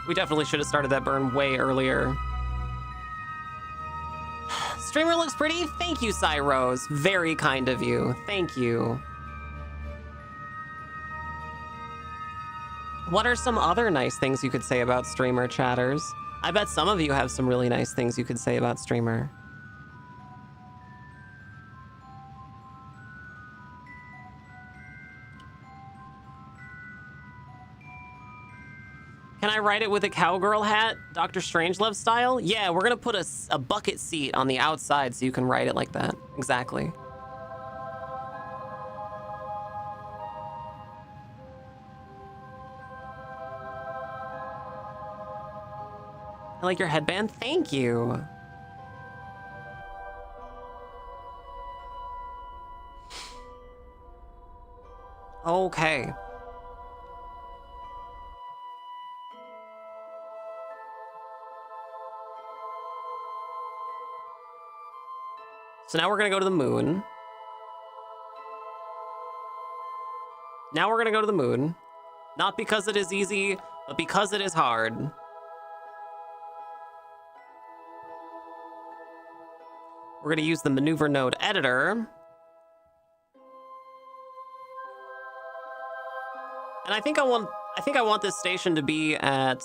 We definitely should have started that burn way earlier. Streamer looks pretty. Thank you, Cyrose. Very kind of you. Thank you. What are some other nice things you could say about Streamer, chatters? I bet some of you have some really nice things you could say about Streamer. Can I write it with a cowgirl hat, Dr. Strangelove style? Yeah, we're gonna put a bucket seat on the outside so you can write it like that. Exactly. I like your headband. Thank you. Okay. So now we're gonna go to the moon. Now we're gonna go to the moon. Not because it is easy, but because it is hard. We're gonna use the maneuver node editor. And I think I want this station to be at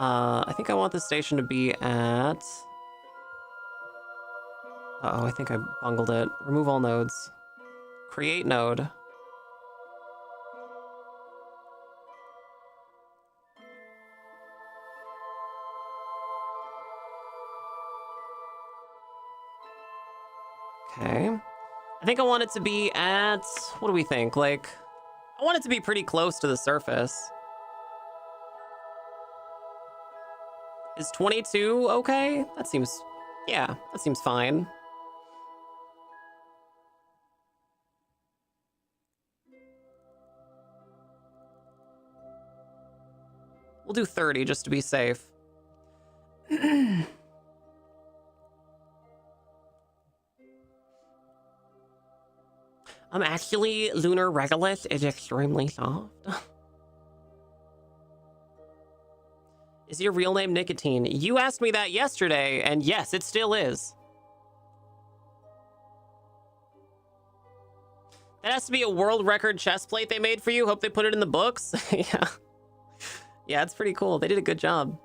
I think I want this station to be at... Uh-oh, I think I bungled it. Remove all nodes. Create node. Okay. I think I want it to be at... What do we think? Like, I want it to be pretty close to the surface. Is 22 okay? That seems, yeah, that seems fine. We'll do 30 just to be safe. I'm actually lunar regolith is extremely soft. Is your real name Nicotine? You asked me that yesterday, and yes, it still is. That has to be a world record chest plate they made for you. Hope they put it in the books. Yeah. Yeah, it's pretty cool. They did a good job.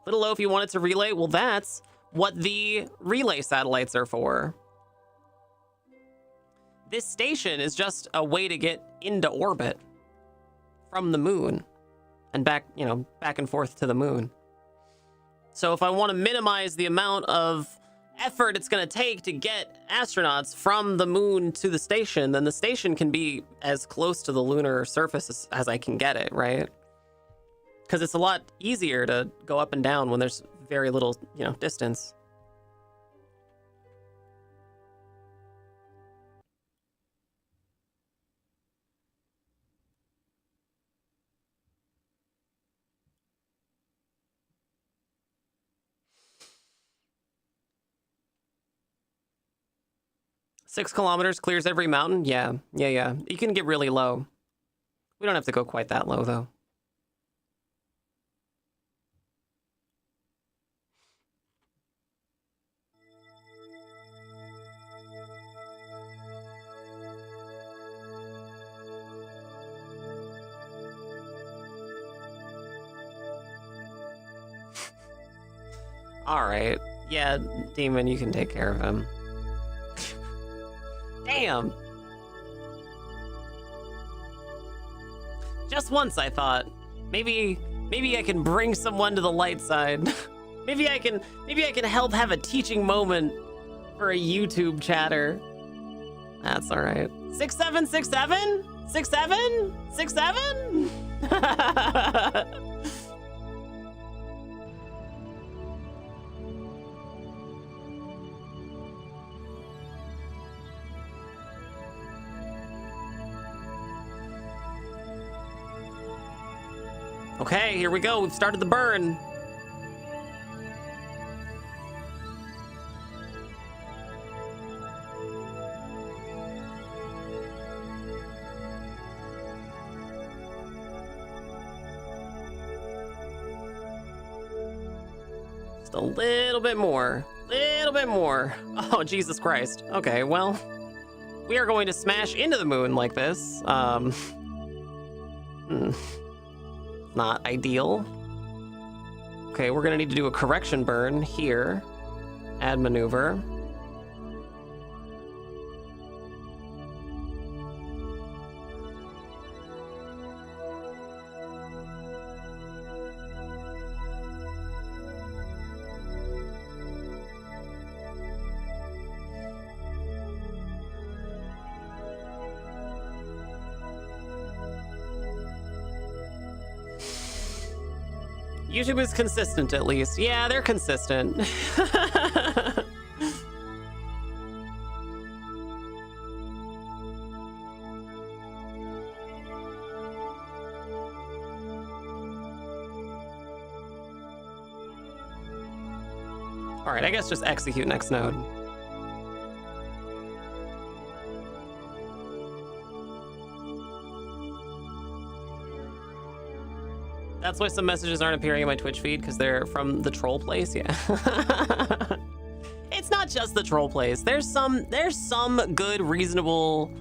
Little low if you wanted to relay. Well, that's what the relay satellites are for. This station is just a way to get into orbit from the moon. And back, you know, back and forth to the moon. So if I want to minimize the amount of effort it's going to take to get astronauts from the moon to the station, then the station can be as close to the lunar surface as I can get it, right? Because it's a lot easier to go up and down when there's very little, you know, distance. Six kilometers clears every mountain? Yeah. You can get really low. We don't have to go quite that low, though. All right. Yeah, Demon, you can take care of him. Damn. Just once I thought, maybe I can bring someone to the light side. maybe I can help have a teaching moment for a YouTube chatter. That's all right. 6767? 67? 67? Okay, here we go. We've started the burn. Just a little bit more. Little bit more. Oh, Jesus Christ. Okay, well, we are going to smash into the moon like this. Not ideal. Okay, we're gonna need to do a correction burn here. Add maneuver. YouTube is consistent, at least. Yeah, they're consistent. All right, I guess just execute next node. That's why some messages aren't appearing in my Twitch feed, because they're from the troll place. Yeah. It's not just the troll place. There's some good, reasonable,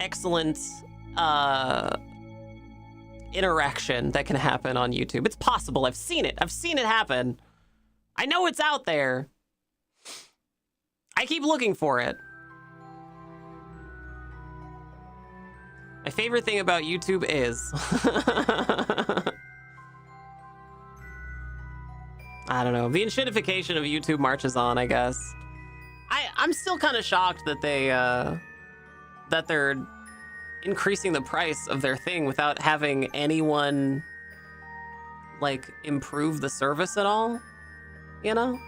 excellent interaction that can happen on YouTube. It's possible. I've seen it happen. I know it's out there. I keep looking for it. My favorite thing about YouTube is I don't know, the enshittification of YouTube marches on, I guess. I'm still kind of shocked that they're increasing the price of their thing without having anyone like improve the service at all, you know?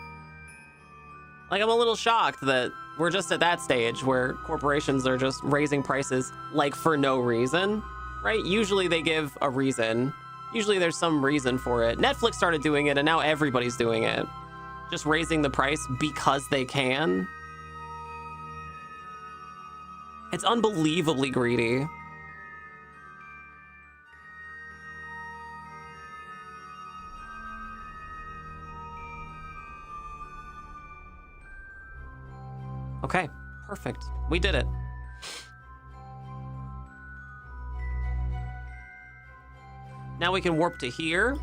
Like, I'm a little shocked that we're just at that stage where corporations are just raising prices like for no reason, right? Usually they give a reason. Usually there's some reason for it. Netflix started doing it and now everybody's doing it. Just raising the price because they can. It's unbelievably greedy. Okay, perfect. We did it. Now we can warp to here.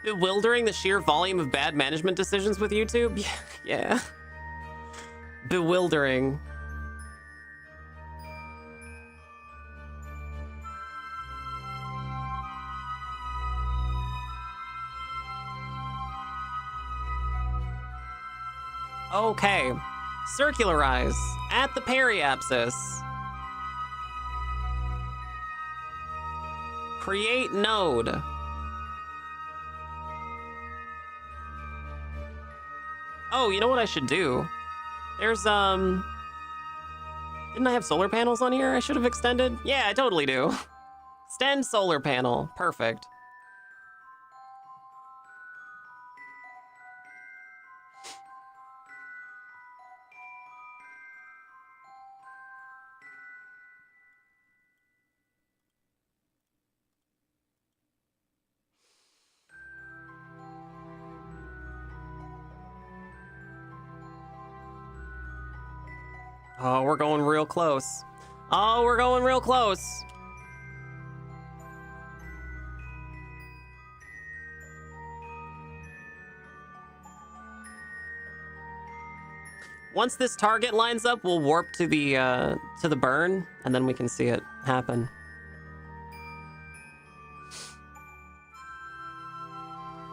Bewildering, the sheer volume of bad management decisions with YouTube? Yeah. Bewildering. Okay. Circularize at the periapsis. Create node. Oh, you know what I should do? There's, didn't I have solar panels on here I should have extended? Yeah, I totally do. Extend solar panel. Perfect. Oh, we're going real close. Oh, we're going real close. Once this target lines up, we'll warp to the burn, and then we can see it happen.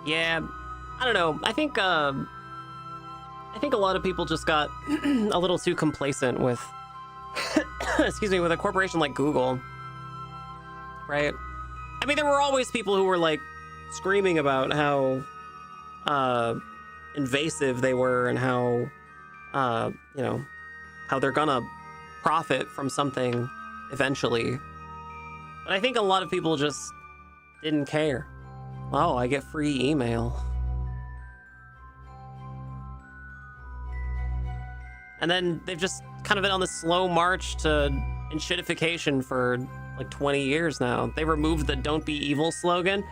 Yeah, I don't know. I think a lot of people just got a little too complacent with, excuse me, with a corporation like Google, right? I mean, there were always people who were like screaming about how invasive they were and how, you know, how they're gonna profit from something eventually. But I think a lot of people just didn't care. Oh, I get free email. And then they've just kind of been on this slow march to enshittification for like 20 years now. They removed the "Don't be evil" slogan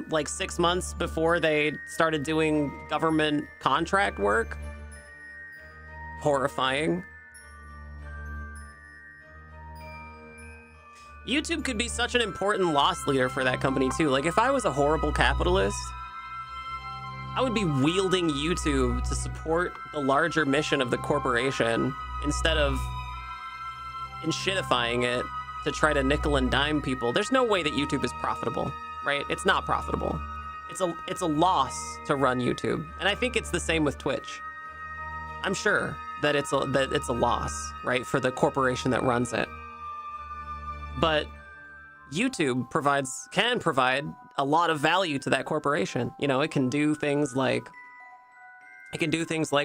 like 6 months before they started doing government contract work. Horrifying. YouTube could be such an important loss leader for that company too. Like if I was a horrible capitalist, I would be wielding YouTube to support the larger mission of the corporation instead of enshittifying it to try to nickel and dime people. There's no way that YouTube is profitable, right? It's not profitable. It's a loss to run YouTube. And I think it's the same with Twitch. I'm sure that it's a loss, right, for the corporation that runs it. But YouTube can provide a lot of value to that corporation. You know, it can do things like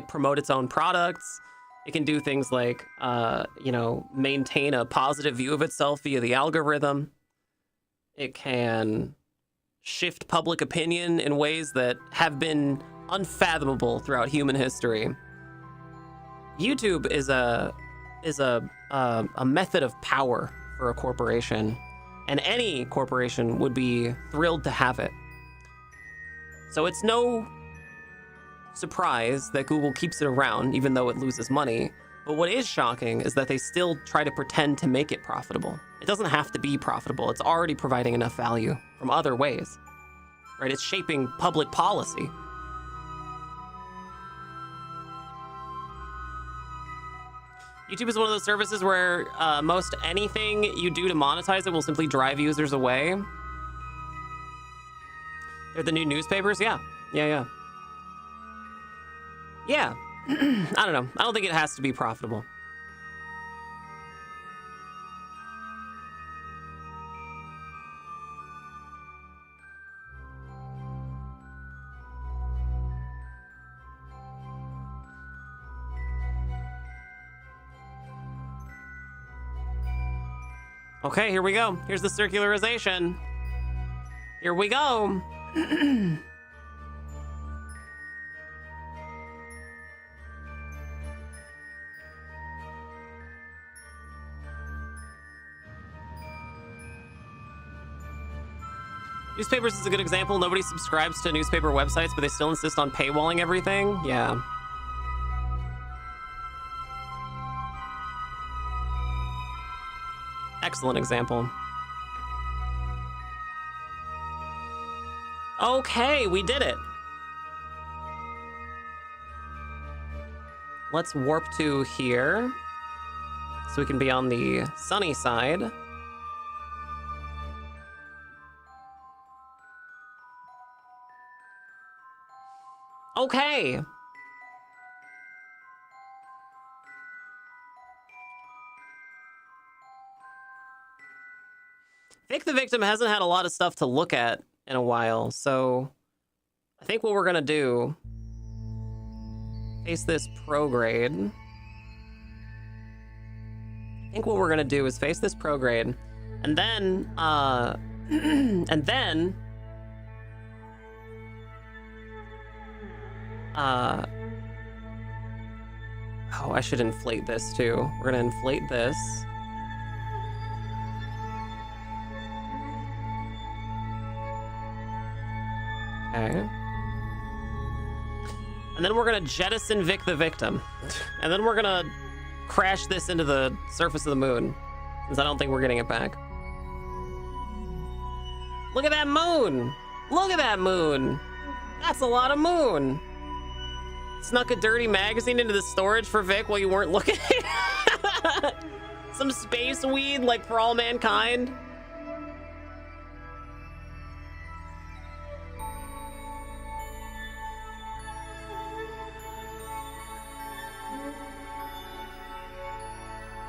promote its own products. It can do things like, you know, maintain a positive view of itself via the algorithm. It can shift public opinion in ways that have been unfathomable throughout human history. YouTube is a method of power for a corporation, and any corporation would be thrilled to have it. So it's no surprise that Google keeps it around, even though it loses money. But what is shocking is that they still try to pretend to make it profitable. It doesn't have to be profitable. It's already providing enough value from other ways, right? It's shaping public policy. YouTube is one of those services where most anything you do to monetize it will simply drive users away. They're the new newspapers? Yeah. Yeah. I don't know. I don't think it has to be profitable. Okay, here we go. Here's the circularization. Here we go. Newspapers is a good example. Nobody subscribes to newspaper websites, but they still insist on paywalling everything. Yeah. Excellent example. Okay, we did it. Let's warp to here so we can be on the sunny side. Okay. Vic the Victim hasn't had a lot of stuff to look at in a while, so I think what we're gonna do, face this prograde. I think what we're gonna do is face this prograde, and then, and then, oh, I should inflate this too. We're gonna inflate this. Okay. And then we're gonna jettison Vic the Victim. And then we're gonna crash this into the surface of the moon, since I don't think we're getting it back. Look at that moon! Look at that moon! That's a lot of moon! snuck a dirty magazine into the storage for Vic while you weren't looking? Some space weed, like for all mankind?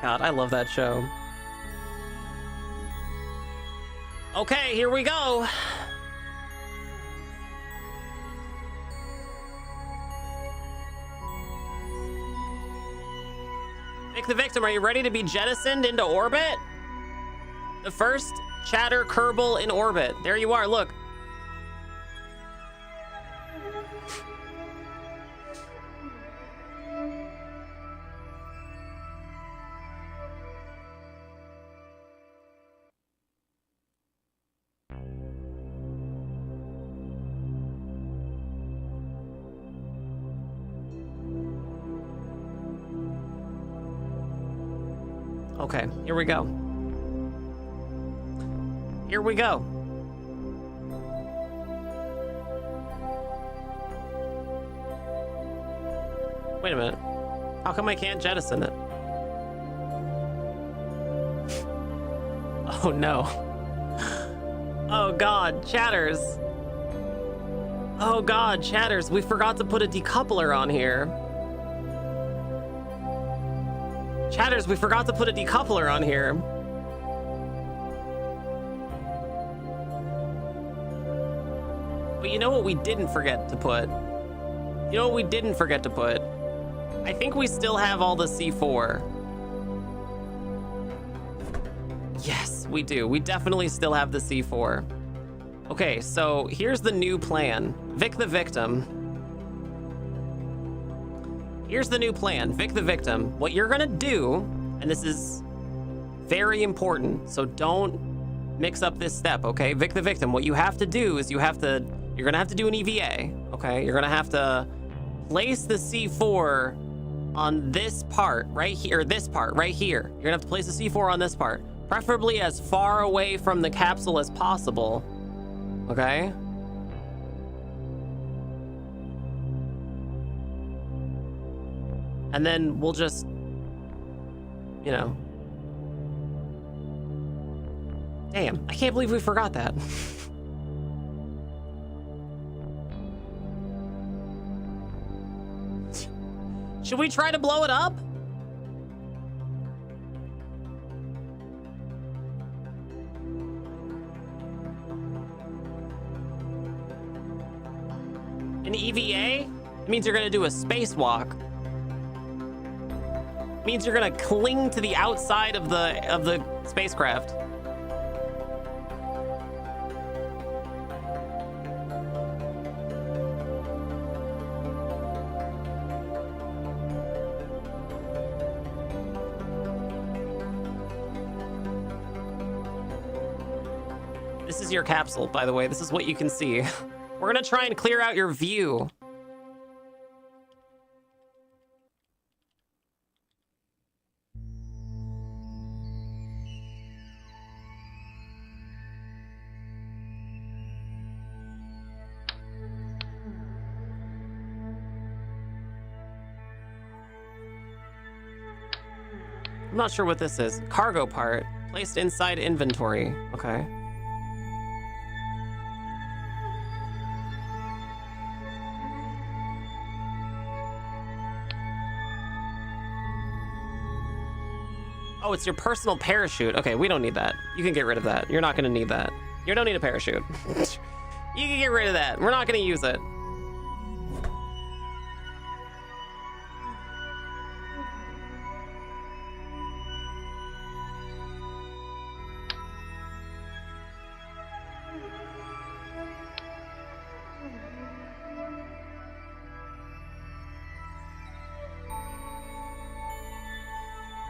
God, I love that show. Okay, here we go. Vic the Victim, are you ready to be jettisoned into orbit? The first chatter Kerbal in orbit. There you are, look. Okay, here we go. Here we go. Wait a minute. How come I can't jettison it? Oh no. Oh god, chatters. Oh god, chatters. We forgot to put a decoupler on here. Chatters, we forgot to put a decoupler on here. But you know what we didn't forget to put? You know what we didn't forget to put? I think we still have all the C4. Yes, we do. We definitely still have the C4. Okay, so here's the new plan. Vic the Victim. Here's the new plan, Vic the Victim. What you're gonna do, and this is very important, so don't mix up this step, okay? Vic the Victim, what you have to do is you're gonna have to do an EVA, okay? You're gonna have to place the C4 on this part right here, or this part right here. You're gonna have to place the C4 on this part, preferably as far away from the capsule as possible, okay? And then we'll just, you know. Damn, I can't believe we forgot that. Should we try to blow it up? An EVA? It means you're gonna do a spacewalk. Means you're gonna cling to the outside of the spacecraft. This is your capsule, by the way. This is what you can see. We're gonna try and clear out your view. I'm not sure what this is. Cargo part. Placed inside inventory. Okay. Oh, it's your personal parachute. Okay, we don't need that. You can get rid of that. You're not going to need that. You don't need a parachute. You can get rid of that. We're not going to use it.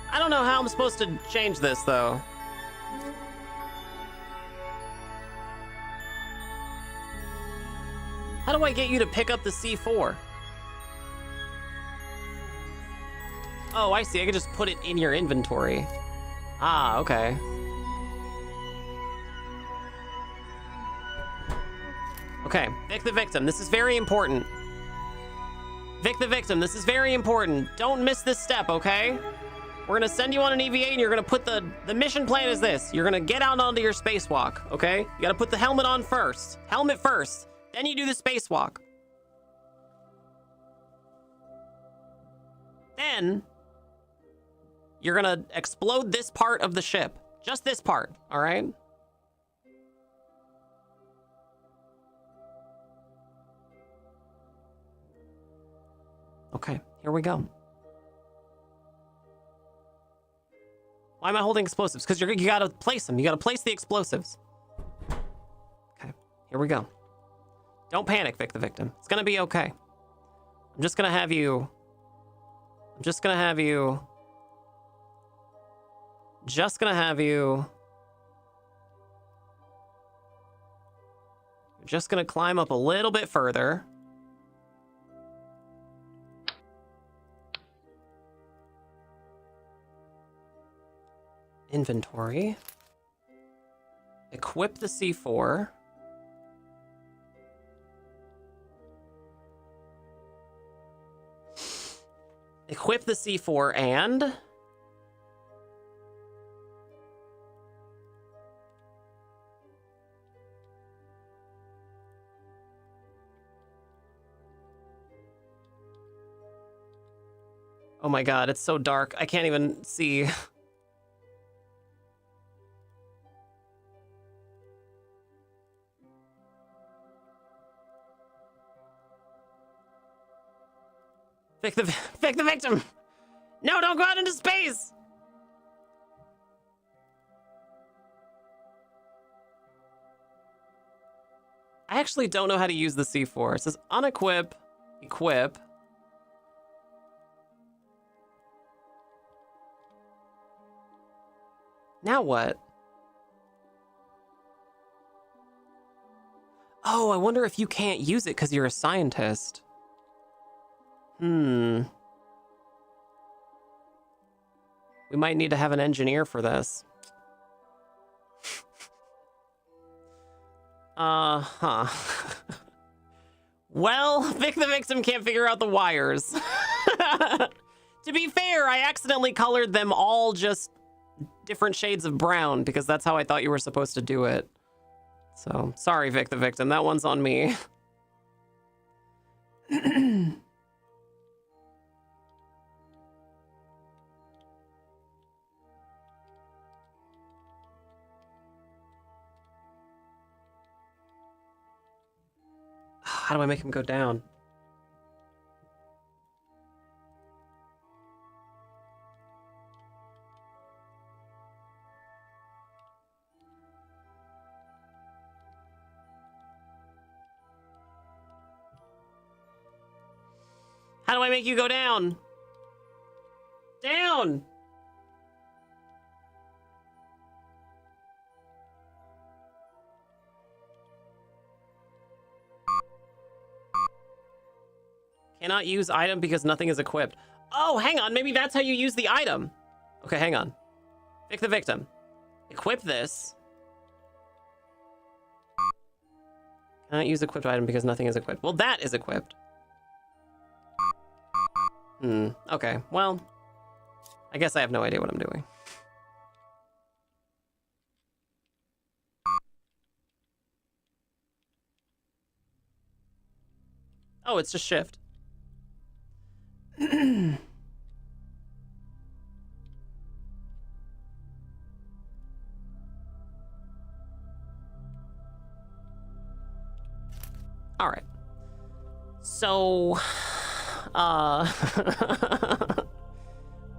I don't know how I'm supposed to change this, though. How do I get you to pick up the C4? Oh, I see. I can just put it in your inventory. Ah, okay. Okay, Vic the Victim. This is very important. Vic the victim, this is very important. Don't miss this step, okay? We're gonna send you on an EVA and you're gonna put the mission plan is this. You're gonna get out onto your spacewalk, okay? You gotta put the helmet on first. Helmet first. Then you do the spacewalk. Then you're gonna explode this part of the ship. Just this part, all right? Okay, here we go. Why am I holding explosives? Because you gotta place them. You gotta place the explosives. Okay, here we go. Don't panic, Vic the victim. It's gonna be okay. I'm just gonna have you... Just gonna have you... You're just gonna climb up a little bit further. Inventory. Equip the C4. Equip the C4 and... Oh my god, it's so dark. I can't even see. Vic the victim! No, don't go out into space! I actually don't know how to use the C4. It says unequip, equip. Now what? Oh, I wonder if you can't use it because you're a scientist. We might need to have an engineer for this. Well, Vic the victim can't figure out the wires. To be fair, I accidentally colored them all just different shades of brown because that's how I thought you were supposed to do it. So, sorry, Vic the victim. That one's on me. How do I make him go down? How do I make you go down? Down! Cannot use item because nothing is equipped. Oh, hang on. Maybe that's how you use the item. Okay, hang on. Vic the victim. Equip this. Cannot use equipped item because nothing is equipped. Well, that is equipped. Okay. Well, I guess I have no idea what I'm doing. Oh, it's just shift. All right. So,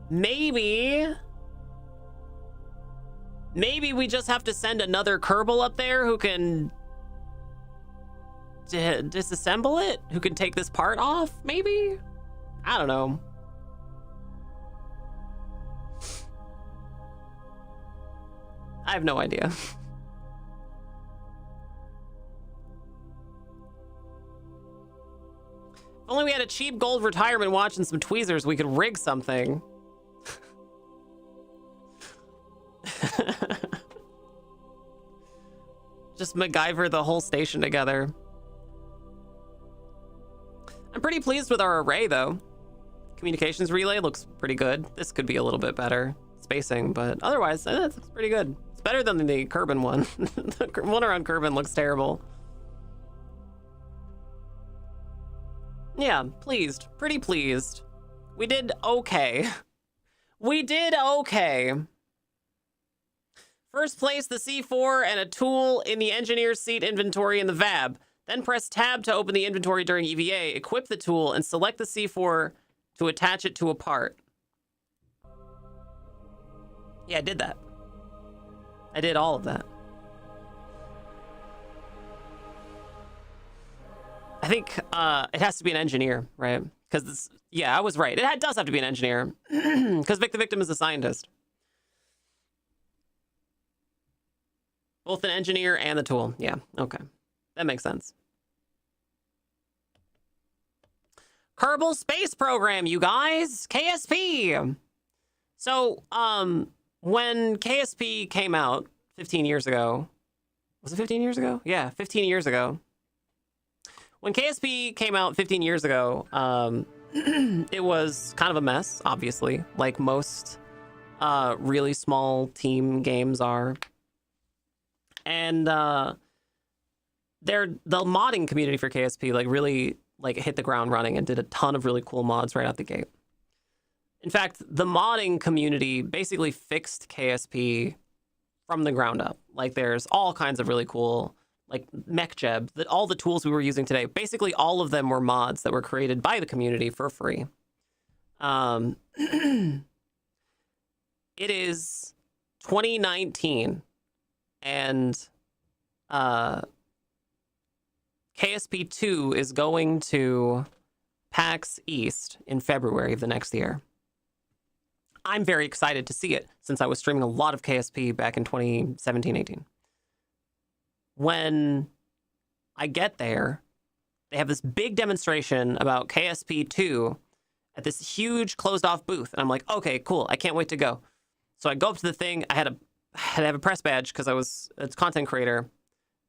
maybe we just have to send another Kerbal up there who can disassemble it, who can take this part off, maybe? I don't know. I have no idea. If only we had a cheap gold retirement watch and some tweezers, we could rig something. Just MacGyver the whole station together. I'm pretty pleased with our array, though. Communications relay looks pretty good. This could be a little bit better spacing, but otherwise, it looks pretty good. It's better than the Kerbal one. The one around Kerbal looks terrible. Yeah, pleased. Pretty pleased. We did okay. We did okay. First, place the C4 and a tool in the engineer's seat inventory in the VAB. Then press tab to open the inventory during EVA. Equip the tool and select the C4 to attach it to a part. Yeah, I did that. I did all of that. I think it has to be an engineer, right? Because, yeah, I was right. It does have to be an engineer. Because Vic the Victim is a scientist. Both an engineer and the tool. Yeah, okay. That makes sense. Kerbal Space Program, you guys. KSP. So, when KSP came out 15 years ago, was it 15 years ago? Yeah, 15 years ago. When KSP came out 15 years ago, it was kind of a mess, obviously, like most really small team games are. And the modding community for KSP really hit the ground running and did a ton of really cool mods right out the gate. In fact, the modding community basically fixed KSP from the ground up. Like, there's all kinds of really cool, like MechJeb, that all the tools we were using today, basically all of them were mods that were created by the community for free. It is 2019, and KSP2 is going to PAX East in February of the next year. I'm very excited to see it, since I was streaming a lot of KSP back in 2017-18. When I get there, they have this big demonstration about KSP2 at this huge closed-off booth. And I'm like, okay, cool. I can't wait to go. So I go up to the thing. I had to have a press badge because I was a content creator.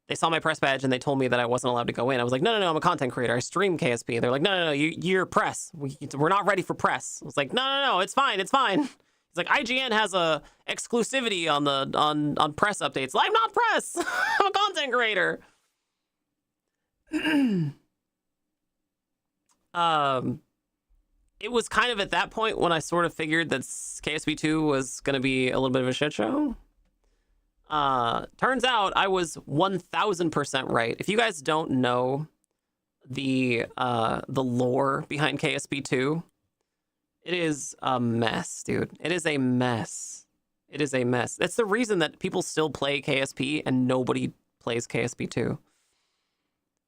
They saw my press badge and they told me that I wasn't allowed to go in. I was like, no, I'm a content creator. I stream KSP. They're like, no, you're press. We're not ready for press. I was like, no, it's fine. It's fine. It's like, IGN has a exclusivity on press updates. I'm not press. I'm a content creator. It was kind of at that point when I sort of figured that KSP2 was going to be a little bit of a shit show. Turns out I was 1000% right. If you guys don't know the lore behind KSP2, it is a mess, dude. It is a mess. It is a mess. That's the reason that people still play KSP and nobody plays KSP2.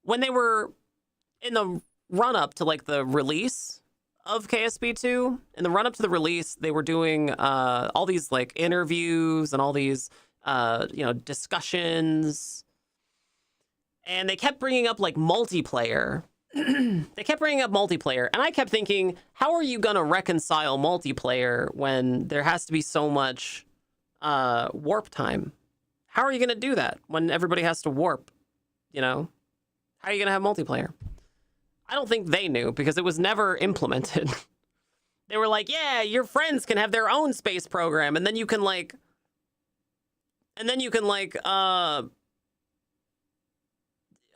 When they were in the run-up to the release of KSP2, in the run-up to the release, they were doing all these interviews and all these discussions, and they kept bringing up multiplayer. They kept bringing up multiplayer, and I kept thinking, how are you gonna reconcile multiplayer when there has to be so much warp time? How are you gonna do that when everybody has to warp? How are you gonna have multiplayer? I don't think they knew, because it was never implemented. They were like, yeah, your friends can have their own space program, and then you can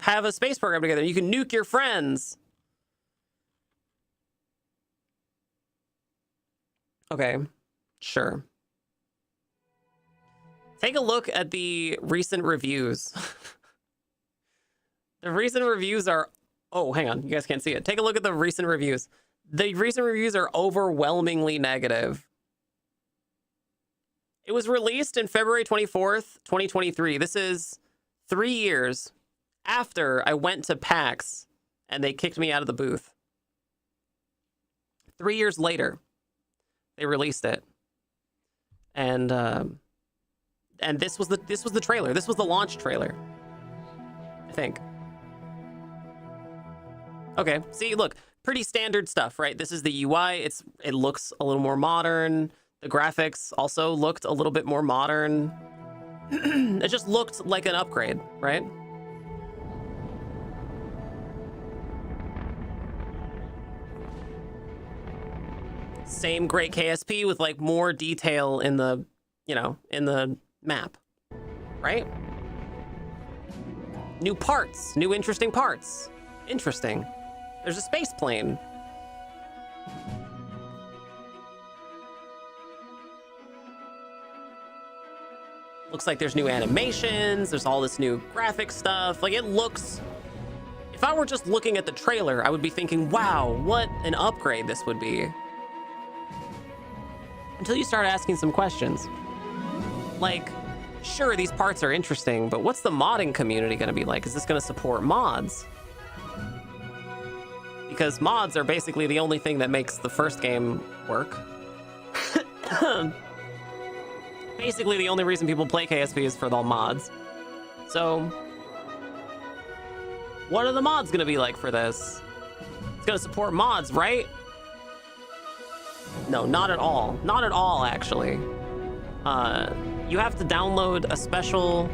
have a space program together. You can nuke your friends. Okay, sure. Take a look at the recent reviews. The recent reviews are... Oh, hang on. You guys can't see it. Take a look at the recent reviews. The recent reviews are overwhelmingly negative. It was released in February 24th, 2023. This is 3 years after I went to PAX and they kicked me out of the booth. 3 years later, they released it. And this was the trailer. This was the launch trailer, I think. Okay, see, look, pretty standard stuff, right? This is the UI. It looks a little more modern. The graphics also looked a little bit more modern. It just looked like an upgrade, right? same great KSP with like more detail in the, you know, in the map, right? New parts, new interesting parts. Interesting. There's a space plane. Looks like there's new animations. There's all this new graphic stuff. Like it looks, if I were just looking at the trailer, I would be thinking, wow, what an upgrade this would be. Until you start asking some questions. Like, sure, these parts are interesting, but what's the modding community going to be like? Is this going to support mods? Because mods are basically the only thing that makes the first game work. Basically, the only reason people play KSP is for the mods. So, what are the mods going to be like for this? It's going to support mods, right? No, not at all. Not at all, actually. You have to download a special,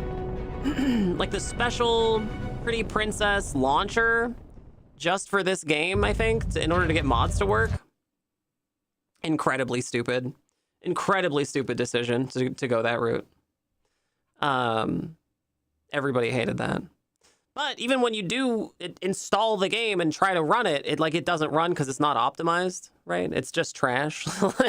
like the special Pretty Princess launcher just for this game, I think, in order to get mods to work. Incredibly stupid. Incredibly stupid decision to go that route. Everybody hated that. But even when you do install the game and try to run it, it doesn't run because it's not optimized, right? It's just trash.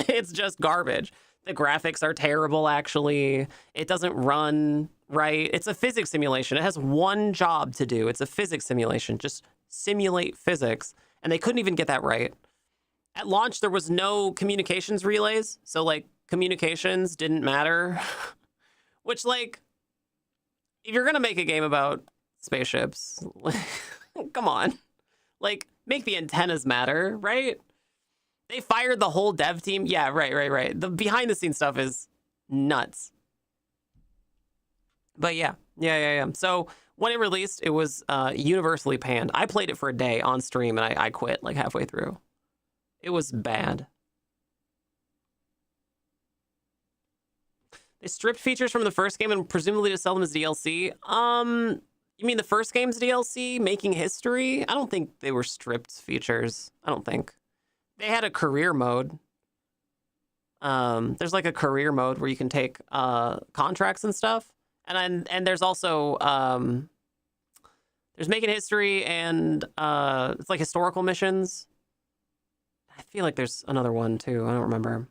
It's just garbage. The graphics are terrible, actually. It doesn't run right. It's a physics simulation. It has one job to do. It's a physics simulation. Just simulate physics. And they couldn't even get that right. At launch, there was no communications relays. So, like, communications didn't matter. Which, like, if you're going to make a game about spaceships, come on. Like, make the antennas matter, right? They fired the whole dev team. Yeah, right. The behind-the-scenes stuff is nuts. But yeah. So, when it released, it was universally panned. I played it for a day on stream, and I quit, like, halfway through. It was bad. They stripped features from the first game and presumably to sell them as DLC. You mean the first game's DLC, Making History? I don't think they were stripped features. I don't think. They had a career mode. There's like a career mode where you can take contracts and stuff. And there's also there's Making History and it's like historical missions. I feel like there's another one too. I don't remember.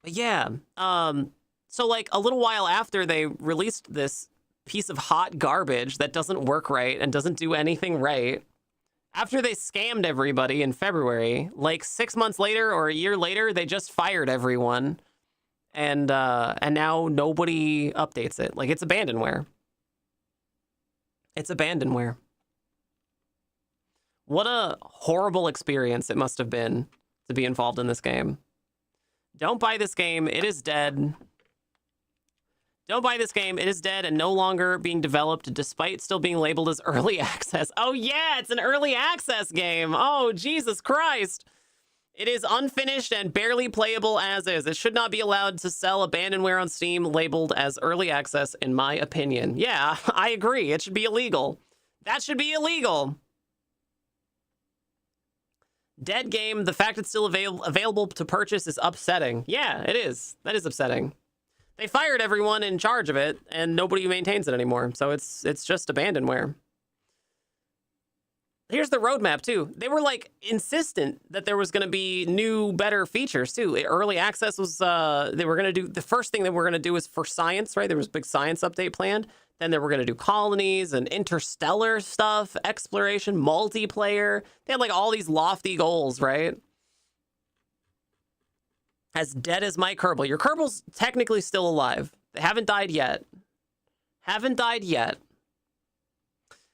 But yeah. So like a little while after they released this piece of hot garbage that doesn't work right and doesn't do anything right, after they scammed everybody in February, like 6 months later or a year later, they just fired everyone. And now nobody updates it. Like it's abandonware. It's abandonware. What a horrible experience it must have been to be involved in this game. Don't buy this game. It is dead. Don't buy this game. It is dead and no longer being developed despite still being labeled as early access. Oh yeah, it's an early access game. Oh, Jesus Christ. It is unfinished and barely playable as is. It should not be allowed to sell abandonware on Steam labeled as early access, in my opinion. Yeah, I agree. It should be illegal. That should be illegal. Dead game. The fact it's still available to purchase is upsetting. Yeah, it is. That is upsetting. They fired everyone in charge of it, and nobody maintains it anymore. So it's just abandonware. Here's the roadmap, too. They were, like, insistent that there was going to be new, better features, too. Early access was, they were going to do, the first thing that we're going to do is for science, right? There was a big science update planned. Then they were going to do colonies and interstellar stuff, exploration, multiplayer. They had, like, all these lofty goals, right? As dead as my Kerbal. Your Kerbal's technically still alive. They haven't died yet. Haven't died yet.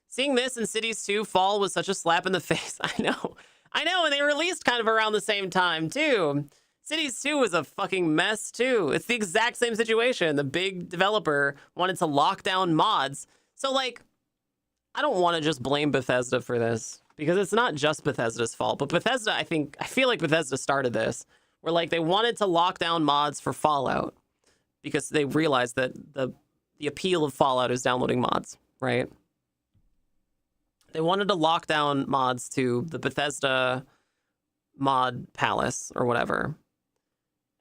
Seeing this in Cities 2 fall was such a slap in the face. I know, and they released kind of around the same time, too. Cities 2 was a fucking mess, too. It's the exact same situation. The big developer wanted to lock down mods. So, like, I don't want to just blame Bethesda for this, because it's not just Bethesda's fault. But Bethesda, I feel like Bethesda started this, where, like, they wanted to lock down mods for Fallout, because they realized that the appeal of Fallout is downloading mods, right? They wanted to lock down mods to the Bethesda mod palace or whatever,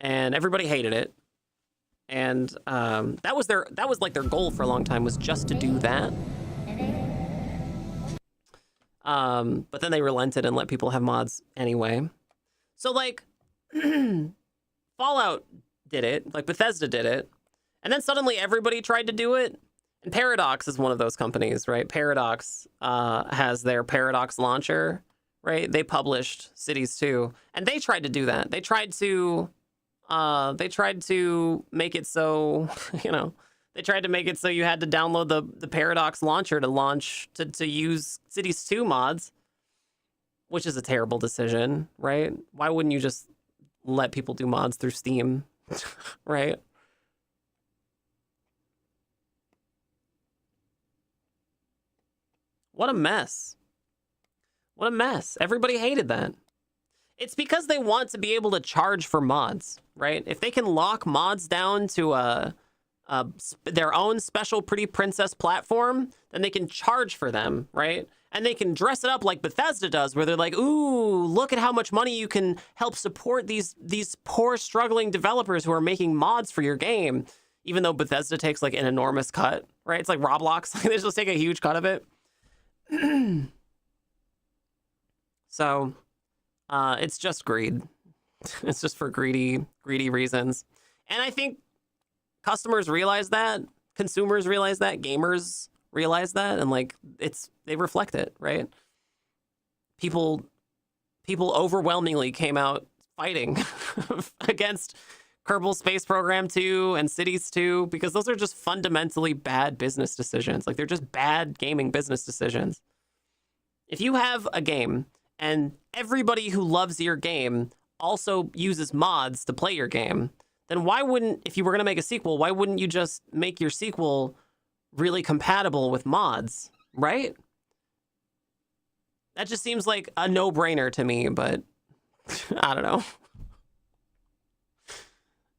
and everybody hated it. And that was like their goal for a long time, was just to do that. But then they relented and let people have mods anyway. So like Fallout did it, like Bethesda did it, and then suddenly everybody tried to do it. And Paradox is one of those companies, right? Paradox has their Paradox launcher, right? They published Cities 2, and they tried to do that. They tried to make it so, they tried to make it so you had to download the Paradox launcher to use Cities 2 mods, which is a terrible decision, right? Why wouldn't you just let people do mods through Steam, right? What a mess. What a mess. Everybody hated that. It's because they want to be able to charge for mods, right? If they can lock mods down to their own special Pretty Princess platform, then they can charge for them, right? And they can dress it up like Bethesda does, where they're like, ooh, look at how much money you can help support these poor, struggling developers who are making mods for your game. Even though Bethesda takes like an enormous cut, right? It's like Roblox. They just take a huge cut of it. So it's just greed. It's just for greedy reasons. And I think customers realize that, consumers realize that, gamers realize that, and like they reflect it, right? People overwhelmingly came out fighting against Kerbal Space Program 2 and Cities 2, because those are just fundamentally bad business decisions. Like, they're just bad gaming business decisions. If you have a game and everybody who loves your game also uses mods to play your game, then why wouldn't, if you were going to make a sequel, why wouldn't you just make your sequel really compatible with mods, right? That just seems like a no-brainer to me, but I don't know.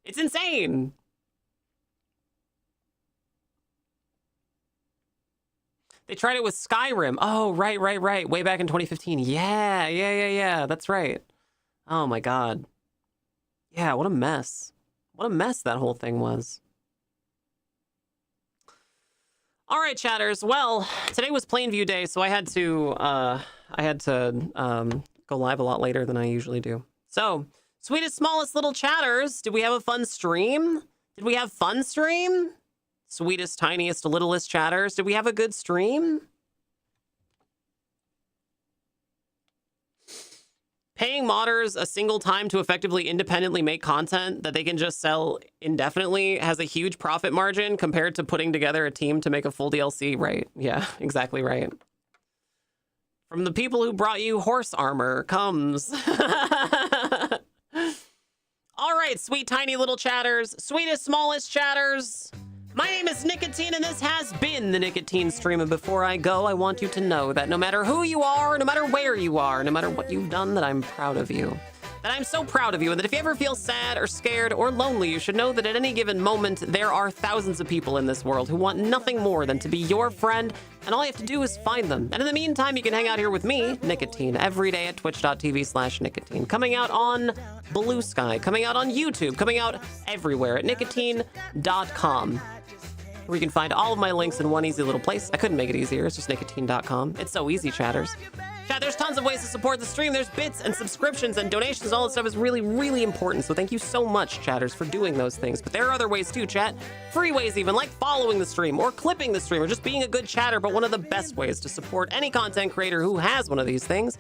It's insane. They tried it with Skyrim. Oh, right. Way back in 2015. Yeah. That's right. Oh my God. Yeah, what a mess. What a mess that whole thing was. All right, chatters. Well, today was Plainview Day, so I had to go live a lot later than I usually do. So, sweetest, smallest little chatters, did we have a fun stream? Did we have fun stream? Sweetest, tiniest, littlest chatters, did we have a good stream? Paying modders a single time to effectively independently make content that they can just sell indefinitely has a huge profit margin compared to putting together a team to make a full DLC, right? Yeah, exactly right. From the people who brought you horse armor comes... All right, sweet, tiny little chatters, sweetest, smallest chatters. My name is Nicotine, and this has been the Nicotine Stream. And before I go, I want you to know that no matter who you are, no matter where you are, no matter what you've done, that I'm proud of you. That I'm so proud of you, and that if you ever feel sad or scared or lonely, you should know that at any given moment, there are thousands of people in this world who want nothing more than to be your friend, and all you have to do is find them. And in the meantime, you can hang out here with me, Nicotine, every day at twitch.tv/Nicotine, coming out on Blue Sky, coming out on YouTube, coming out everywhere at nicotine.com. Where you can find all of my links in one easy little place. I couldn't make it easier. It's just nicotine.com. It's so easy, chatters. Chat, there's tons of ways to support the stream. There's bits and subscriptions and donations. All that stuff is really, really important. So thank you so much, chatters, for doing those things. But there are other ways too, chat. Free ways even, like following the stream or clipping the stream or just being a good chatter. But one of the best ways to support any content creator who has one of these things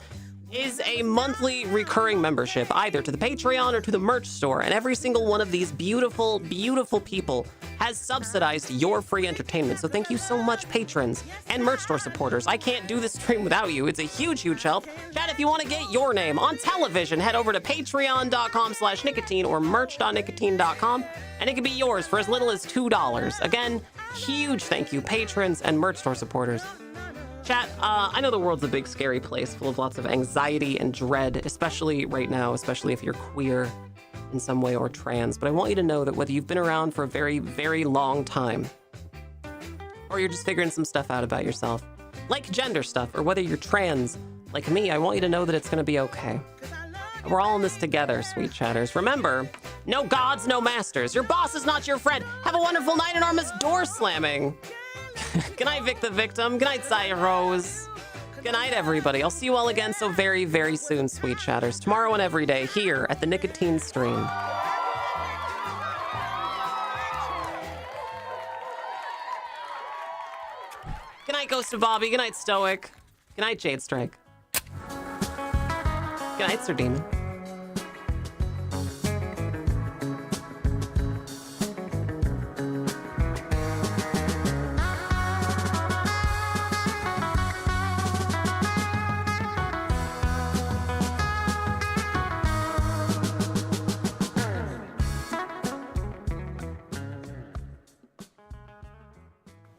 is a monthly recurring membership, either to the Patreon or to the merch store. And every single one of these beautiful, beautiful people has subsidized your free entertainment. So thank you so much, patrons and merch store supporters. I can't do this stream without you. It's a huge, huge help. Chat, if you want to get your name on television, head over to patreon.com/nicotine or merch.nicotine.com, and it can be yours for as little as $2. Again, huge thank you, patrons and merch store supporters. Chat, I know the world's a big, scary place full of lots of anxiety and dread, especially right now, especially if you're queer in some way or trans. But I want you to know that whether you've been around for a very, very long time, or you're just figuring some stuff out about yourself, like gender stuff, or whether you're trans, like me, I want you to know that it's going to be okay. We're all in this together, sweet chatters. Remember, no gods, no masters. Your boss is not your friend. Have a wonderful night, enormous door slamming. Good night, Vic the Victim. Good night, Saya Rose. Good night, everybody. I'll see you all again so very, very soon, sweet chatters. Tomorrow and every day here at the Nicotine Stream. Good night, Ghost of Bobby. Good night, Stoic. Good night, Jade Strike. Good night, Sir Demon.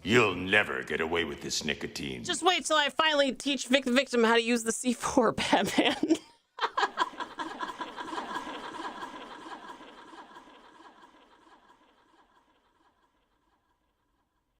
You'll never get away with this nicotine. Just wait till I finally teach Vic the Victim how to use the C4, Batman.